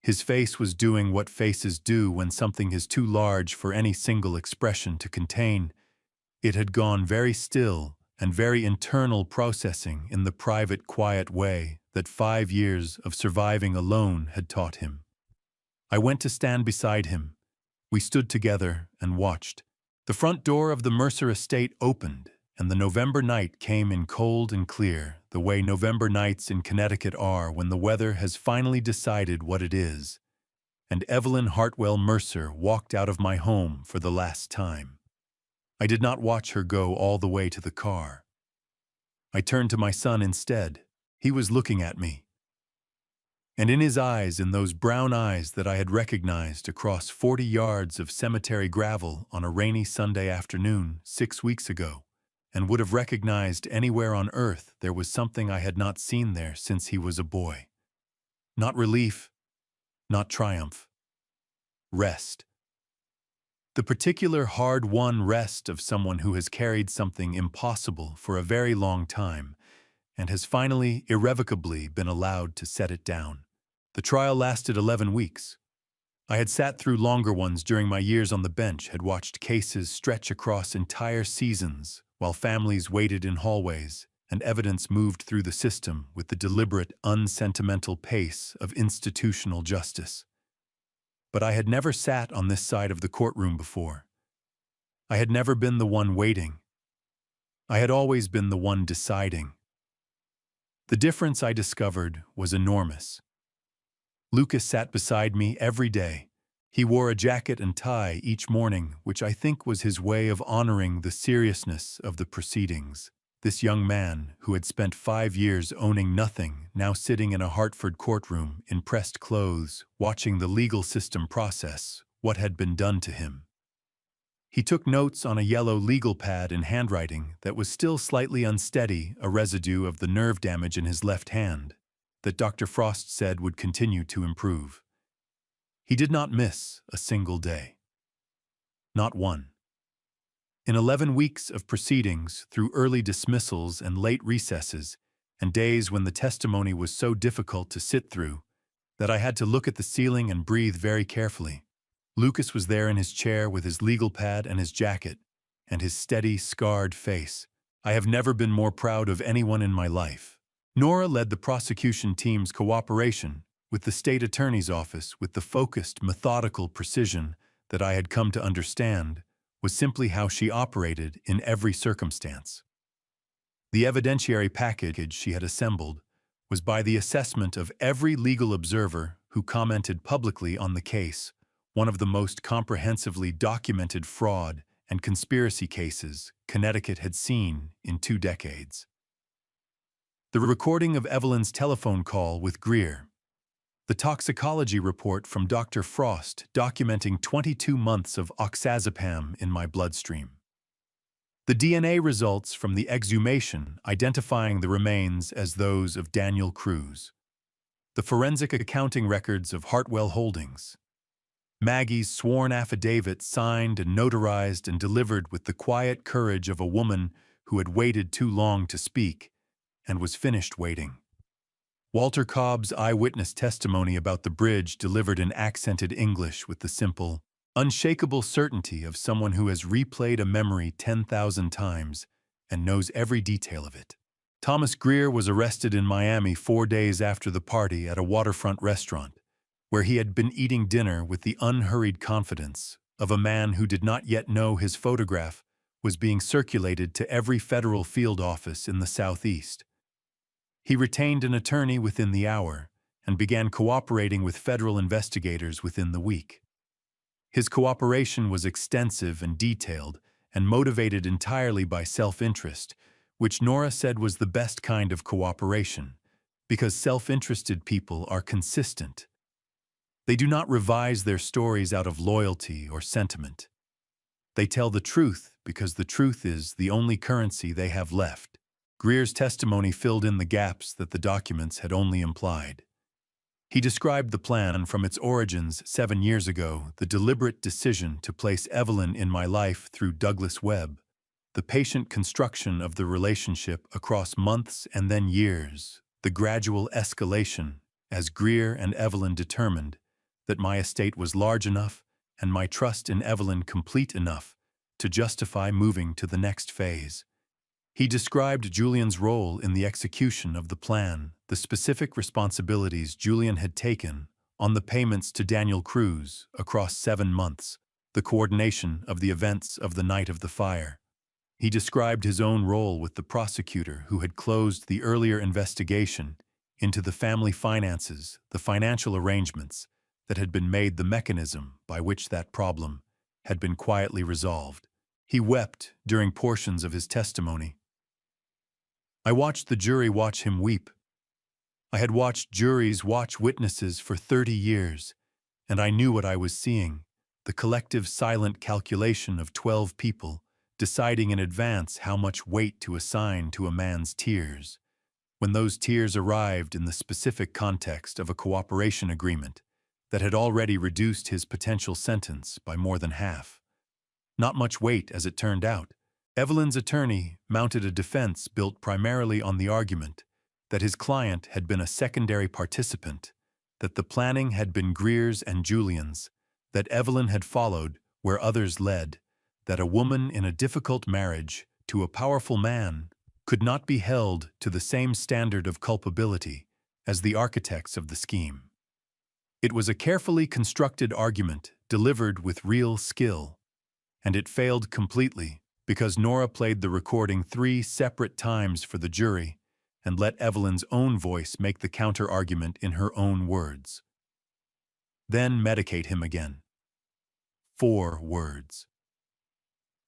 His face was doing what faces do when something is too large for any single expression to contain. It had gone very still and very internal processing in the private, quiet way that 5 years of surviving alone had taught him. I went to stand beside him. We stood together and watched. The front door of the Mercer estate opened, and the November night came in cold and clear, the way November nights in Connecticut are when the weather has finally decided what it is. And Evelyn Hartwell Mercer walked out of my home for the last time. I did not watch her go all the way to the car. I turned to my son instead. He was looking at me. And in his eyes, in those brown eyes that I had recognized across 40 yards of cemetery gravel on a rainy Sunday afternoon 6 weeks ago, and would have recognized anywhere on earth, there was something I had not seen there since he was a boy. Not relief, not triumph. Rest. The particular hard-won rest of someone who has carried something impossible for a very long time and has finally, irrevocably been allowed to set it down. The trial lasted 11 weeks. I had sat through longer ones during my years on the bench, had watched cases stretch across entire seasons while families waited in hallways and evidence moved through the system with the deliberate, unsentimental pace of institutional justice. But I had never sat on this side of the courtroom before. I had never been the one waiting. I had always been the one deciding. The difference, I discovered, was enormous. Lucas sat beside me every day. He wore a jacket and tie each morning, which I think was his way of honoring the seriousness of the proceedings. This young man, who had spent 5 years owning nothing, now sitting in a Hartford courtroom in pressed clothes, watching the legal system process what had been done to him. He took notes on a yellow legal pad in handwriting that was still slightly unsteady, a residue of the nerve damage in his left hand that Dr. Frost said would continue to improve. He did not miss a single day. Not one. In 11 weeks of proceedings, through early dismissals and late recesses, and days when the testimony was so difficult to sit through, that I had to look at the ceiling and breathe very carefully, Lucas was there in his chair with his legal pad and his jacket, and his steady, scarred face. I have never been more proud of anyone in my life. Nora led the prosecution team's cooperation with the state attorney's office with the focused, methodical precision that I had come to understand was simply how she operated in every circumstance. The evidentiary package she had assembled was by the assessment of every legal observer who commented publicly on the case, one of the most comprehensively documented fraud and conspiracy cases Connecticut had seen in 2 decades. The recording of Evelyn's telephone call with Greer. The toxicology report from Dr. Frost documenting 22 months of oxazepam in my bloodstream. The DNA results from the exhumation identifying the remains as those of Daniel Cruz. The forensic accounting records of Hartwell Holdings. Maggie's sworn affidavit signed and notarized and delivered with the quiet courage of a woman who had waited too long to speak and was finished waiting. Walter Cobb's eyewitness testimony about the bridge delivered in accented English with the simple, unshakable certainty of someone who has replayed a memory 10,000 times and knows every detail of it. Thomas Greer was arrested in Miami 4 days after the party at a waterfront restaurant, where he had been eating dinner with the unhurried confidence of a man who did not yet know his photograph was being circulated to every federal field office in the Southeast. He retained an attorney within the hour and began cooperating with federal investigators within the week. His cooperation was extensive and detailed and motivated entirely by self-interest, which Nora said was the best kind of cooperation, because self-interested people are consistent. They do not revise their stories out of loyalty or sentiment. They tell the truth because the truth is the only currency they have left. Greer's testimony filled in the gaps that the documents had only implied. He described the plan from its origins 7 years ago, the deliberate decision to place Evelyn in my life through Douglas Webb, the patient construction of the relationship across months and then years, the gradual escalation, as Greer and Evelyn determined, that my estate was large enough and my trust in Evelyn complete enough to justify moving to the next phase. He described Julian's role in the execution of the plan, the specific responsibilities Julian had taken on the payments to Daniel Cruz across 7 months, the coordination of the events of the night of the fire. He described his own role with the prosecutor who had closed the earlier investigation into the family finances, the financial arrangements that had been made the mechanism by which that problem had been quietly resolved. He wept during portions of his testimony. I watched the jury watch him weep. I had watched juries watch witnesses for 30 years, and I knew what I was seeing, the collective silent calculation of 12 people deciding in advance how much weight to assign to a man's tears. When those tears arrived in the specific context of a cooperation agreement that had already reduced his potential sentence by more than half. Not much weight, as it turned out. Evelyn's attorney mounted a defense built primarily on the argument that his client had been a secondary participant, that the planning had been Greer's and Julian's, that Evelyn had followed where others led, that a woman in a difficult marriage to a powerful man could not be held to the same standard of culpability as the architects of the scheme. It was a carefully constructed argument delivered with real skill, and it failed completely because Nora played the recording 3 separate times for the jury and let Evelyn's own voice make the counter-argument in her own words. Then medicate him again. 4 words.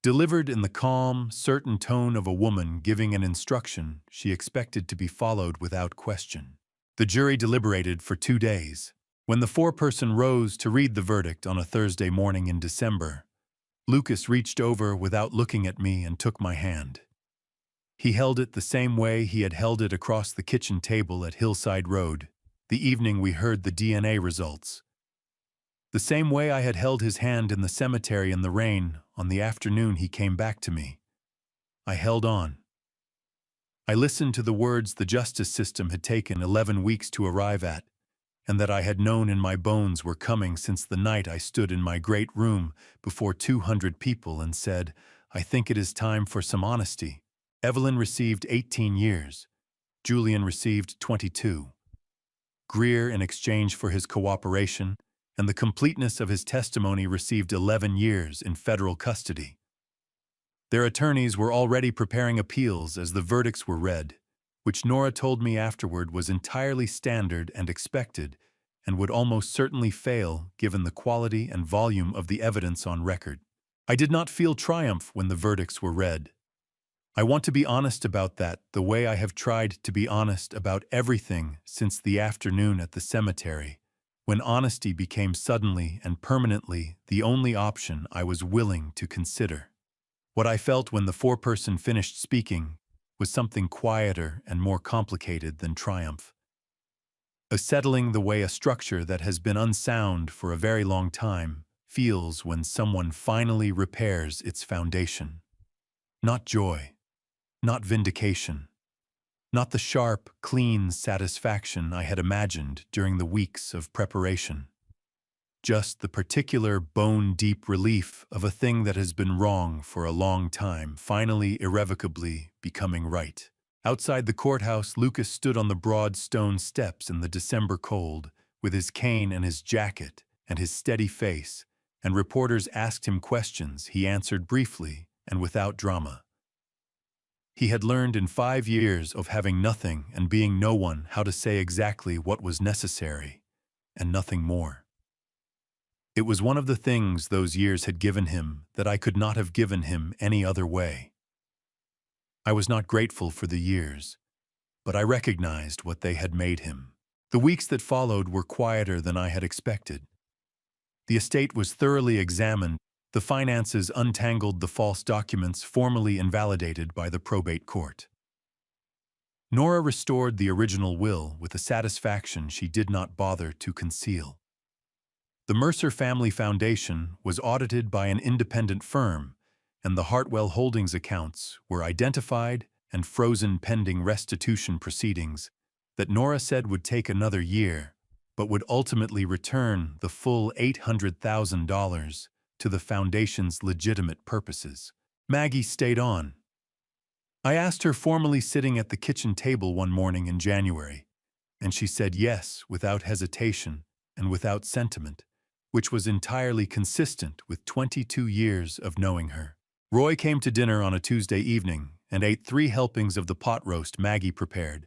Delivered in the calm, certain tone of a woman giving an instruction she expected to be followed without question. The jury deliberated for 2 days. When the foreperson rose to read the verdict on a Thursday morning in December, Lucas reached over without looking at me and took my hand. He held it the same way he had held it across the kitchen table at Hillside Road, the evening we heard the DNA results. The same way I had held his hand in the cemetery in the rain on the afternoon he came back to me. I held on. I listened to the words the justice system had taken 11 weeks to arrive at, and that I had known in my bones were coming since the night I stood in my great room before 200 people and said, "I think it is time for some honesty." Evelyn received 18 years. Julian received 22. Greer, in exchange for his cooperation and the completeness of his testimony, received 11 years in federal custody. Their attorneys were already preparing appeals as the verdicts were read, which Nora told me afterward was entirely standard and expected and would almost certainly fail given the quality and volume of the evidence on record. I did not feel triumph when the verdicts were read. I want to be honest about that, the way I have tried to be honest about everything since the afternoon at the cemetery, when honesty became suddenly and permanently the only option I was willing to consider. What I felt when the foreperson finished speaking was something quieter and more complicated than triumph. A settling the way a structure that has been unsound for a very long time feels when someone finally repairs its foundation. Not joy, not vindication, not the sharp, clean satisfaction I had imagined during the weeks of preparation. Just the particular bone-deep relief of a thing that has been wrong for a long time finally irrevocably becoming right. Outside the courthouse, Lucas stood on the broad stone steps in the December cold, with his cane and his jacket and his steady face, and reporters asked him questions he answered briefly and without drama. He had learned in 5 years of having nothing and being no one how to say exactly what was necessary, and nothing more. It was one of the things those years had given him that I could not have given him any other way. I was not grateful for the years, but I recognized what they had made him. The weeks that followed were quieter than I had expected. The estate was thoroughly examined, the finances untangled, the false documents formally invalidated by the probate court. Nora restored the original will with a satisfaction she did not bother to conceal. The Mercer Family Foundation was audited by an independent firm, and the Hartwell Holdings accounts were identified and frozen pending restitution proceedings that Nora said would take another year, but would ultimately return the full $800,000 to the Foundation's legitimate purposes. Maggie stayed on. I asked her formally sitting at the kitchen table one morning in January, and she said yes without hesitation and without sentiment, which was entirely consistent with 22 years of knowing her. Roy came to dinner on a Tuesday evening and ate 3 helpings of the pot roast Maggie prepared,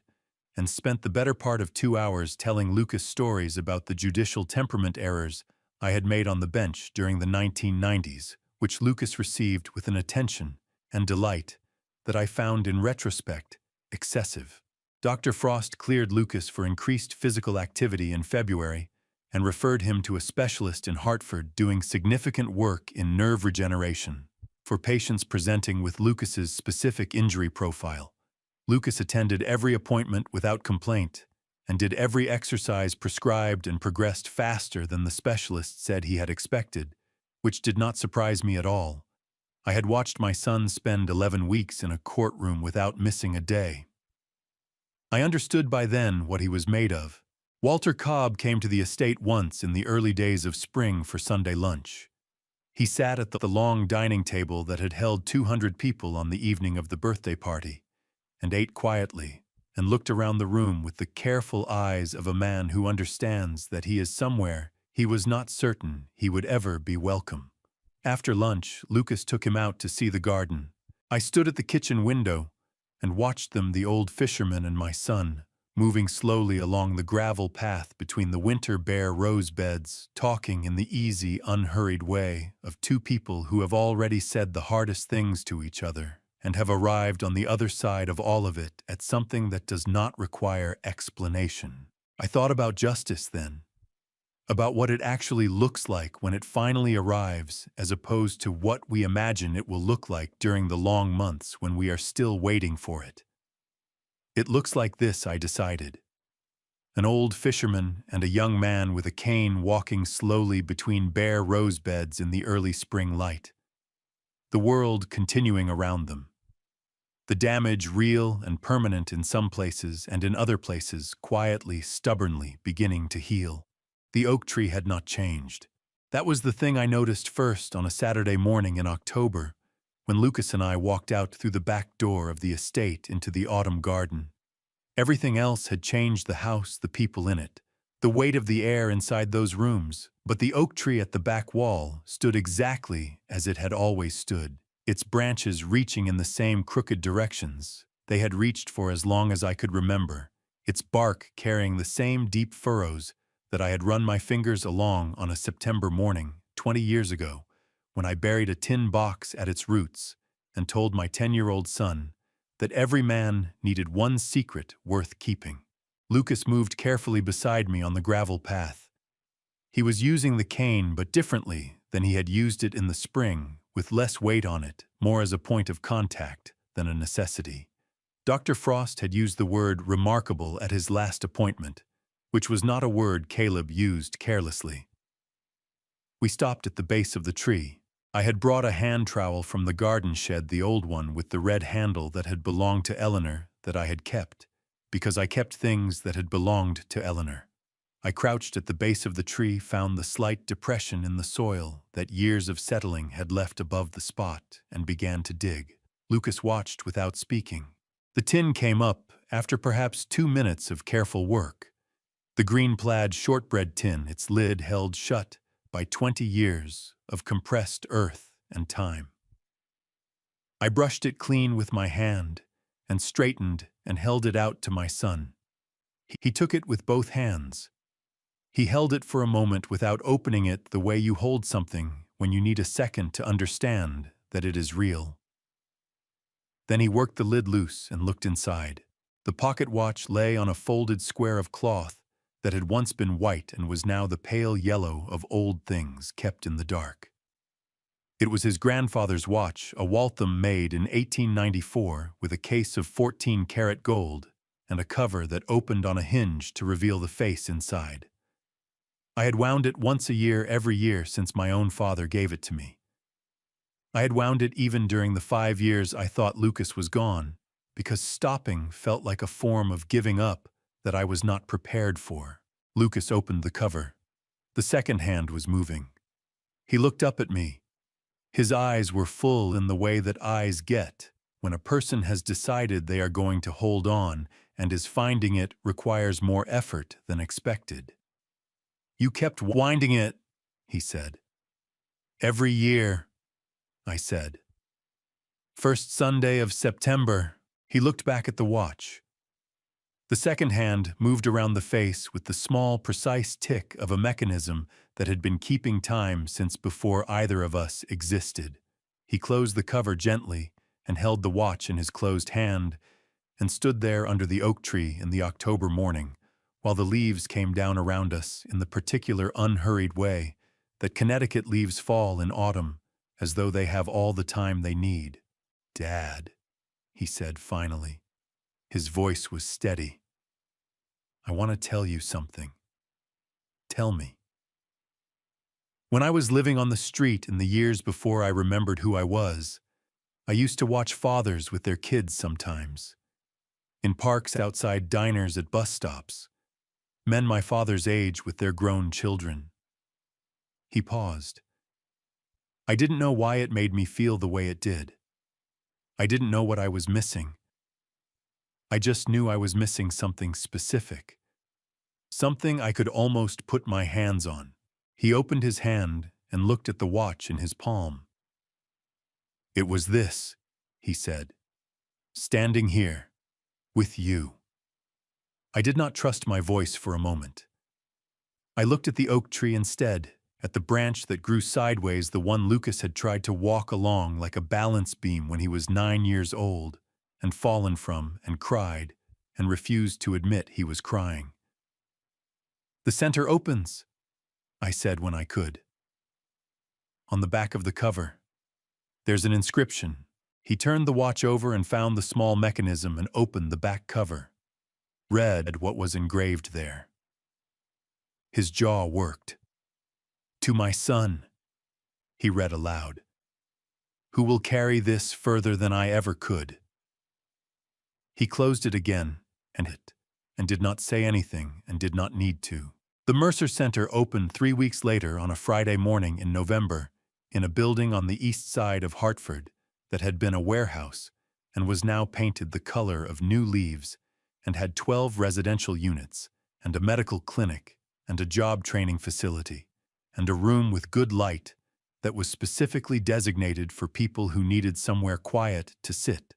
and spent the better part of 2 hours telling Lucas stories about the judicial temperament errors I had made on the bench during the 1990s, which Lucas received with an attention and delight that I found in retrospect excessive. Dr. Frost cleared Lucas for increased physical activity in February and referred him to a specialist in Hartford doing significant work in nerve regeneration for patients presenting with Lucas's specific injury profile. Lucas attended every appointment without complaint and did every exercise prescribed and progressed faster than the specialist said he had expected, which did not surprise me at all. I had watched my son spend 11 weeks in a courtroom without missing a day. I understood by then what he was made of. Walter Cobb came to the estate once in the early days of spring for Sunday lunch. He sat at the long dining table that had held 200 people on the evening of the birthday party, and ate quietly, and looked around the room with the careful eyes of a man who understands that he is somewhere he was not certain he would ever be welcome. After lunch, Lucas took him out to see the garden. I stood at the kitchen window and watched them, the old fisherman and my son, moving slowly along the gravel path between the winter bare rose beds, talking in the easy, unhurried way of 2 people who have already said the hardest things to each other and have arrived on the other side of all of it at something that does not require explanation. I thought about justice then, about what it actually looks like when it finally arrives, as opposed to what we imagine it will look like during the long months when we are still waiting for it. It looks like this, I decided. An old fisherman and a young man with a cane walking slowly between bare rose beds in the early spring light. The world continuing around them. The damage real and permanent in some places, and in other places quietly, stubbornly beginning to heal. The oak tree had not changed. That was the thing I noticed first on a Saturday morning in October, when Lucas and I walked out through the back door of the estate into the autumn garden. Everything else had changed: the house, the people in it, the weight of the air inside those rooms, but the oak tree at the back wall stood exactly as it had always stood, its branches reaching in the same crooked directions they had reached for as long as I could remember, its bark carrying the same deep furrows that I had run my fingers along on a September morning 20 years ago, when I buried a tin box at its roots and told my 10-year-old son that every man needed one secret worth keeping. Lucas moved carefully beside me on the gravel path. He was using the cane, but differently than he had used it in the spring, with less weight on it, more as a point of contact than a necessity. Dr. Frost had used the word remarkable at his last appointment, which was not a word Caleb used carelessly. We stopped at the base of the tree. I had brought a hand trowel from the garden shed, the old one with the red handle that had belonged to Eleanor, that I had kept, because I kept things that had belonged to Eleanor. I crouched at the base of the tree, found the slight depression in the soil that years of settling had left above the spot, and began to dig. Lucas watched without speaking. The tin came up after perhaps 2 minutes of careful work. The green plaid shortbread tin, its lid held shut by 20 years of compressed earth and time. I brushed it clean with my hand and straightened and held it out to my son. He took it with both hands. He held it for a moment without opening it, the way you hold something when you need a second to understand that it is real. Then he worked the lid loose and looked inside. The pocket watch lay on a folded square of cloth that had once been white and was now the pale yellow of old things kept in the dark. It was his grandfather's watch, a Waltham made in 1894 with a case of 14-karat gold and a cover that opened on a hinge to reveal the face inside. I had wound it once a year every year since my own father gave it to me. I had wound it even during the 5 years I thought Lucas was gone, because stopping felt like a form of giving up that I was not prepared for. Lucas opened the cover. The second hand was moving. He looked up at me. His eyes were full in the way that eyes get when a person has decided they are going to hold on and is finding it requires more effort than expected. "You kept winding it," he said. "Every year," I said. "First Sunday of September." He looked back at the watch. The second hand moved around the face with the small, precise tick of a mechanism that had been keeping time since before either of us existed. He closed the cover gently and held the watch in his closed hand and stood there under the oak tree in the October morning, while the leaves came down around us in the particular unhurried way that Connecticut leaves fall in autumn, as though they have all the time they need. "Dad," he said finally. His voice was steady. "I want to tell you something." "Tell me." When I was living on the street in the years before I remembered who I was, I used to watch fathers with their kids sometimes. In parks outside diners at bus stops. Men my father's age with their grown children. He paused. I didn't know why it made me feel the way it did. I didn't know what I was missing. I just knew I was missing something specific. Something I could almost put my hands on. He opened his hand and looked at the watch in his palm. "It was this," he said. "Standing here, with you." I did not trust my voice for a moment. I looked at the oak tree instead, at the branch that grew sideways, the one Lucas had tried to walk along like a balance beam when he was 9 years old, and fallen from and cried, and refused to admit he was crying. "The center opens," I said when I could. "On the back of the cover. There's an inscription." He turned the watch over and found the small mechanism and opened the back cover. Read what was engraved there. His jaw worked. "To my son," he read aloud, "who will carry this further than I ever could." He closed it again and did not say anything and did not need to. The Mercer Center opened 3 weeks later on a Friday morning in November in a building on the east side of Hartford that had been a warehouse and was now painted the color of new leaves and had 12 residential units and a medical clinic and a job training facility and a room with good light that was specifically designated for people who needed somewhere quiet to sit.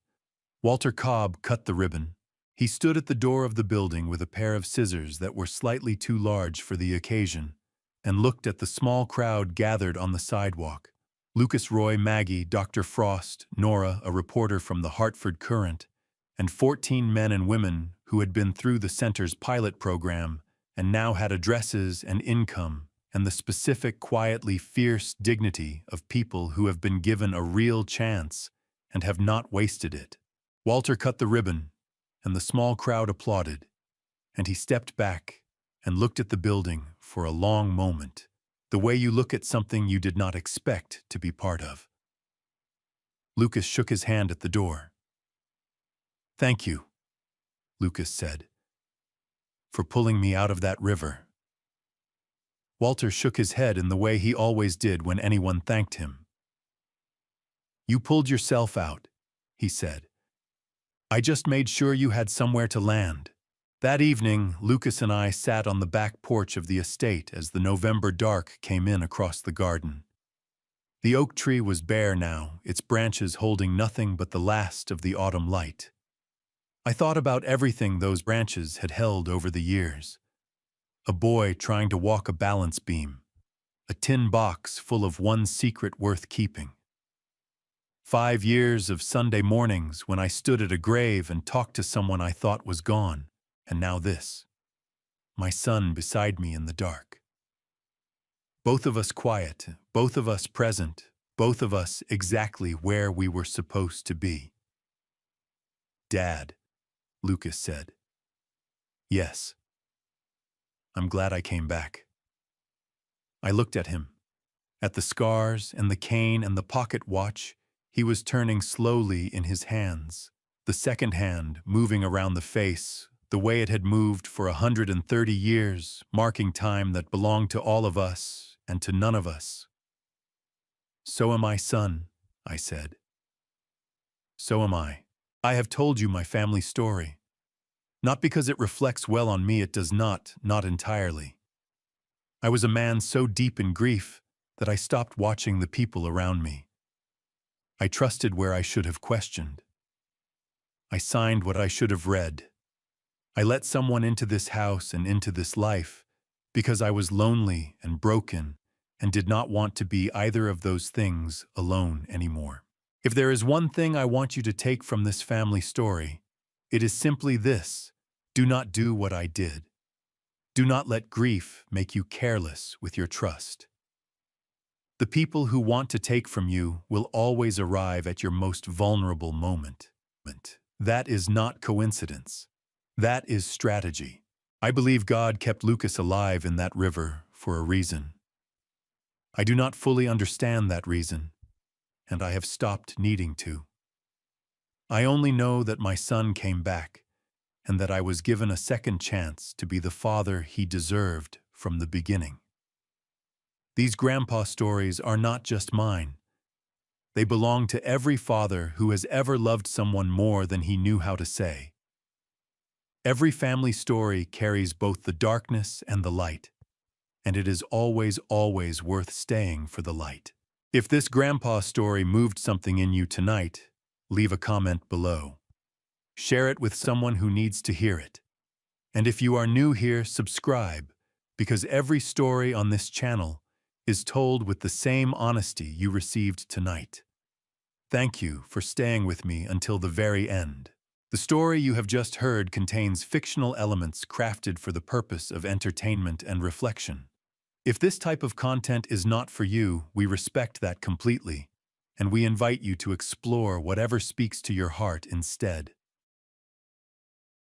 Walter Cobb cut the ribbon. He stood at the door of the building with a pair of scissors that were slightly too large for the occasion and looked at the small crowd gathered on the sidewalk. Lucas, Roy, Maggie, Dr. Frost, Nora, a reporter from the Hartford Courant, and 14 men and women who had been through the center's pilot program and now had addresses and income and the specific, quietly fierce dignity of people who have been given a real chance and have not wasted it. Walter cut the ribbon, and the small crowd applauded, and he stepped back and looked at the building for a long moment, the way you look at something you did not expect to be part of. Lucas shook his hand at the door. "Thank you," Lucas said, "for pulling me out of that river." Walter shook his head in the way he always did when anyone thanked him. "You pulled yourself out," he said. "I just made sure you had somewhere to land." That evening, Lucas and I sat on the back porch of the estate as the November dark came in across the garden. The oak tree was bare now, its branches holding nothing but the last of the autumn light. I thought about everything those branches had held over the years. A boy trying to walk a balance beam. A tin box full of one secret worth keeping. 5 years of Sunday mornings when I stood at a grave and talked to someone I thought was gone, and now this. My son beside me in the dark. Both of us quiet, both of us present, both of us exactly where we were supposed to be. "Dad," Lucas said. "Yes. I'm glad I came back." I looked at him. At the scars and the cane and the pocket watch he was turning slowly in his hands, the second hand moving around the face, the way it had moved for 130 years, marking time that belonged to all of us and to none of us. So am I, son, I said. So am I. I have told you my family story. Not because it reflects well on me, it does not entirely. I was a man so deep in grief that I stopped watching the people around me. I trusted where I should have questioned. I signed what I should have read. I let someone into this house and into this life because I was lonely and broken and did not want to be either of those things alone anymore. If there is one thing I want you to take from this family story, it is simply this: do not do what I did. Do not let grief make you careless with your trust. The people who want to take from you will always arrive at your most vulnerable moment. That is not coincidence. That is strategy. I believe God kept Lucas alive in that river for a reason. I do not fully understand that reason, and I have stopped needing to. I only know that my son came back, and that I was given a second chance to be the father he deserved from the beginning. These grandpa stories are not just mine. They belong to every father who has ever loved someone more than he knew how to say. Every family story carries both the darkness and the light, and it is always worth staying for the light. If this grandpa story moved something in you tonight, leave a comment below. Share it with someone who needs to hear it. And if you are new here, subscribe, because every story on this channel is told with the same honesty you received tonight. Thank you for staying with me until the very end. The story you have just heard contains fictional elements crafted for the purpose of entertainment and reflection. If this type of content is not for you, we respect that completely, and we invite you to explore whatever speaks to your heart instead.